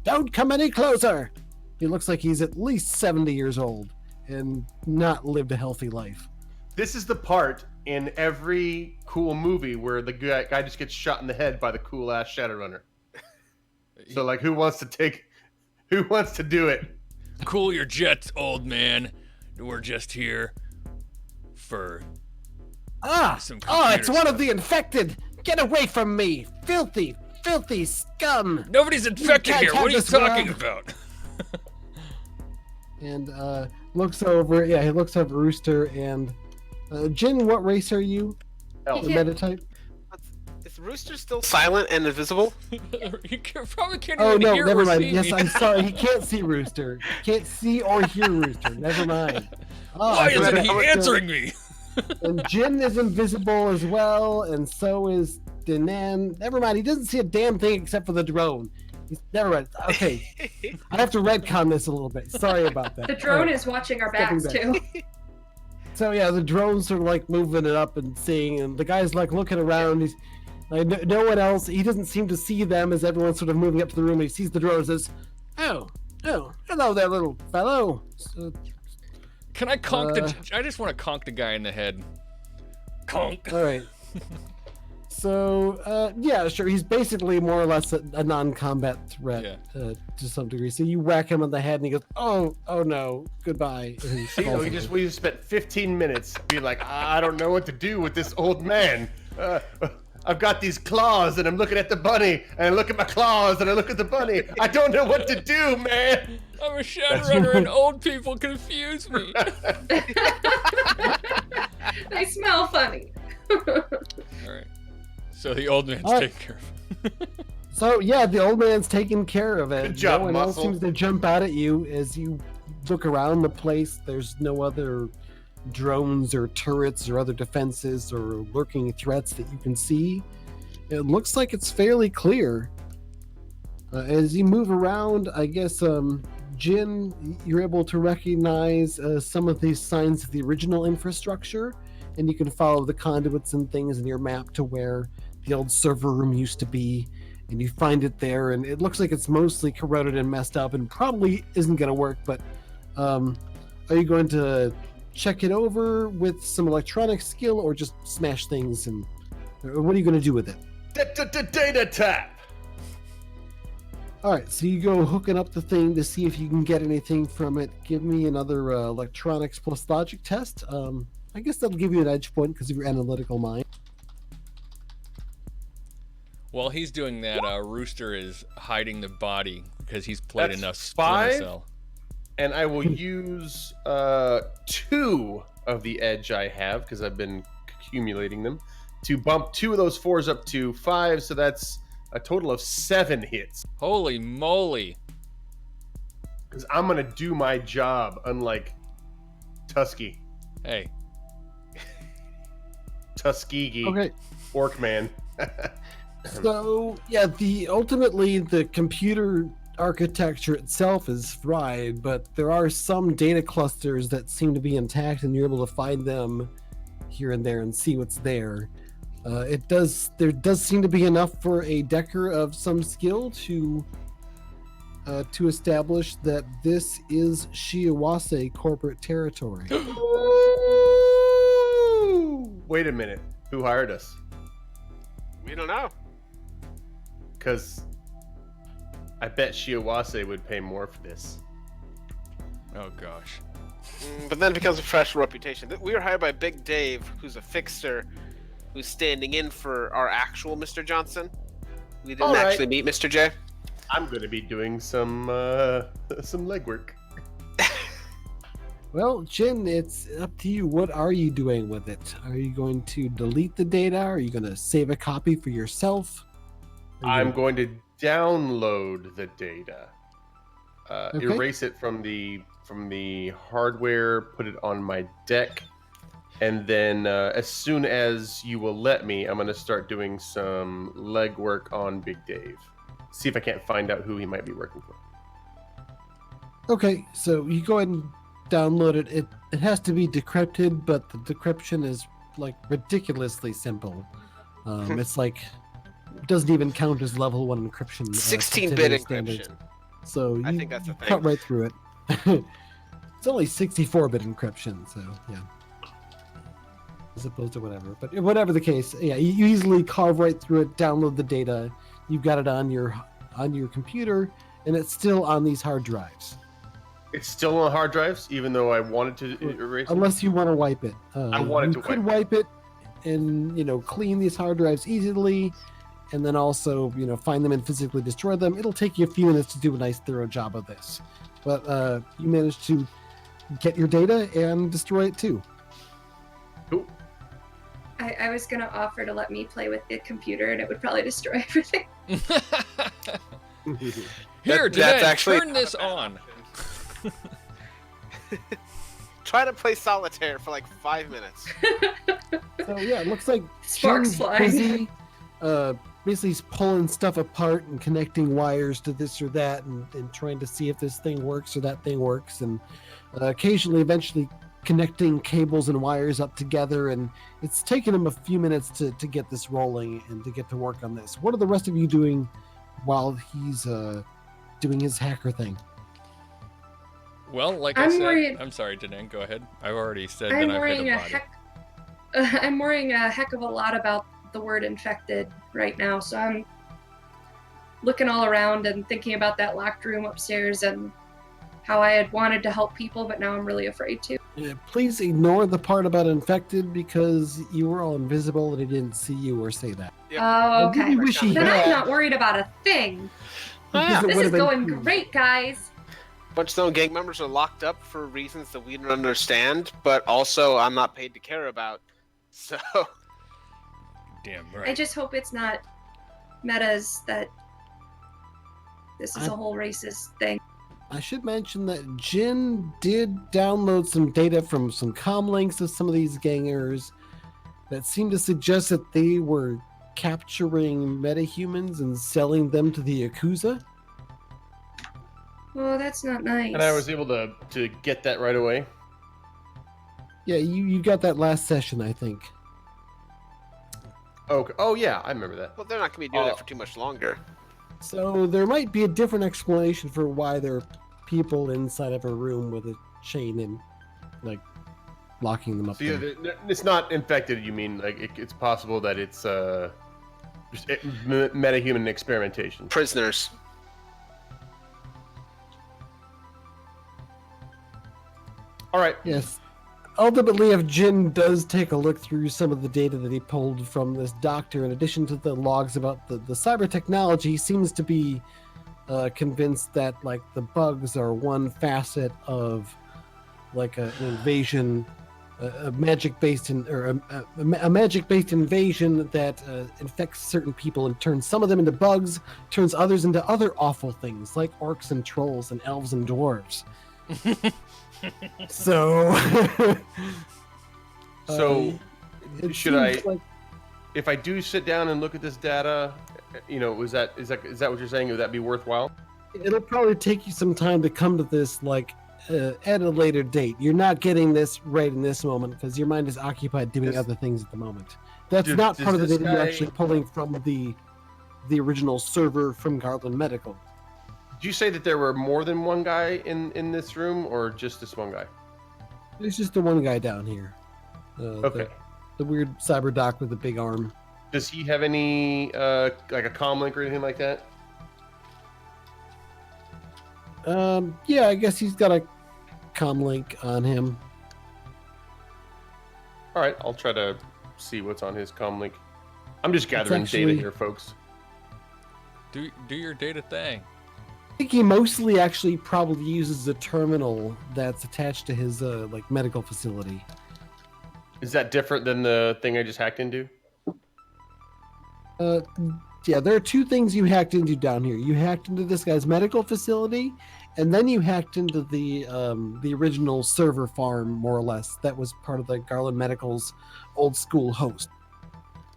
Don't come any closer. He looks like he's at least 70 years old and not lived a healthy life. This is the part in every cool movie where the guy just gets shot in the head by the cool ass Shadowrunner. So like, who wants to do it? Cool your jets, old man. We're just here for some It's computer one stuff. of the infected. Get away from me, filthy scum. Nobody's infected can't here. have What are you this talking world. about? And looks over. Yeah, he looks over Rooster and Jin. What race are you? Elf. The meta type. Is Rooster still silent and invisible? You probably can't Oh even no, hear never or mind. see Yes, me. I'm sorry. He can't see Rooster. He can't see or hear Rooster. Never mind. Oh, Why I isn't forgot he to- answering me? And Jin is invisible as well, and so is Danan. Never mind. He doesn't see a damn thing except for the drone. Never mind. Okay, I have to retcon this a little bit. Sorry about that. The drone Alright. is watching our Stepping backs back. too. So yeah, the drone's sort of like moving it up and seeing, and the guy's like looking around. He's like, no one else. He doesn't seem to see them as everyone's sort of moving up to the room. He sees the drone and says, "Oh, hello there, little fellow." So, Can I conk I just want to conk the guy in the head. Conk. all right. So yeah, sure. He's basically more or less a non-combat threat to some degree. So you whack him on the head, and he goes, "Oh no, goodbye." And he See, falls we just spent 15 minutes being like, I don't know what to do with this old man. I've got these claws, and I'm looking at the bunny, and I look at my claws, and I look at the bunny. I don't know what to do, man. I'm a Shadowrunner and old people confuse me. They smell funny. Alright. So the old man's All right. taking care of him. So yeah, the old man's taking care of it. Good job, no one else Muscle. seems to jump out at you as you look around the place. There's no other drones or turrets or other defenses or lurking threats that you can see. It looks like it's fairly clear. As you move around, I guess, Jin, you're able to recognize some of these signs of the original infrastructure, and you can follow the conduits and things in your map to where the old server room used to be, and you find it there, and it looks like it's mostly corroded and messed up and probably isn't going to work, but are you going to check it over with some electronic skill or just smash things, and or what are you going to do with it? Data tap. All right, so you go hooking up the thing to see if you can get anything from it. Give me another electronics plus logic test. I guess that'll give you an edge point because of your analytical mind. While he's doing that, Rooster is hiding the body because he's played That's enough Splinter 5, Cell. and I will use 2 of the edge I have because I've been accumulating them to bump 2 of those 4s up to 5. So that's a total of 7 hits. Holy moly! Because I'm gonna do my job, unlike Tusky, Hey, Tuskegee, Okay, Orkman. so yeah, ultimately the computer architecture itself is fried, but there are some data clusters that seem to be intact, and you're able to find them here and there and see what's there. There does seem to be enough for a Decker of some skill to establish that this is Shiawase corporate territory. Wait a minute. Who hired us? We don't know. Because I bet Shiawase would pay more for this. oh gosh. But then it becomes a professional reputation. We were hired by Big Dave, who's a fixer, who's standing in for our actual Mr. Johnson. We didn't All right. actually meet Mr. J. I'm going to be doing some legwork. Well, Jin, it's up to you. What are you doing with it? Are you going to delete the data? Are you going to save a copy for yourself? I'm going to download the data, Okay. erase it from the hardware, put it on my deck, and then as soon as you will let me, I'm going to start doing some legwork on Big Dave. See if I can't find out who he might be working for. Okay, so you go ahead and download it. It has to be decrypted, but the decryption is like ridiculously simple. It's like doesn't even count as level 1 encryption. 16-bit standards. encryption. So I you think that's the thing. cut right through it. It's only 64-bit encryption, so yeah. As opposed to whatever. But whatever the case, yeah, you easily carve right through it, download the data. You've got it on your computer, and it's still on these hard drives. It's still on hard drives, even though I wanted to erase it. Unless you want to wipe it. I wanted you to could wipe it and, clean these hard drives easily, and then also, find them and physically destroy them. It'll take you a few minutes to do a nice thorough job of this. But you managed to get your data and destroy it too. Cool. I was gonna offer to let me play with the computer, and it would probably destroy everything. Here, That's Jeanette, actually turn not a this bad on. option. Try to play solitaire for like 5 minutes. So yeah, it looks like Sparks Jin's flying. busy. Basically, he's pulling stuff apart and connecting wires to this or that, and trying to see if this thing works or that thing works, and occasionally, eventually, connecting cables and wires up together. And it's taken him a few minutes to get this rolling and to get to work on this. What are the rest of you doing while he's doing his hacker thing? Well, like I'm I said, worried- I'm sorry, Danan, go ahead. I've already said I'm that I've hit worrying a a body. I'm worrying a heck of a lot about the word infected right now. So I'm looking all around and thinking about that locked room upstairs and how I had wanted to help people, but now I'm really afraid to. Please ignore the part about infected because you were all invisible and he didn't see you or say that. Yep. Oh, I okay. really wish he Then had. I'm not worried about a thing. because it This would is have been going cool. great, guys. Bunch of Stone gang members are locked up for reasons that we don't understand, but also I'm not paid to care about. So Damn I right. just hope it's not metas that this is a whole racist thing. I should mention that Jin did download some data from some comm links of some of these gangers that seemed to suggest that they were capturing metahumans and selling them to the Yakuza. Oh, that's not nice. And I was able to get that right away. Yeah, you got that last session, I think. Okay. Oh yeah, I remember that. well, they're not going to be doing that for too much longer. So there might be a different explanation for why there are people inside of a room with a chain and like locking them up. So yeah, there. it's not infected. You mean like it's possible that it's Metahuman experimentation. Prisoners. All right. Yes. Ultimately, if Jin does take a look through some of the data that he pulled from this doctor, in addition to the logs about the cyber technology, he seems to be convinced that like the bugs are one facet of like an invasion, a magic-based a magic-based invasion that infects certain people and turns some of them into bugs, turns others into other awful things like orcs and trolls and elves and dwarves. So, So, it should I, seems like if I do sit down and look at this data, you know, is that what you're saying? Would that be worthwhile? it'll probably take you some time to come to this, like at a later date. You're not getting this right in this moment because your mind is occupied doing Does- other things at the moment. That's does- not does part of the this data you're guy- actually pulling from the original server from Garland Medical. Did you say that there were more than one guy in this room, or just this one guy? There's just the one guy down here. Okay. The weird cyber doc with the big arm. Does he have any like a comm link or anything like that? Yeah, I guess he's got a comm link on him. All right, I'll try to see what's on his comm link. I'm just gathering data actually- here, folks. Do your data thing. I think he mostly actually probably uses a terminal that's attached to his like medical facility. Is that different than the thing I just hacked into? Yeah, there are two things you hacked into down here. You hacked into this guy's medical facility, and then you hacked into the original server farm, more or less. That was part of the Garland Medical's old school host.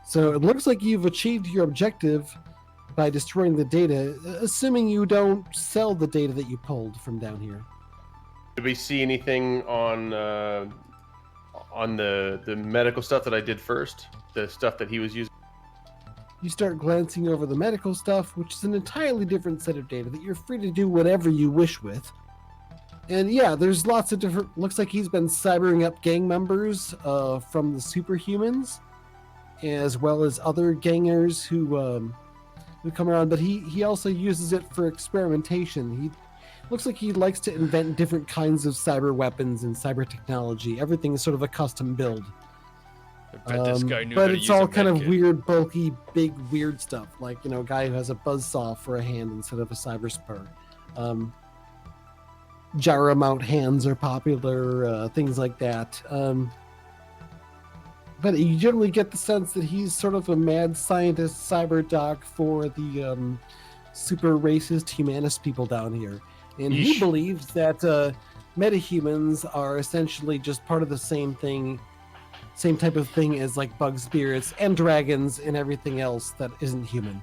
So it looks like you've achieved your objective by destroying the data, assuming you don't sell the data that you pulled from down here. Did we see anything on the medical stuff that I did first? The stuff that he was using? You start glancing over the medical stuff, which is an entirely different set of data that you're free to do whatever you wish with. And yeah, there's lots of different... Looks like he's been cybering up gang members from the superhumans, as well as other gangers who come around. But he also uses it for experimentation. He looks like he likes to invent different kinds of cyber weapons and cyber technology. Everything is sort of a custom build. I bet this guy knew But how to it's use a all kind of medkit. weird, bulky, big, weird stuff. Like, you know, a guy who has a buzzsaw for a hand instead of a cyber spur. Gyro mount hands are popular, things like that. But you generally get the sense that he's sort of a mad scientist cyber doc for the super racist humanist people down here. And he Yeesh. believes that metahumans are essentially just part of the same thing, same type of thing as like bug spirits and dragons and everything else that isn't human.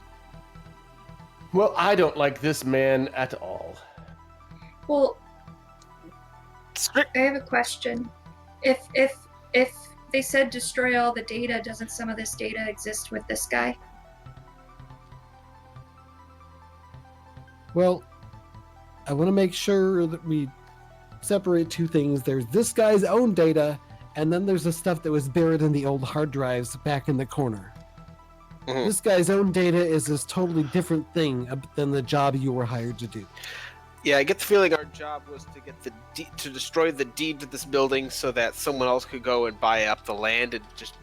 Well, I don't like this man at all. Well, Strict. I have a question. If they said destroy all the data, doesn't some of this data exist with this guy? Well, I want to make sure that we separate two things. There's this guy's own data, and then there's the stuff that was buried in the old hard drives back in the corner. Mhm. This guy's own data is this totally different thing than the job you were hired to do. Yeah, I get the feeling our job was to get to destroy the deed to this building so that someone else could go and buy up the land and just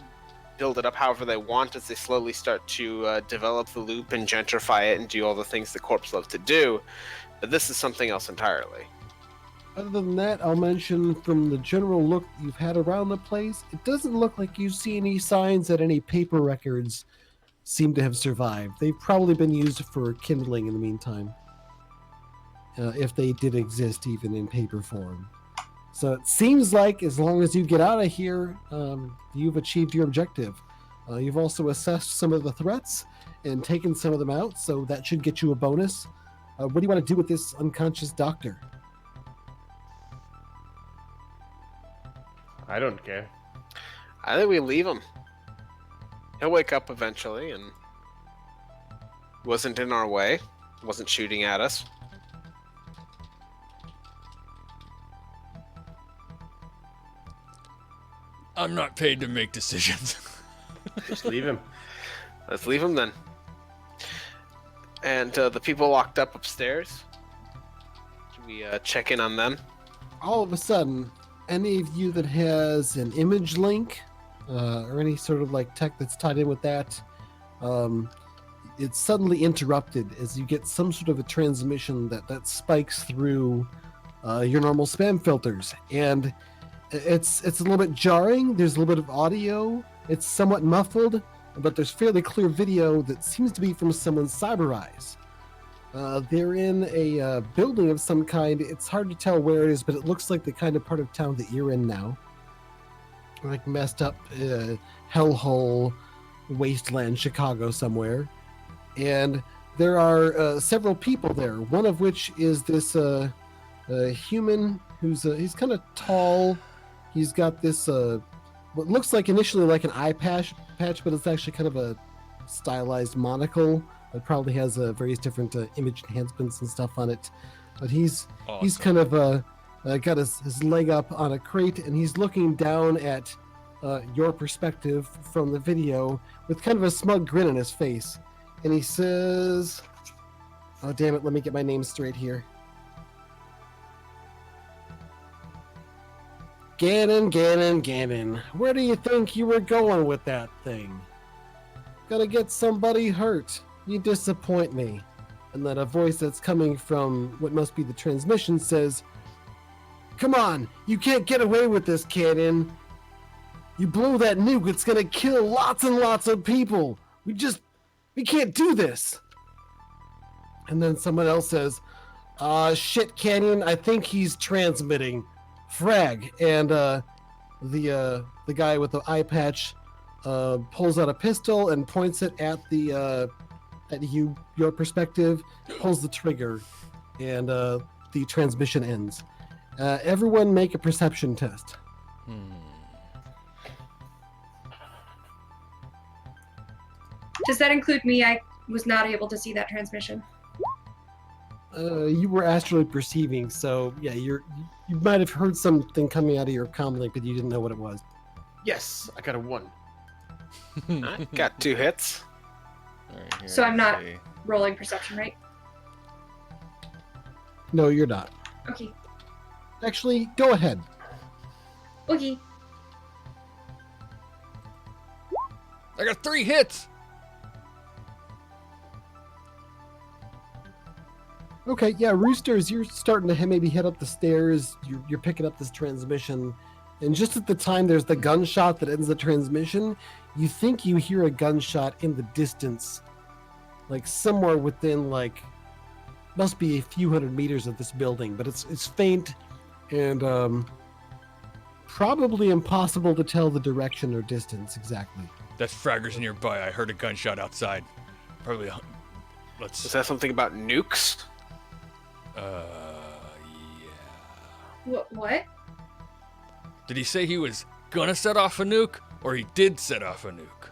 build it up however they want as they slowly start to develop the loop and gentrify it and do all the things the corps love to do. But this is something else entirely. Other than that, I'll mention from the general look you've had around the place, it doesn't look like you see any signs that any paper records seem to have survived. They've probably been used for kindling in the meantime. If they did exist even in paper form. So it seems like as long as you get out of here, you've achieved your objective. You've also assessed some of the threats and taken some of them out, so that should get you a bonus. What do you want to do with this unconscious doctor? I don't care. I think we leave him. He'll wake up eventually and wasn't in our way, wasn't shooting at us. I'm not paid to make decisions. Just leave him. Let's leave him then. And the people locked up upstairs. Should we check in on them? All of a sudden, any of you that has an image link or any sort of like tech that's tied in with that, it's suddenly interrupted as you get some sort of a transmission that spikes through your normal spam filters, and it's a little bit jarring. There's a little bit of audio. It's somewhat muffled, but there's fairly clear video that seems to be from someone's cyber eyes. They're in a building of some kind. It's hard to tell where it is, but it looks like the kind of part of town that you're in now. Like messed up hellhole wasteland Chicago somewhere. And there are several people there, one of which is this human who's he's kind of tall. He's got this what looks like initially like an eye patch, but it's actually kind of a stylized monocle. It probably has various different image enhancements and stuff on it. But he's kind of got his leg up on a crate, and he's looking down at your perspective from the video with kind of a smug grin on his face. And he says, oh, damn it, let me get my name straight here. Gannon, where do you think you were going with that thing? Gonna get somebody hurt. You disappoint me. And then a voice that's coming from what must be the transmission says, come on, you can't get away with this, Cannon. You blow that nuke, it's gonna kill lots and lots of people. We can't do this. And then someone else says, shit, Canyon, I think he's transmitting. Frag. And the guy with the eye patch pulls out a pistol and points it at your perspective, pulls the trigger, and the transmission ends. Everyone make a perception test. Does that include me? I was not able to see that transmission. You were astrally perceiving, so yeah, you might have heard something coming out of your comm link, but you didn't know what it was. Yes, I got a 1. I got 2 hits. All right, here, So I'm let's not- see. Rolling perception, right? No, you're not. Okay. Actually, go ahead. Okay. I got 3 hits. Okay, yeah, Roosters, you're starting to maybe head up the stairs. You're picking up this transmission, and just at the time there's the gunshot that ends the transmission, you think you hear a gunshot in the distance, like somewhere within must be a few hundred meters of this building, but it's faint and probably impossible to tell the direction or distance exactly. That's fraggers nearby. I heard a gunshot outside. Probably. Is that something about nukes? Yeah. What? Did he say he was gonna set off a nuke, or he did set off a nuke?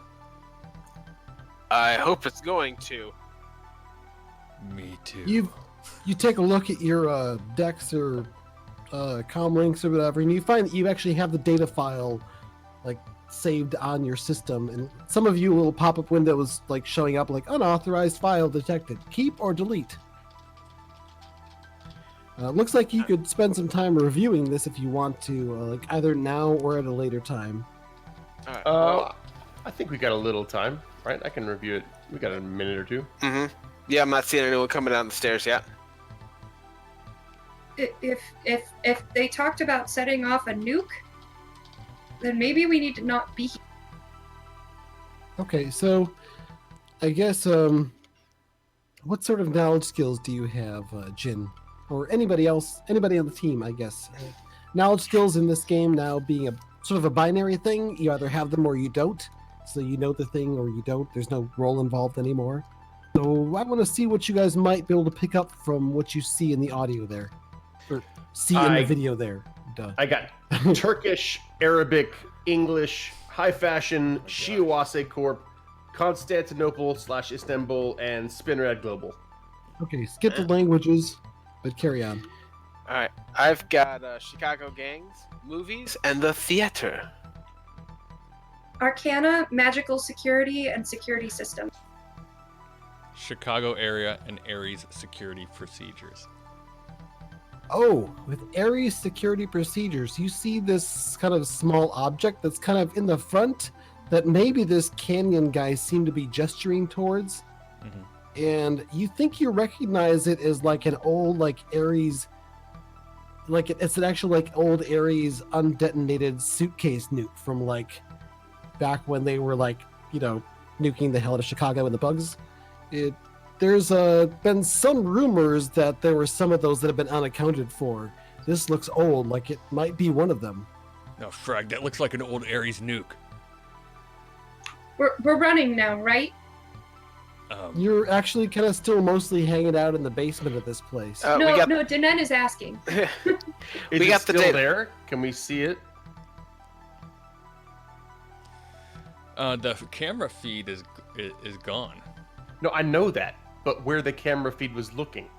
I hope it's going to. Me too. You take a look at your decks or comm links or whatever, and you find that you actually have the data file saved on your system, and some of you little pop-up windows showing up unauthorized file detected. Keep or delete. Looks like you could spend some time reviewing this if you want to, either now or at a later time. All right. I think we got a little time, right? I can review it. We got a minute or 2. Mm-hmm. Yeah, I'm not seeing anyone coming down the stairs yet. If they talked about setting off a nuke, then maybe we need to not be here. Okay, so I guess what sort of knowledge skills do you have, Jin? Or anybody else, anybody on the team, I guess. Knowledge skills in this game now being a sort of a binary thing. You either have them or you don't. So you know the thing or you don't. There's no role involved anymore. So I want to see what you guys might be able to pick up from what you see in the audio there. Or see in the video there. Duh. I got Turkish, Arabic, English, high fashion, Shiawase Corp, Constantinople/Istanbul, and Spinrad Global. Okay, skip the languages, but carry on. All right. I've got Chicago gangs, movies, and the theater. Arcana, magical security, and security system. Chicago area and Ares security procedures. Oh, with Ares security procedures, you see this kind of small object that's kind of in the front that maybe this canyon guy seemed to be gesturing towards. Mm-hmm. And you think you recognize it as like an old, like Ares, like it's an actual like old Ares undetonated suitcase nuke from like back when they were like, you know, nuking the hell out of Chicago and the bugs. There's been some rumors that there were some of those that have been unaccounted for. This looks old, like it might be one of them. No, frag, that looks like an old Ares nuke. We're running now, right? You're actually kind of still mostly hanging out in the basement of this place. No, Danen is asking. Is We it got the still data. there? Can we see it? The camera feed is gone. No, I know that, but where the camera feed was looking.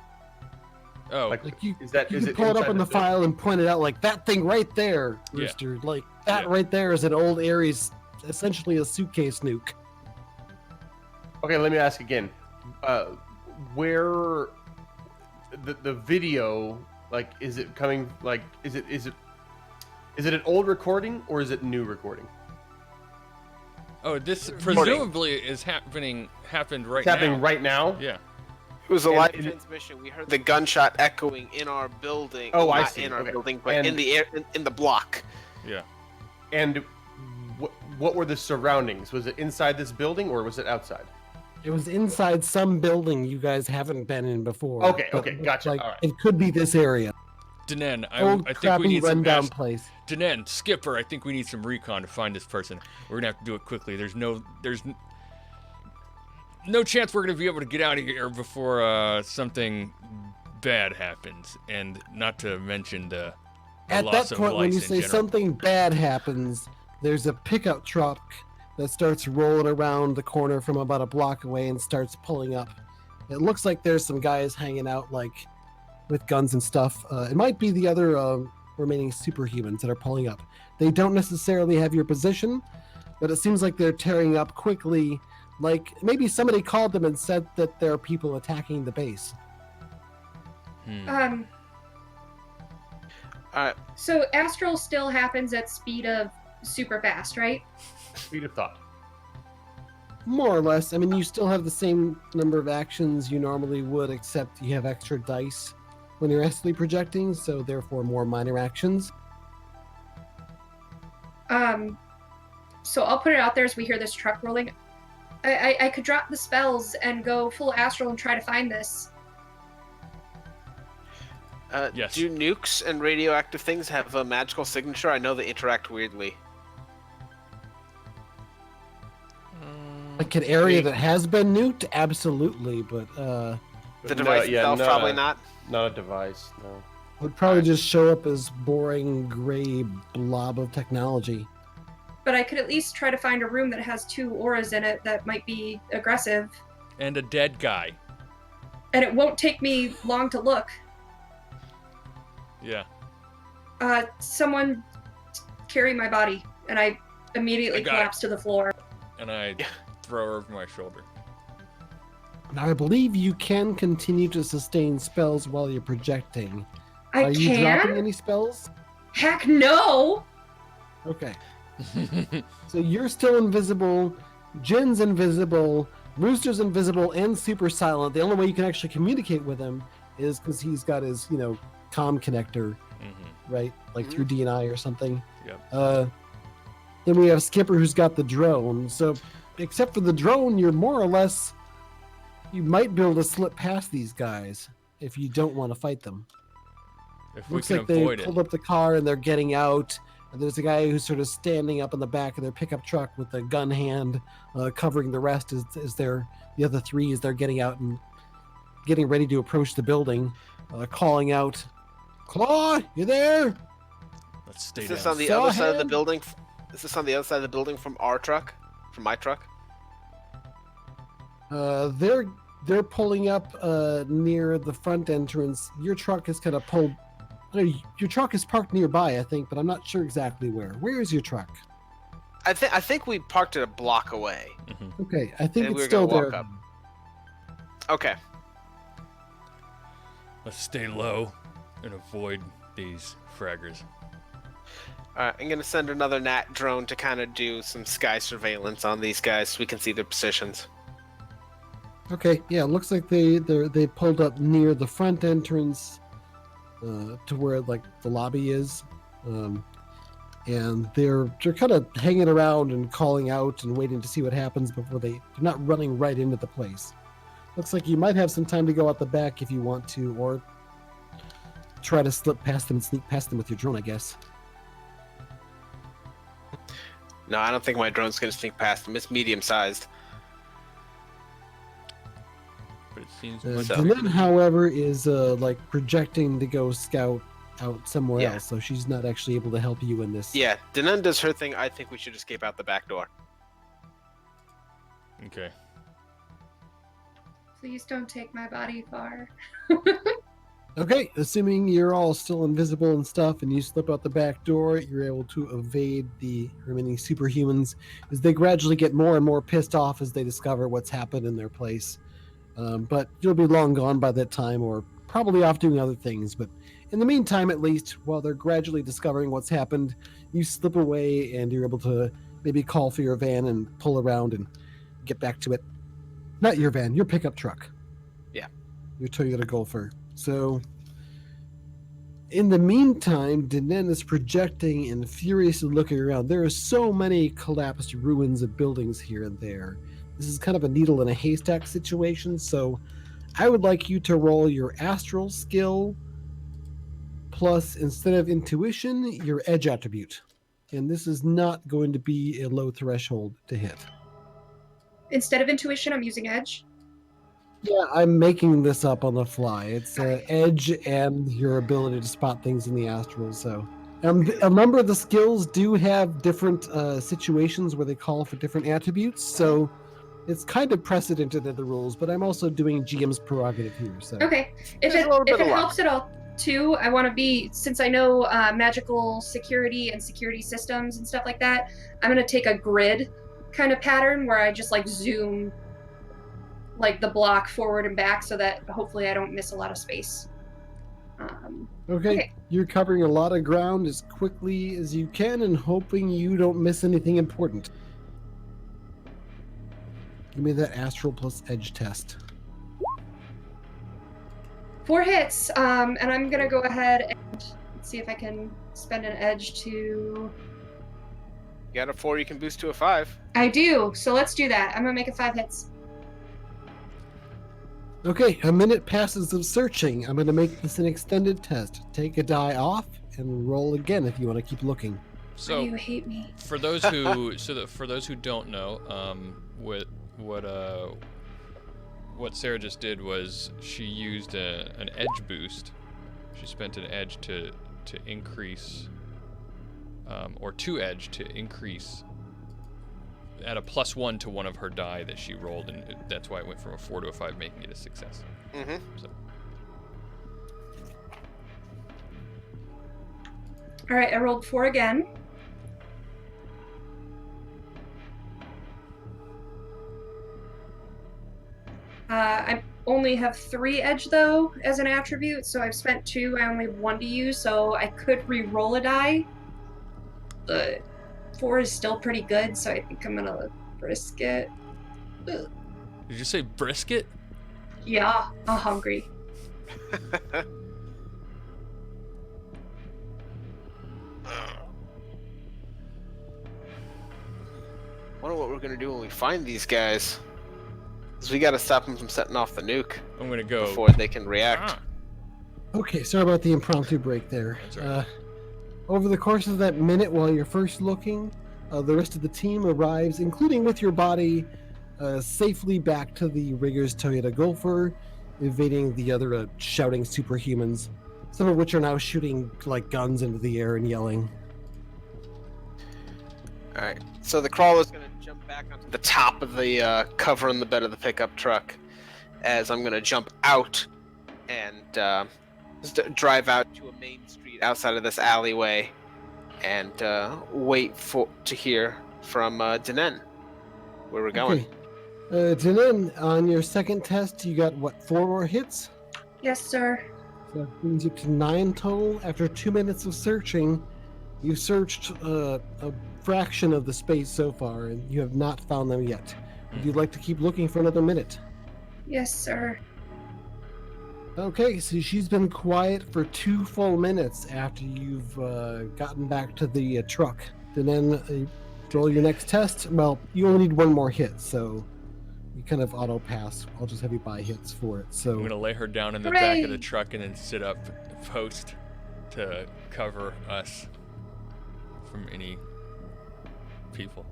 Oh, Like, Like you is that you is can it pull it up inside in the building? file and point it out like that thing right there, Yeah. Rooster. Like that Yeah. right there is an old Ares, essentially a suitcase nuke. Okay, let me ask again. Where the video, like, is it coming? Like, is it an old recording or is it new recording? oh, this presumably is happened right It's now. happening right now. Yeah. It was a And live it- transmission. We heard the gunshot echoing in our building. Oh, I not see. in our Okay. building, but And- in the air, in the block. Yeah. And what were the surroundings? Was it inside this building or was it outside? It was inside some building you guys haven't been in before. Okay, but okay, it looks gotcha, Like alright. It could be this area. Danen, Old I think crappy we need some rundown place. Danen, Skipper, I think we need some recon to find this person. We're gonna have to do it quickly. There's no chance we're gonna be able to get out of here before something bad happens, and not to mention the At loss that of point, when life you in say general. something bad happens, there's a pickup truck that starts rolling around the corner from about a block away and starts pulling up. It looks like there's some guys hanging out, like, with guns and stuff. It might be the other remaining superhumans that are pulling up. They don't necessarily have your position, but it seems like they're tearing up quickly. Like, maybe somebody called them and said that there are people attacking the base. Hmm. So astral still happens at speed of super fast, right? Speed of thought. More or less. I mean, you still have the same number of actions you normally would, except you have extra dice when you're astrally projecting, so therefore more minor actions. So I'll put it out there as we hear this truck rolling. I could drop the spells and go full astral and try to find this. Yes. Do nukes and radioactive things have a magical signature? I know they interact weirdly. Like an area that has been nuked, absolutely, but The No, device yeah, itself, not probably a- not. Not a device. No. would probably just show up as boring gray blob of technology. But I could at least try to find a room that has 2 auras in it that might be aggressive. And a dead guy. And it won't take me long to look. Yeah. Someone carry my body. And I immediately I got it. collapse to the floor. And I throw her over my shoulder. Now, I believe you can continue to sustain spells while you're projecting. I Are you can? dropping any spells? Heck no! Okay. So you're still invisible, Jin's invisible, Rooster's invisible, and super silent. The only way you can actually communicate with him is because he's got his, comm connector, right? Like through DNI or something. Yep. Then we have Skipper, who's got the drone. So, except for the drone, you're more or less, you might be able to slip past these guys if you don't want to fight them. If we Looks can like they avoid it. pulled up the car and they're getting out. And there's a guy who's sort of standing up in the back of their pickup truck with a gun hand, covering the rest as the other 3 as they're getting out and getting ready to approach the building, calling out, "Claw, you there?" Let's stay Is this down. on the Saw other side of the him. building? Is this on the other side of the building from our truck? From my truck? They're pulling up near the front entrance. Your truck is kind of pulled. Your truck is parked nearby, I think, but I'm not sure exactly where. Where is your truck? I think we parked it a block away. Okay, I think And it's we're still gonna there. walk up. Okay. Let's stay low and avoid these fraggers. I'm going to send another NAT drone to kind of do some sky surveillance on these guys so we can see their positions. Okay, yeah, it looks like they pulled up near the front entrance to where like the lobby is, and they're kind of hanging around and calling out and waiting to see what happens before they're not running right into the place. Looks like you might have some time to go out the back if you want to, or try to slip past them and sneak past them with your drone, I guess. No, I don't think my drone's going to sneak past them. It's medium-sized. But it seems Dylan, however, is like projecting to go scout out somewhere Yeah. else, so she's not actually able to help you in this. Yeah, Denon does her thing. I think we should escape out the back door. Okay. Please don't take my body far. Okay, assuming you're all still invisible and stuff, and you slip out the back door, you're able to evade the remaining superhumans as they gradually get more and more pissed off as they discover what's happened in their place. But you'll be long gone by that time, or probably off doing other things. But in the meantime, at least, while they're gradually discovering what's happened, you slip away and you're able to maybe call for your van and pull around and get back to it. Not your van, your pickup truck. Yeah. Your Toyota Gopher. So, in the meantime, Denon is projecting and furiously looking around. There are so many collapsed ruins of buildings here and there. This is kind of a needle in a haystack situation, so I would like you to roll your astral skill plus, instead of intuition, your edge attribute. And this is not going to be a low threshold to hit. Instead of intuition, I'm using edge. Yeah, I'm making this up on the fly. It's edge and your ability to spot things in the astral. So, a number of the skills do have different situations where they call for different attributes. So, it's kind of precedented in the rules. But I'm also doing GM's prerogative here. So, Okay. If There's a it little bit if it of luck. helps at all, too, I want to be, since I know magical security and security systems and stuff like that, I'm gonna take a grid kind of pattern where I just like zoom like the block forward and back so that hopefully I don't miss a lot of space. Okay, you're covering a lot of ground as quickly as you can and hoping you don't miss anything important. Give me that astral plus edge test. 4 hits, and I'm gonna go ahead and see if I can spend an edge to... You got a 4, you can boost to a 5. I do, so let's do that. I'm gonna make it 5 hits. Okay, a minute passes of searching. I'm going to make this an extended test. Take a die off and roll again if you want to keep looking. Why do So you hate me? for those who for those who don't know, what Sarah just did was she used an edge boost. She spent an edge to increase, or 2 edge to increase, add a +1 to one of her die that she rolled, and that's why it went from a 4 to a 5, making it a success. Mm-hmm. So All right, I rolled 4 again. I only have 3 edge though as an attribute, so I've spent 2. I only have 1 to use, so I could re-roll a die. The 4 is still pretty good, so I think I'm gonna risk it. Ugh. did you say brisket? Yeah, I'm hungry. Wonder what we're gonna do when we find these guys. Because we gotta stop them from setting off the nuke I'm gonna go. before they can react. Ah, Okay, sorry about the impromptu break there. That's all right. Over the course of that minute while you're first looking, the rest of the team arrives, including with your body, safely back to the Rigger's Toyota Gopher, evading the other shouting superhumans, some of which are now shooting like guns into the air and yelling. Alright, so the crawler's gonna jump back onto the top of the cover in the bed of the pickup truck as I'm gonna jump out and just drive out to a main street outside of this alleyway and wait to hear from Denon where we're going. Okay. Janin, on your second test, you got, what, 4 more hits? Yes, sir. So that brings you to 9 total. After 2 minutes of searching, you've searched a fraction of the space so far, and you have not found them yet. Would you like to keep looking for another minute? Yes, sir. Okay, so she's been quiet for 2 full minutes after you've gotten back to the truck. And then roll your next test. Well, you only need 1 more hit, so you kind of auto pass. I'll just have you buy hits for it. I'm So gonna lay her down in the Hooray! back of the truck and then sit up post to cover us from any people.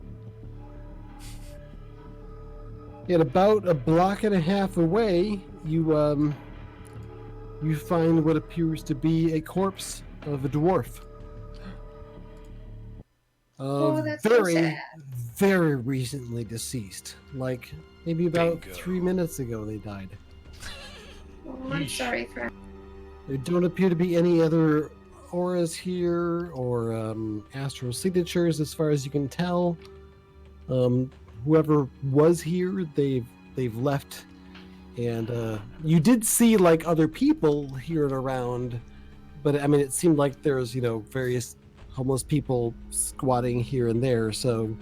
at about 1.5 blocks away, you find what appears to be a corpse of a dwarf. Oh, that's so very, sad. very recently deceased. Like maybe about Bingo. 3 minutes ago they died. Oh, I'm sorry, friend. There don't appear to be any other auras here or astral signatures as far as you can tell. Whoever was here, they've left. And you did see like other people here and around, but I mean it seemed like there's various homeless people squatting here and there. So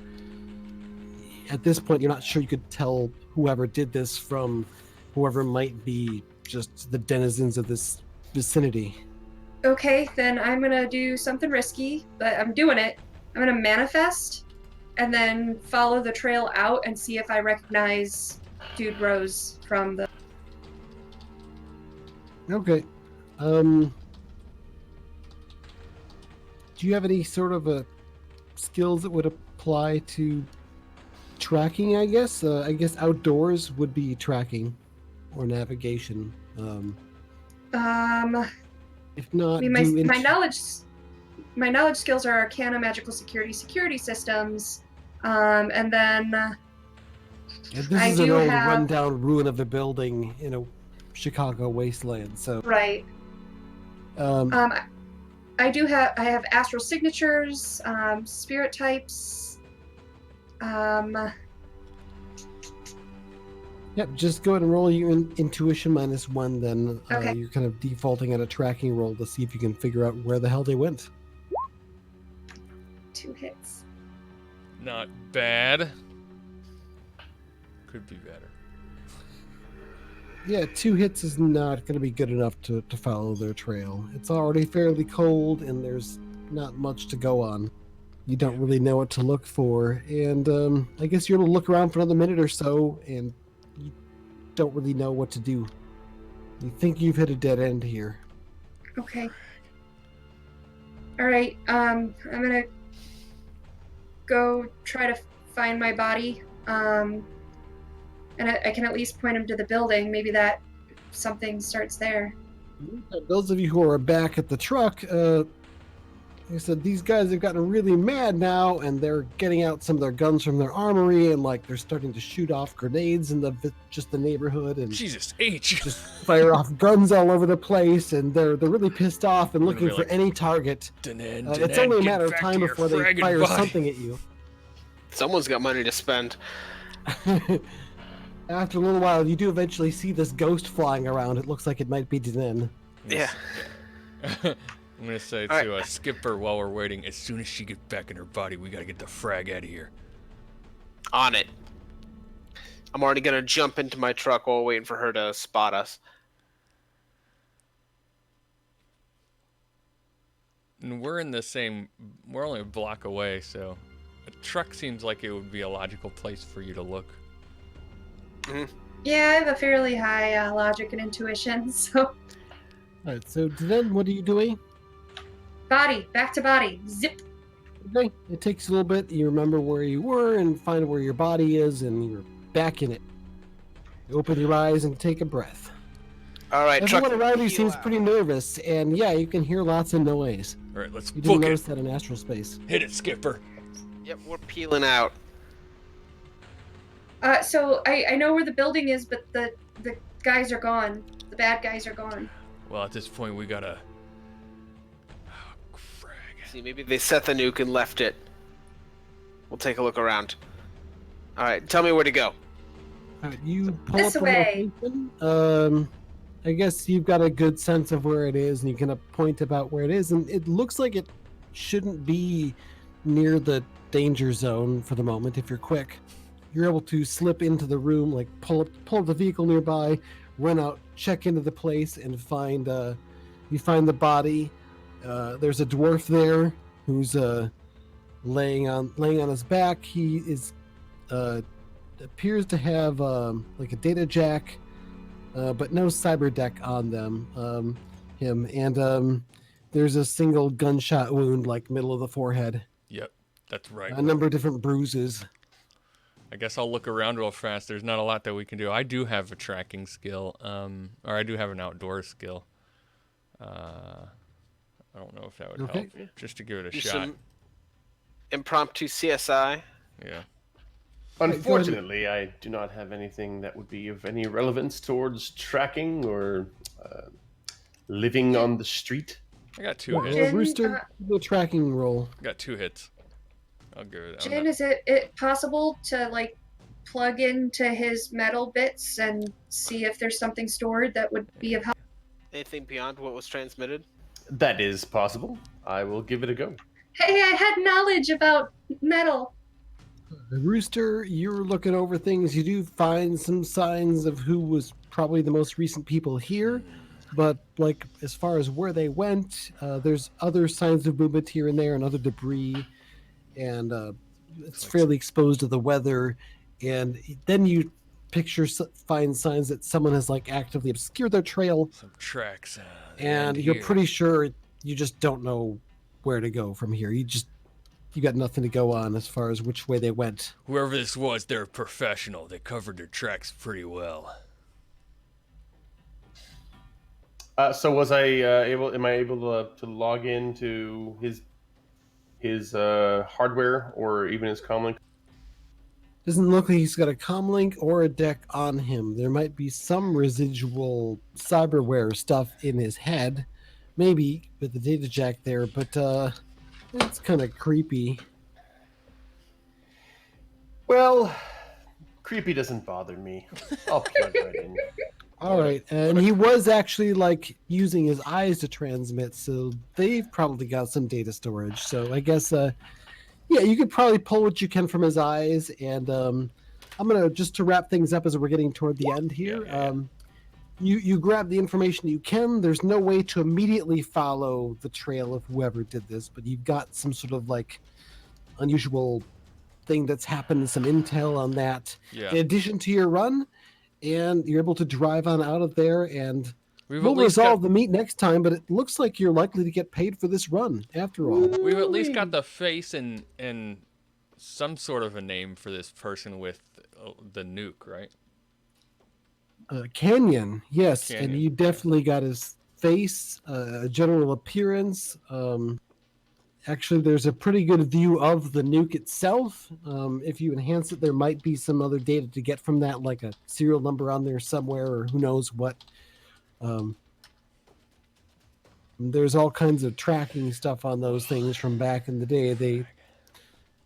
at this point, you're not sure you could tell whoever did this from whoever might be just the denizens of this vicinity. Okay, then I'm gonna do something risky, but I'm doing it. I'm gonna manifest and then follow the trail out and see if I recognize Dude Rose from the... Okay. Do you have any sort of skills that would apply to tracking, I guess? I guess outdoors would be tracking or navigation. If not, I mean, my knowledge skills are Arcana, Magical Security systems, and then This I is an do old have- rundown ruin of a building in a Chicago wasteland. So, right. I have astral signatures, spirit types. Yep, just go ahead and roll your intuition -1. Then Okay. you're kind of defaulting at a tracking roll to see if you can figure out where the hell they went. 2 hits. Not bad. Could be better. Yeah, 2 hits is not going to be good enough to follow their trail. It's already fairly cold, and there's not much to go on. You don't really know what to look for, and I guess you're going to look around for another minute or so, and you don't really know what to do. You think you've hit a dead end here. Okay. All right. I'm gonna go try to find my body. And I can at least point him to the building. Maybe that something starts there. Those of you who are back at the truck, like I said, these guys have gotten really mad now, and they're getting out some of their guns from their armory, and like they're starting to shoot off grenades in the neighborhood, and Jesus H. just fire off guns all over the place, and they're really pissed off and looking Really for like, any target. Danan, It's only a get matter of back time to your before they fragging fire body. something at you. Someone's got money to spend. After a little while, you do eventually see this ghost flying around. It looks like it might be Danan. Yeah. I'm gonna say All to right. Skipper while we're waiting, as soon as she gets back in her body, we gotta get the frag out of here. On it. I'm already gonna jump into my truck while waiting for her to spot us. And we're only a block away, so a truck seems like it would be a logical place for you to look. Yeah, I have a fairly high logic and intuition. So Alright, so Danan, what are you doing? body, back to body, zip. Okay, it takes a little bit. You remember where you were and find where your body is, and you're back in it. You open your eyes and take a breath. All right, Everyone truck. around you seems pretty nervous, and yeah, you can hear lots of noise. All right, let's You didn't book notice it. that in astral space. Hit it, Skipper. Yep, we're peeling out. So I know where the building is, but the guys are gone. The bad guys are gone. Well, at this point, we gotta. Oh, frag. See, maybe they set the nuke and left it. We'll take a look around. All right, tell me where to go. You pull This up the way. location. I guess you've got a good sense of where it is, and you can point about where it is, and it looks like it shouldn't be near the danger zone for the moment. If you're quick, you're able to slip into the room, like pull up the vehicle nearby, run out, check into the place, and find you find the body. There's a dwarf there who's laying on his back. He is appears to have like a data jack, but no cyber deck on him, and there's a single gunshot wound, like middle of the forehead. Yep, that's right. A number of different bruises. I guess I'll look around real fast. There's not a lot that we can do. I do have a tracking skill, or I do have an outdoor skill. I don't know if that would help, just to give it a Do shot. some impromptu CSI. Yeah. Unfortunately, I do not have anything that would be of any relevance towards tracking or living on the street. I got 2 hits. Jin, Rooster, the tracking roll. I got 2 hits. I'll give it. Jin, is it possible to like plug into his metal bits and see if there's something stored that would be of help? Anything beyond what was transmitted? That is possible. I will give it a go. Hey, I had knowledge about metal. Rooster, you're looking over things. You do find some signs of who was probably the most recent people here, but like as far as where they went, there's other signs of movement here and there and other debris, and it's fairly exposed to the weather. And then you find signs that someone has like actively obscured their trail. Some tracks. And you're pretty sure you just don't know where to go from here. You got nothing to go on as far as which way they went. Whoever this was, they're a professional. They covered their tracks pretty well. So was I able? Am I able to log into his hardware or even his comlink? Doesn't look like he's got a comlink or a deck on him. There might be some residual cyberware stuff in his head, maybe with the data jack there, but it's kind of creepy. Well, creepy doesn't bother me. I'll plug right in. All right, and he was actually like using his eyes to transmit, so they've probably got some data storage. So I guess, yeah, you could probably pull what you can from his eyes. And I'm gonna just to wrap things up as we're getting toward the end here. You grab the information you can. There's no way to immediately follow the trail of whoever did this, but you've got some sort of like unusual thing that's happened, some intel on that. Yeah. In addition to your run, and you're able to drive on out of there, and we'll least resolve the meet next time, but it looks like you're likely to get paid for this run after all. We've at least got the face and some sort of a name for this person with the nuke, right? Canyon, yes, Canyon, and you definitely got his face, general appearance. Actually, there's a pretty good view of the nuke itself. If you enhance it, there might be some other data to get from that, like a serial number on there somewhere, or who knows what. There's all kinds of tracking stuff on those things from back in the day.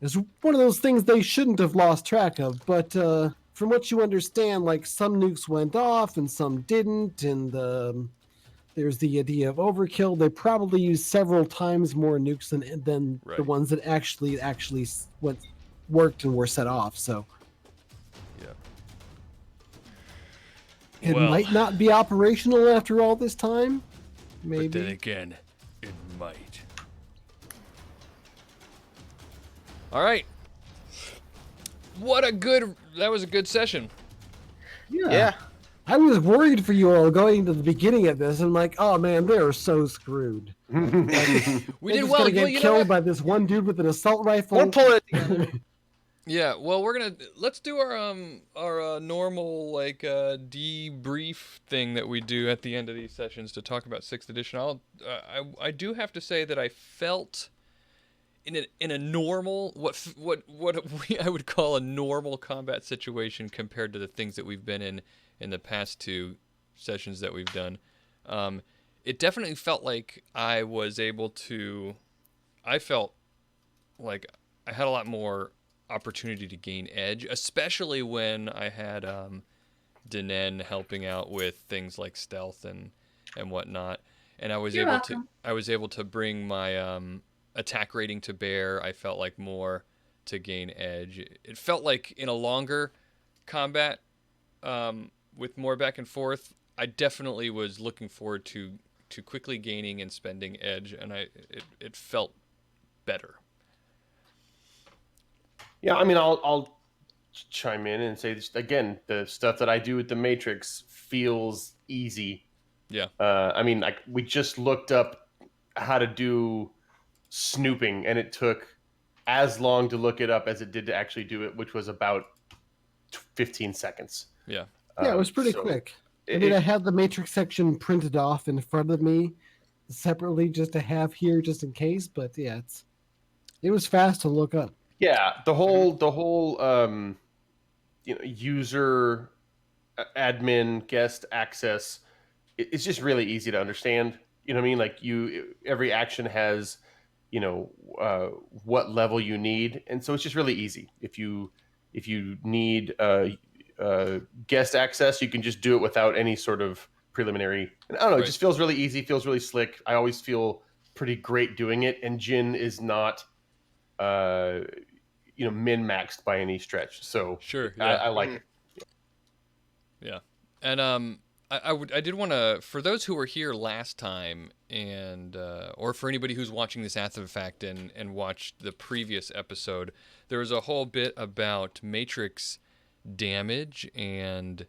It's one of those things they shouldn't have lost track of, but from what you understand, like some nukes went off and some didn't, and there's the idea of overkill. They probably used several times more nukes than Right. the ones that actually worked and were set off. So Yeah. it Well, might not be operational after all this time. Maybe. but then again, it might. All right. That was a good session. Yeah. I was worried for you all going to the beginning of this. I'm like, oh man, they're so screwed. We They're did just well. gonna get You know killed what? by this one dude with an assault rifle. We're pulling it together. Yeah, well, let's do our normal like debrief thing that we do at the end of these sessions to talk about 6th edition. I do have to say that I felt in a normal what I would call a normal combat situation compared to the things that we've been in the past 2 sessions that we've done. It definitely felt like I felt like I had a lot more opportunity to gain edge, especially when I had Danen helping out with things like stealth and whatnot, and You're welcome. I was able to bring my attack rating to bear. I felt like more to gain edge. It felt like in a longer combat with more back and forth, I definitely was looking forward to quickly gaining and spending edge, and it felt better. Yeah, I mean, I'll chime in and say this, again, the stuff that I do with the Matrix feels easy. Yeah. I mean, like we just looked up how to do snooping, and it took as long to look it up as it did to actually do it, which was about 15 seconds. Yeah. Yeah, it was pretty So quick. I mean, I had the Matrix section printed off in front of me separately just to have here just in case, but yeah, it was fast to look up. Yeah, the whole user admin guest access, it's just really easy to understand. You know what I mean? Like every action has, what level you need, and so it's just really easy. If you need guest access, you can just do it without any sort of preliminary. And I don't know, Right. it just feels really easy, feels really slick. I always feel pretty great doing it, and Jin is not min-maxed by any stretch. So Sure. Yeah. I like it. Yeah, and I did want to, for those who were here last time, and or for anybody who's watching this after the fact and watched the previous episode, there was a whole bit about Matrix damage and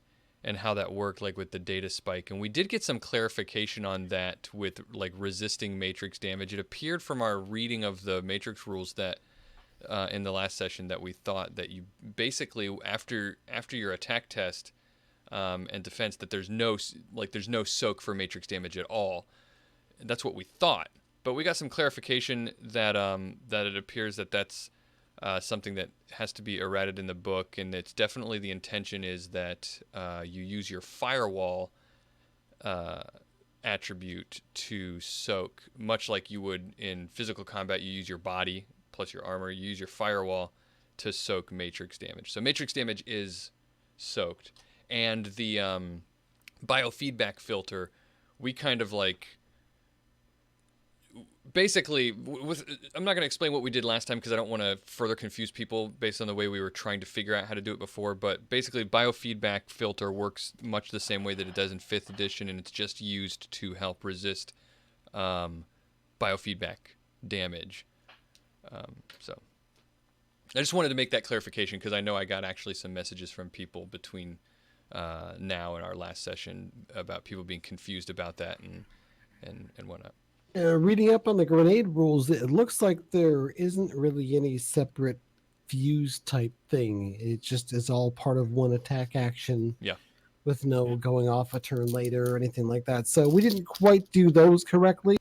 how that worked, like with the data spike, and we did get some clarification on that with like resisting Matrix damage. It appeared from our reading of the Matrix rules that in the last session that we thought that you basically after your attack test and defense, that there's no soak for Matrix damage at all. And that's what we thought, but we got some clarification that that it appears that that's something that has to be errated in the book, and it's definitely the intention is that you use your firewall attribute to soak, much like you would in physical combat. You use your body plus your armor. You use your firewall to soak Matrix damage. So Matrix damage is soaked. And the biofeedback filter, we kind of like, basically, I'm not going to explain what we did last time because I don't want to further confuse people based on the way we were trying to figure out how to do it before. But basically, biofeedback filter works much the same way that it does in 5th edition, and it's just used to help resist biofeedback damage. So I just wanted to make that clarification because I know I got actually some messages from people between now and our last session about people being confused about that and whatnot. Reading up on the grenade rules, it looks like there isn't really any separate fuse type thing. It just is all part of one attack action. Yeah. With no going off a turn later or anything like that. So we didn't quite do those correctly.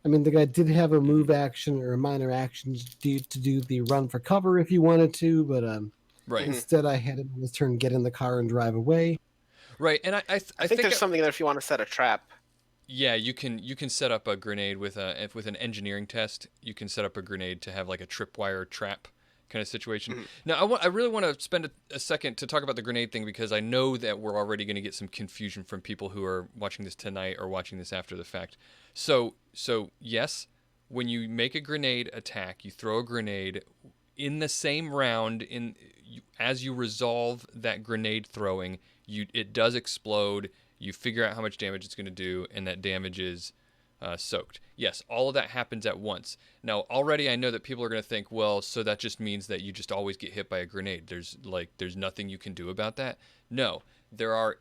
I mean, the guy did have a move action or a minor action to do the run for cover if you wanted to, but right. Instead I had him on his turn get in the car and drive away. Right, and I think there's something there if you want to set a trap. Yeah, you can set up a grenade with an engineering test. You can set up a grenade to have like a tripwire trap kind of situation. Mm-hmm. Now, I really want to spend a second to talk about the grenade thing because I know that we're already going to get some confusion from people who are watching this tonight or watching this after the fact. So yes, when you make a grenade attack, you throw a grenade in the same round. As you resolve that grenade throwing, it does explode. You figure out how much damage it's going to do, and that damage is soaked. Yes, all of that happens at once. Now, already I know that people are going to think, well, so that just means that you just always get hit by a grenade. There's nothing you can do about that. No, there are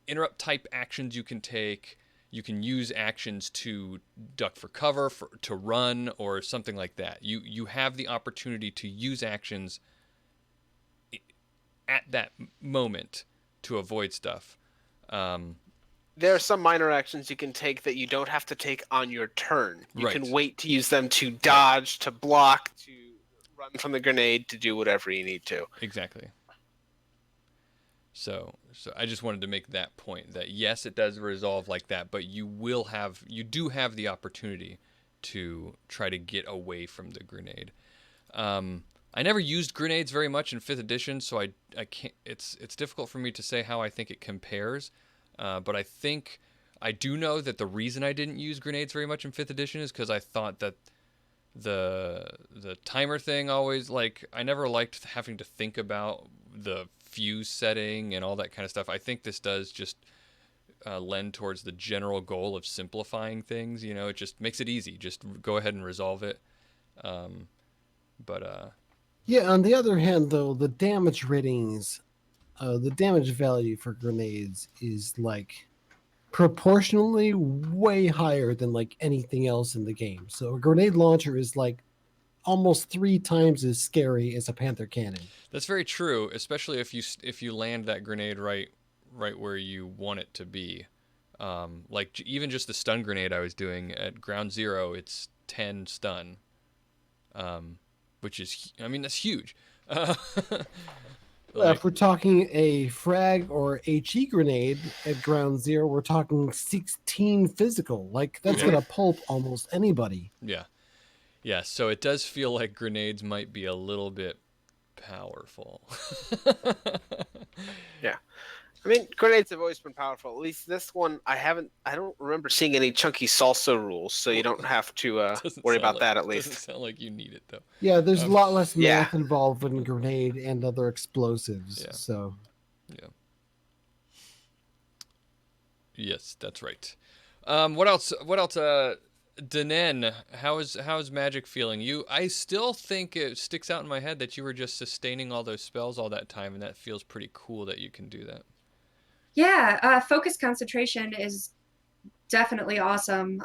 interrupt type actions you can take. You can use actions to duck for cover, to run, or something like that. You have the opportunity to use actions at that moment to avoid stuff. There are some minor actions you can take that you don't have to take on your turn. You can wait to use them to dodge, to block, to run from the grenade, to do whatever you need to. Exactly. So I just wanted to make that point that yes, it does resolve like that, but you do have the opportunity to try to get away from the grenade. I never used grenades very much in 5th edition, so I can't. It's difficult for me to say how I think it compares. But I think I do know that the reason I didn't use grenades very much in 5th edition is because I thought that the timer thing always, like, I never liked having to think about the fuse setting and all that kind of stuff. I think this does just lend towards the general goal of simplifying things. You know, it just makes it easy. Just go ahead and resolve it. Yeah, on the other hand, though, the damage ratings, the damage value for grenades is like proportionally way higher than like anything else in the game. So a grenade launcher is like almost 3 times as scary as a Panther cannon. That's very true, especially if you land that grenade right where you want it to be. Like even just the stun grenade I was doing at ground 0, it's 10 stun, which is, I mean, that's huge. If we're talking a frag or HE grenade at ground 0, we're talking 16 physical. Like that's Yeah. gonna pulp almost anybody. Yeah, so it does feel like grenades might be a little bit powerful. Yeah. I mean, grenades have always been powerful. At least this one, I don't remember seeing any chunky salsa rules, so you don't have to Doesn't worry sound about like- that at Doesn't least. sound like you need it though. Yeah, there's a lot less yeah. math involved in grenade and other explosives. Yeah. So Yeah. Yes, that's right. What else? Danen, how's magic feeling? I still think it sticks out in my head that you were just sustaining all those spells all that time, and that feels pretty cool that you can do that. Yeah, focus concentration is definitely awesome.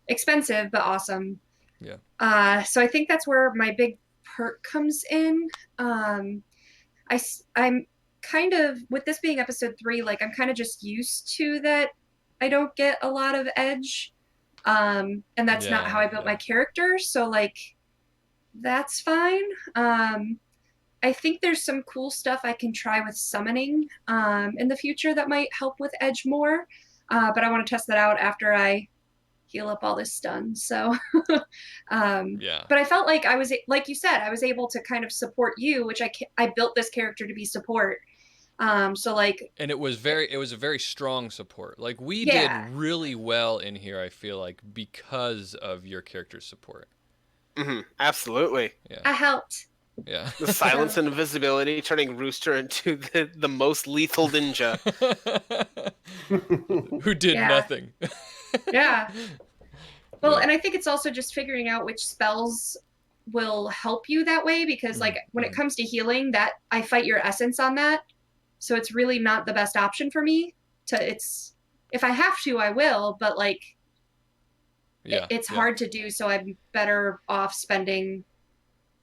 Expensive, but awesome. Yeah. So I think that's where my big perk comes in. I'm kind of, with this being episode 3, like I'm kind of just used to that I don't get a lot of edge. And that's not how I built my character. So like, that's fine. I think there's some cool stuff I can try with summoning in the future that might help with edge more. But I want to test that out after I heal up all this stun. So, Yeah. but I felt like I was, like you said, I was able to kind of support you, which I built this character to be support. So like, And it was a very strong support. Like we Yeah. did really well in here, I feel like, because of your character's support. Absolutely. I helped. Yeah. The silence and invisibility turning Rooster into the most lethal ninja. Who did Yeah. nothing. Yeah. Well, Yeah. and I think it's also just figuring out which spells will help you that way, because like when it comes to healing, that I fight your essence on that. So it's really not the best option for me if I have to, I will, but like Yeah. it's yeah. hard to do, so I'm better off spending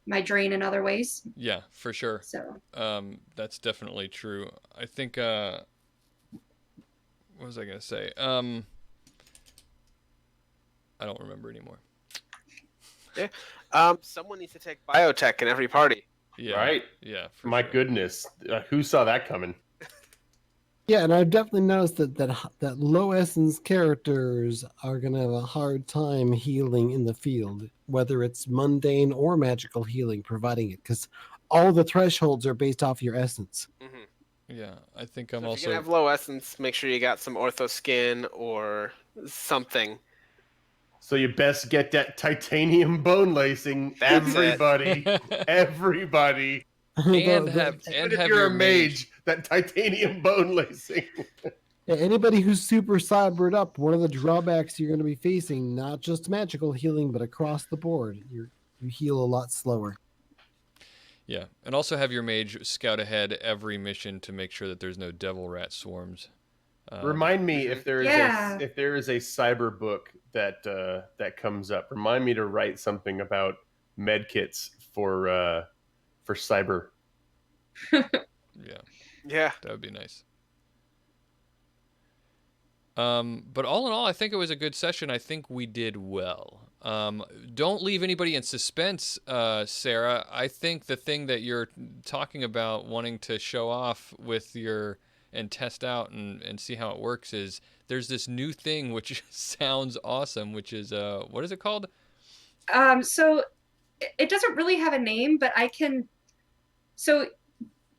my drain in other ways. Yeah, for sure. So That's definitely true. I think what was I gonna say? I don't remember anymore. Someone needs to take biotech in every party. Yeah. Right? Yeah. For My sure. goodness, who saw that coming? yeah, and I've definitely noticed that low essence characters are gonna have a hard time healing in the field, whether it's mundane or magical healing, providing it, because all the thresholds are based off your essence. Yeah, I think I'm So if also. you're gonna have low essence, make sure you got some ortho skin or something. So you best get that titanium bone lacing. That's it. Everybody, everybody. and Even have if your you're a mage, that titanium bone lacing. Yeah, anybody who's super cybered up, one of the drawbacks you're going to be facing, not just magical healing, but across the board, you heal a lot slower. Yeah, and also have your mage scout ahead every mission to make sure that there's no devil rat swarms. Remind me if there is Yeah. if there is a cyber book that that comes up. Remind me to write something about medkits for cyber. Yeah, Yeah. that would be nice. But all in all, I think it was a good session. I think we did well. Don't leave anybody in suspense, Sarah. I think the thing that you're talking about wanting to show off with your and test out and see how it works is there's this new thing which sounds awesome, which is what is it called? So it doesn't really have a name, but I can. So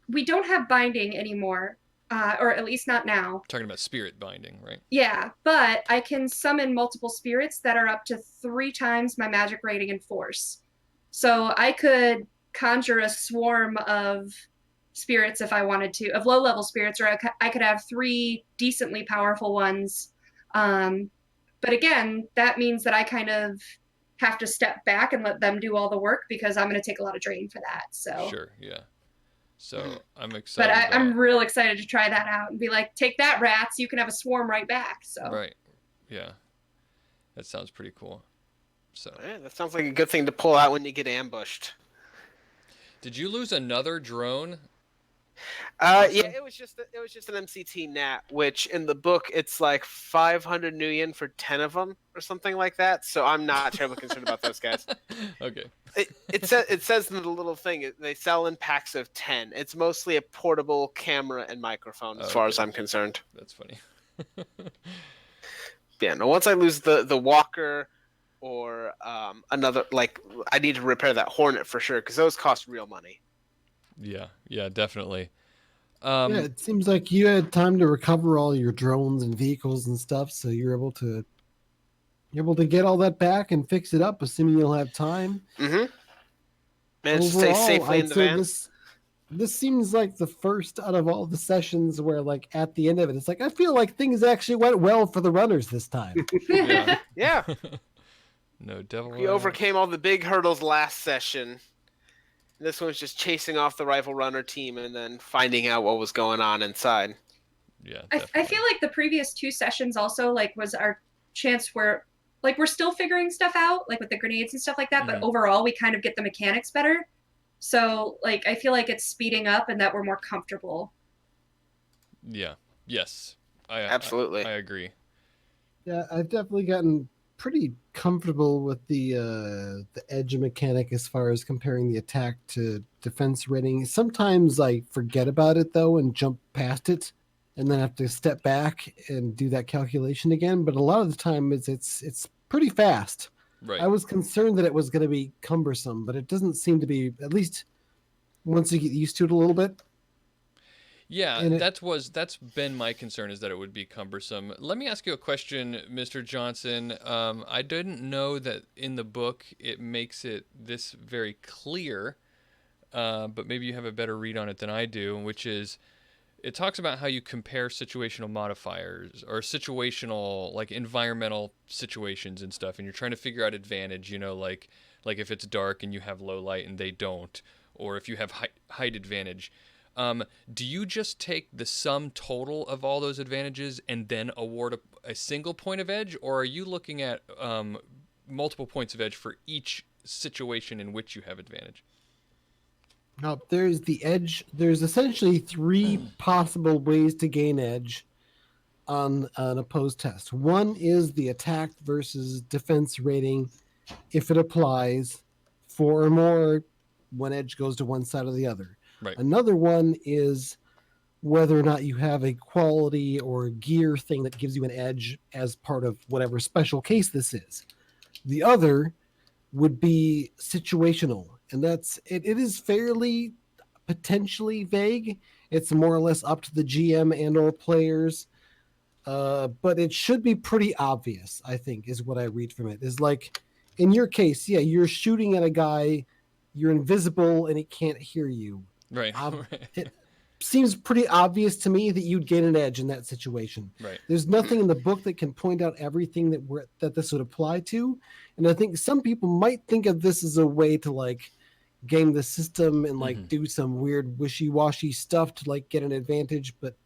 we don't have binding anymore, or at least not now. Talking about spirit binding, right? Yeah, but I can summon multiple spirits that are up to 3 times my magic rating and force. So I could conjure a swarm of spirits if I wanted to, of low level spirits, or I could have 3 decently powerful ones. But again, that means that I kind of have to step back and let them do all the work because I'm going to take a lot of drain for that. So Sure, yeah. So I'm but excited. I'm real excited to try that out and be like, take that, rats! You can have a swarm right back. So Right, yeah, that sounds pretty cool. So Yeah, that sounds like a good thing to pull out when you get ambushed. did you lose another drone? Yeah, Austin? it was just an MCT Nat, which in the book it's like 500 Nuyen for 10 of them or something like that. So I'm not terribly concerned about those guys. Okay. It says in the little thing they sell in packs of 10. It's mostly a portable camera and microphone as far as Okay. I'm concerned. That's funny. Yeah, no. Once I lose the walker or another, like I need to repair that Hornet for sure because those cost real money. Yeah, definitely. Yeah, it seems like you had time to recover all your drones and vehicles and stuff, so you're able to get all that back and fix it up, assuming you'll have time. Mm-hmm. Managed to stay safely in the van. This seems like the first out of all the sessions where, like, at the end of it, it's like I feel like things actually went well for the runners this time. Yeah. Yeah. No devil. We overcame all the big hurdles last session. This one's just chasing off the rifle runner team and then finding out what was going on inside. Yeah, I feel like the previous 2 sessions also like was our chance where like we're still figuring stuff out, like with the grenades and stuff like that, but overall we kind of get the mechanics better. So like I feel like it's speeding up and that we're more comfortable. Yeah. Yes. Absolutely. I agree. Yeah, I've definitely gotten pretty comfortable with the edge mechanic as far as comparing the attack to defense rating. Sometimes I forget about it though and jump past it, and then have to step back and do that calculation again. But a lot of the time, it's pretty fast. Right. I was concerned that it was going to be cumbersome, but it doesn't seem to be. At least once you get used to it a little bit. Yeah, that's been my concern, is that it would be cumbersome. Let me ask you a question, Mr. Johnson. I didn't know that in the book it makes it this very clear, but maybe you have a better read on it than I do, which is it talks about how you compare situational modifiers or situational, like environmental situations and stuff, and you're trying to figure out advantage, like if it's dark and you have low light and they don't, or if you have height advantage. Do you just take the sum total of all those advantages and then award a single point of edge, or are you looking at multiple points of edge for each situation in which you have advantage? No, there's the edge. There's essentially 3 possible ways to gain edge on an opposed test. One is the attack versus defense rating, if it applies. 4 or more, one edge goes to one side or the other. Right. Another one is whether or not you have a quality or gear thing that gives you an edge as part of whatever special case this is. The other would be situational, and it is fairly potentially vague. It's more or less up to the GM and or players, but it should be pretty obvious, I think, is what I read from it. Is like, in your case, yeah, you're shooting at a guy, you're invisible, and he can't hear you. Right. It seems pretty obvious to me that you'd gain an edge in that situation. Right. There's nothing in the book that can point out everything that this would apply to, and I think some people might think of this as a way to like game the system and like do some weird wishy-washy stuff to like get an advantage. But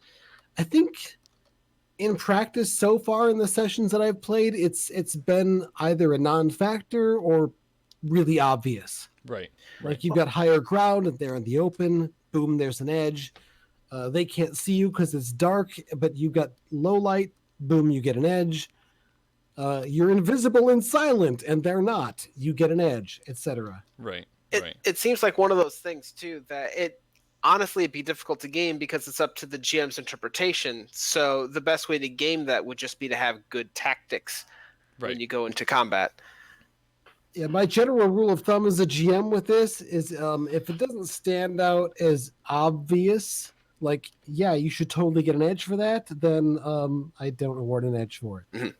I think in practice so far in the sessions that I've played, it's been either a non-factor or really obvious. Right. Like you've got higher ground and they're in the open. Boom, there's an edge. They can't see you because it's dark, but you've got low light. Boom, you get an edge. You're invisible and silent, and they're not. You get an edge, etc. Right. It seems like one of those things too that honestly it'd be difficult to game because it's up to the GM's interpretation. So the best way to game that would just be to have good tactics when you go into combat. Yeah, my general rule of thumb as a GM with this is if it doesn't stand out as obvious, like, yeah, you should totally get an edge for that, then I don't award an edge for it.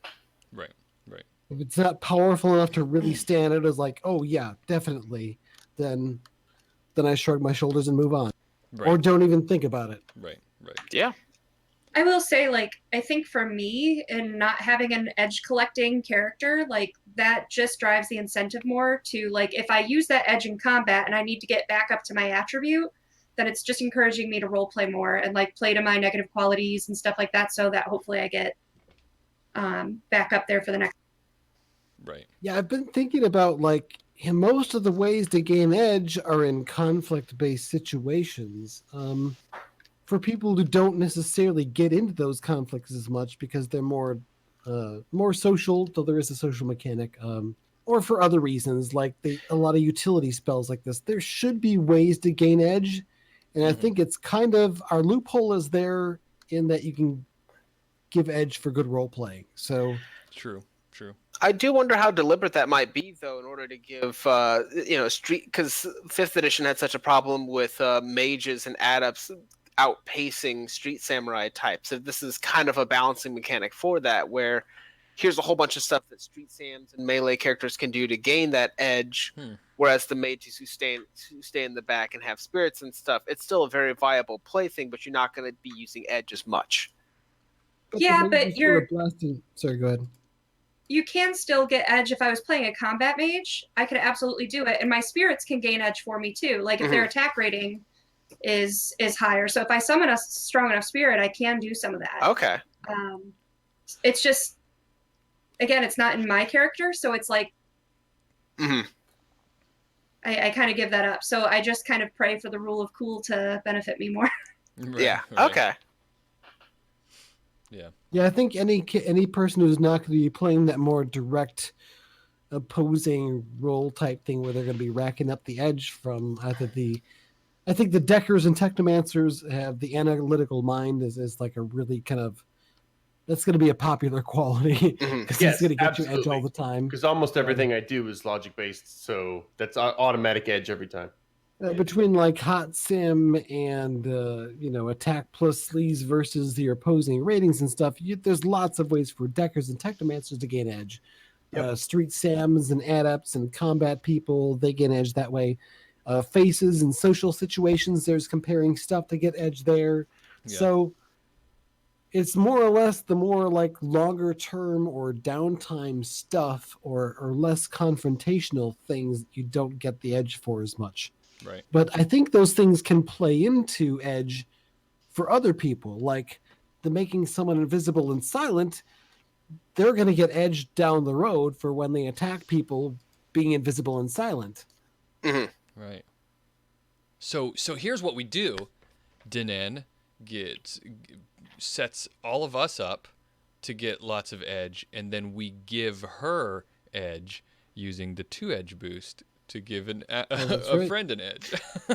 Right. Right. If it's not powerful enough to really stand out as like, oh yeah, definitely, then I shrug my shoulders and move on. Right. Or don't even think about it. Right. Right. Yeah. I will say, like, I think for me, in not having an edge collecting character, like, that just drives the incentive more to, like, if I use that edge in combat and I need to get back up to my attribute, then it's just encouraging me to role play more and, like, play to my negative qualities and stuff like that, so that hopefully I get back up there for the next. Right. Yeah, I've been thinking about, like, most of the ways to gain edge are in conflict-based situations. For people who don't necessarily get into those conflicts as much because they're more social, though there is a social mechanic, or for other reasons, like a lot of utility spells like this, there should be ways to gain edge. And I think it's kind of, our loophole is there in that you can give edge for good role playing. So True. I do wonder how deliberate that might be, though, in order to give, street, because 5th edition had such a problem with mages and adepts outpacing street samurai types. So this is kind of a balancing mechanic for that, where here's a whole bunch of stuff that street sams and melee characters can do to gain that edge, whereas the mages who stay in the back and have spirits and stuff, it's still a very viable play thing, but you're not going to be using edge as much. Yeah, but you're blasting. Sorry, go ahead. You can still get edge. If I was playing a combat mage, I could absolutely do it, and my spirits can gain edge for me too. Like if their attack rating is higher, so if I summon a strong enough spirit, I can do some of that. Okay. It's just, again, it's not in my character, so it's like I kind of give that up. So I just kind of pray for the rule of cool to benefit me more. Right, yeah. right. Okay. Yeah. Yeah, I think any person who's not going to be playing that more direct opposing role type thing where they're going to be racking up the edge from either I think the Deckers and Technomancers have the analytical mind is like a really kind of, that's going to be a popular quality because it's going to get you edge all the time. Because almost everything I do is logic based, so that's automatic edge every time. Between like hot sim and attack plus sleaze versus your opposing ratings and stuff, there's lots of ways for Deckers and Technomancers to gain edge. Street Sams and adepts and combat people, they gain edge that way. Faces and social situations, there's comparing stuff to get edge there. Yeah. So it's more or less the more like longer term or downtime stuff or less confrontational things you don't get the edge for as much. Right. But I think those things can play into edge for other people, like the making someone invisible and silent. They're going to get edge down the road for when they attack people being invisible and silent. Right. So here's what we do. Dinan sets all of us up to get lots of edge, and then we give her edge using the 2 edge boost to give a friend an edge.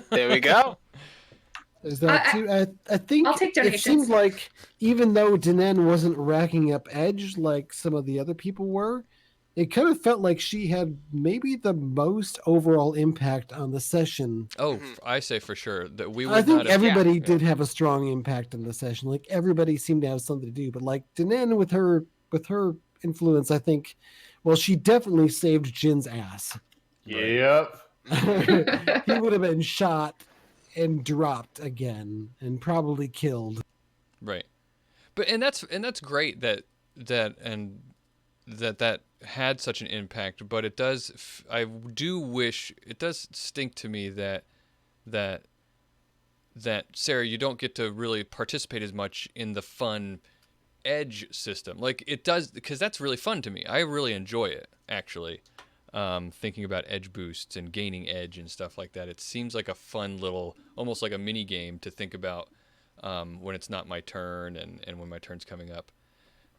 There we go. Is that too? I think I'll take donations. It seemed like even though Dinan wasn't racking up edge like some of the other people were, it kind of felt like she had maybe the most overall impact on the session. Oh, I say for sure that we would. I think everybody did have a strong impact on the session. Like everybody seemed to have something to do, but like Dinan with her influence, I think, well, she definitely saved Jin's ass. Yep. He would have been shot and dropped again and probably killed. Right. But that's great that had such an impact, but it does I do wish it does stink to me that Sarah, you don't get to really participate as much in the fun edge system. Like it does, because that's really fun to me. I really enjoy it actually. Thinking about edge boosts and gaining edge and stuff like that. It seems like a fun little, almost like a mini game to think about when it's not my turn and when my turn's coming up.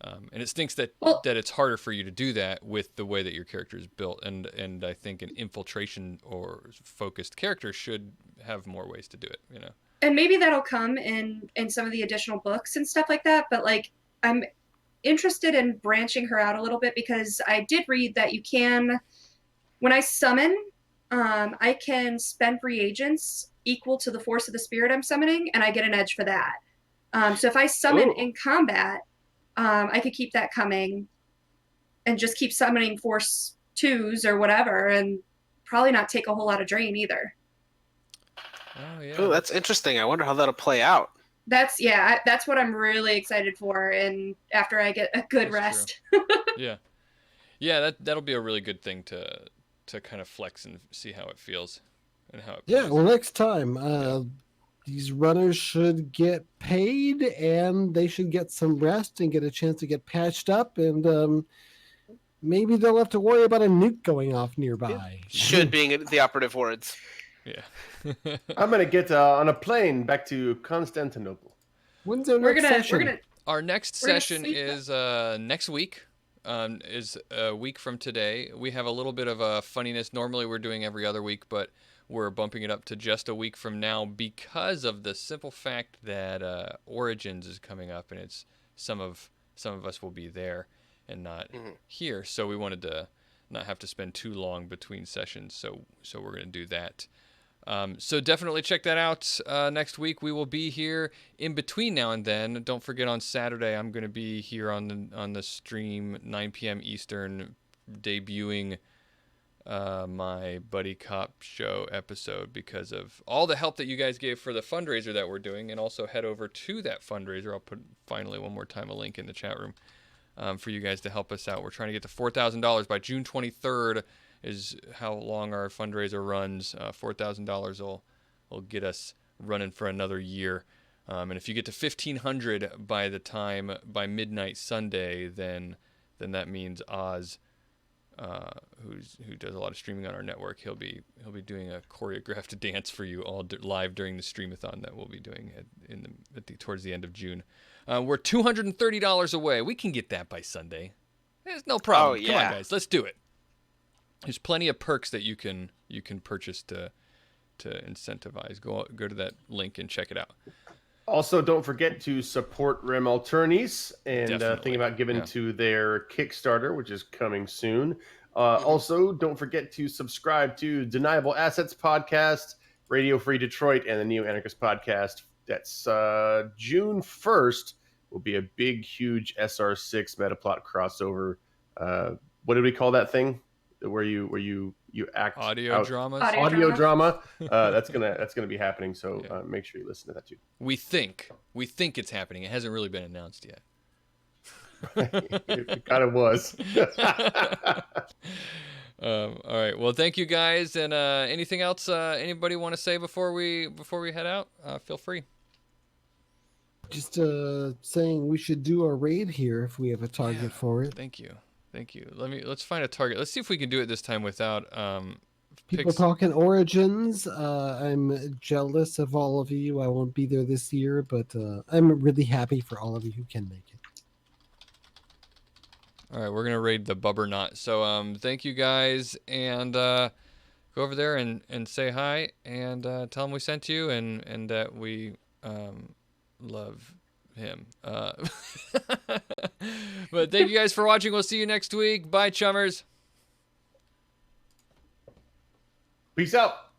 And it stinks that it's harder for you to do that with the way that your character is built. And I think an infiltration or focused character should have more ways to do it, you know. And maybe that'll come in some of the additional books and stuff like that. But like, I'm interested in branching her out a little bit because I did read that you can when I summon, I can spend reagents equal to the force of the spirit I'm summoning, and I get an edge for that. So if I summon Ooh. in combat, I could keep that coming and just keep summoning force 2s or whatever, and probably not take a whole lot of drain either. Oh yeah. Oh, that's interesting. I wonder how that'll play out. That's what I'm really excited for, and after I get a good rest. Yeah. Yeah, that'll be a really good thing to kind of flex and see how it feels and how it Yeah, plays. well, next time, these runners should get paid, and they should get some rest and get a chance to get patched up, and maybe they'll have to worry about a nuke going off nearby. Should being the operative words. Yeah. I'm gonna get on a plane back to Constantinople. When's our next session? Our next We're gonna session sleep is next week. Is a week from today. We have a little bit of a funniness. Normally we're doing every other week, but we're bumping it up to just a week from now because of the simple fact that Origins is coming up, and it's some of us will be there and not here. So we wanted to not have to spend too long between sessions. So we're gonna do that. So definitely check that out. Next week we will be here. In between now and then, don't forget on Saturday I'm going to be here on the stream 9 p.m. Eastern, debuting my Buddy Cop show episode because of all the help that you guys gave for the fundraiser that we're doing, and also head over to that fundraiser. I'll put finally one more time a link in the chat room for you guys to help us out. We're trying to get to $4,000 by June 23rd. Is how long our fundraiser runs. $4,000 will get us running for another year. And if you get to $1,500 by midnight Sunday, then that means Oz, who does a lot of streaming on our network, he'll be doing a choreographed dance for you all live during the streamathon that we'll be doing towards the end of June. We're $230 away. We can get that by Sunday. There's no problem. Oh, yeah. Come on, guys, let's do it. There's plenty of perks that you can purchase to incentivize. Go to that link and check it out. Also, don't forget to support Rem Alternis and think about giving to their Kickstarter, which is coming soon. Also, don't forget to subscribe to Deniable Assets Podcast, Radio Free Detroit, and the Neo Anarchist Podcast. That's June 1st. Will be a big, huge SR6 Metaplot crossover. What did we call that thing? Where you act audio out. dramas. Audio drama. That's gonna be happening. So make sure you listen to that too. We think it's happening. It hasn't really been announced yet. It kind of was. All right. Well, thank you guys. And anything else anybody want to say before we head out? Feel free. Just saying we should do a raid here if we have a target for it. Thank you. Let's find a target. Let's see if we can do it this time without people talking Origins. I'm jealous of all of you. I won't be there this year, but I'm really happy for all of you who can make it. All right, we're gonna raid the Bubberknot. So thank you guys, and go over there and say hi, and tell him we sent you, and that we love him. But thank you guys for watching. We'll see you next week. Bye, chummers. Peace out.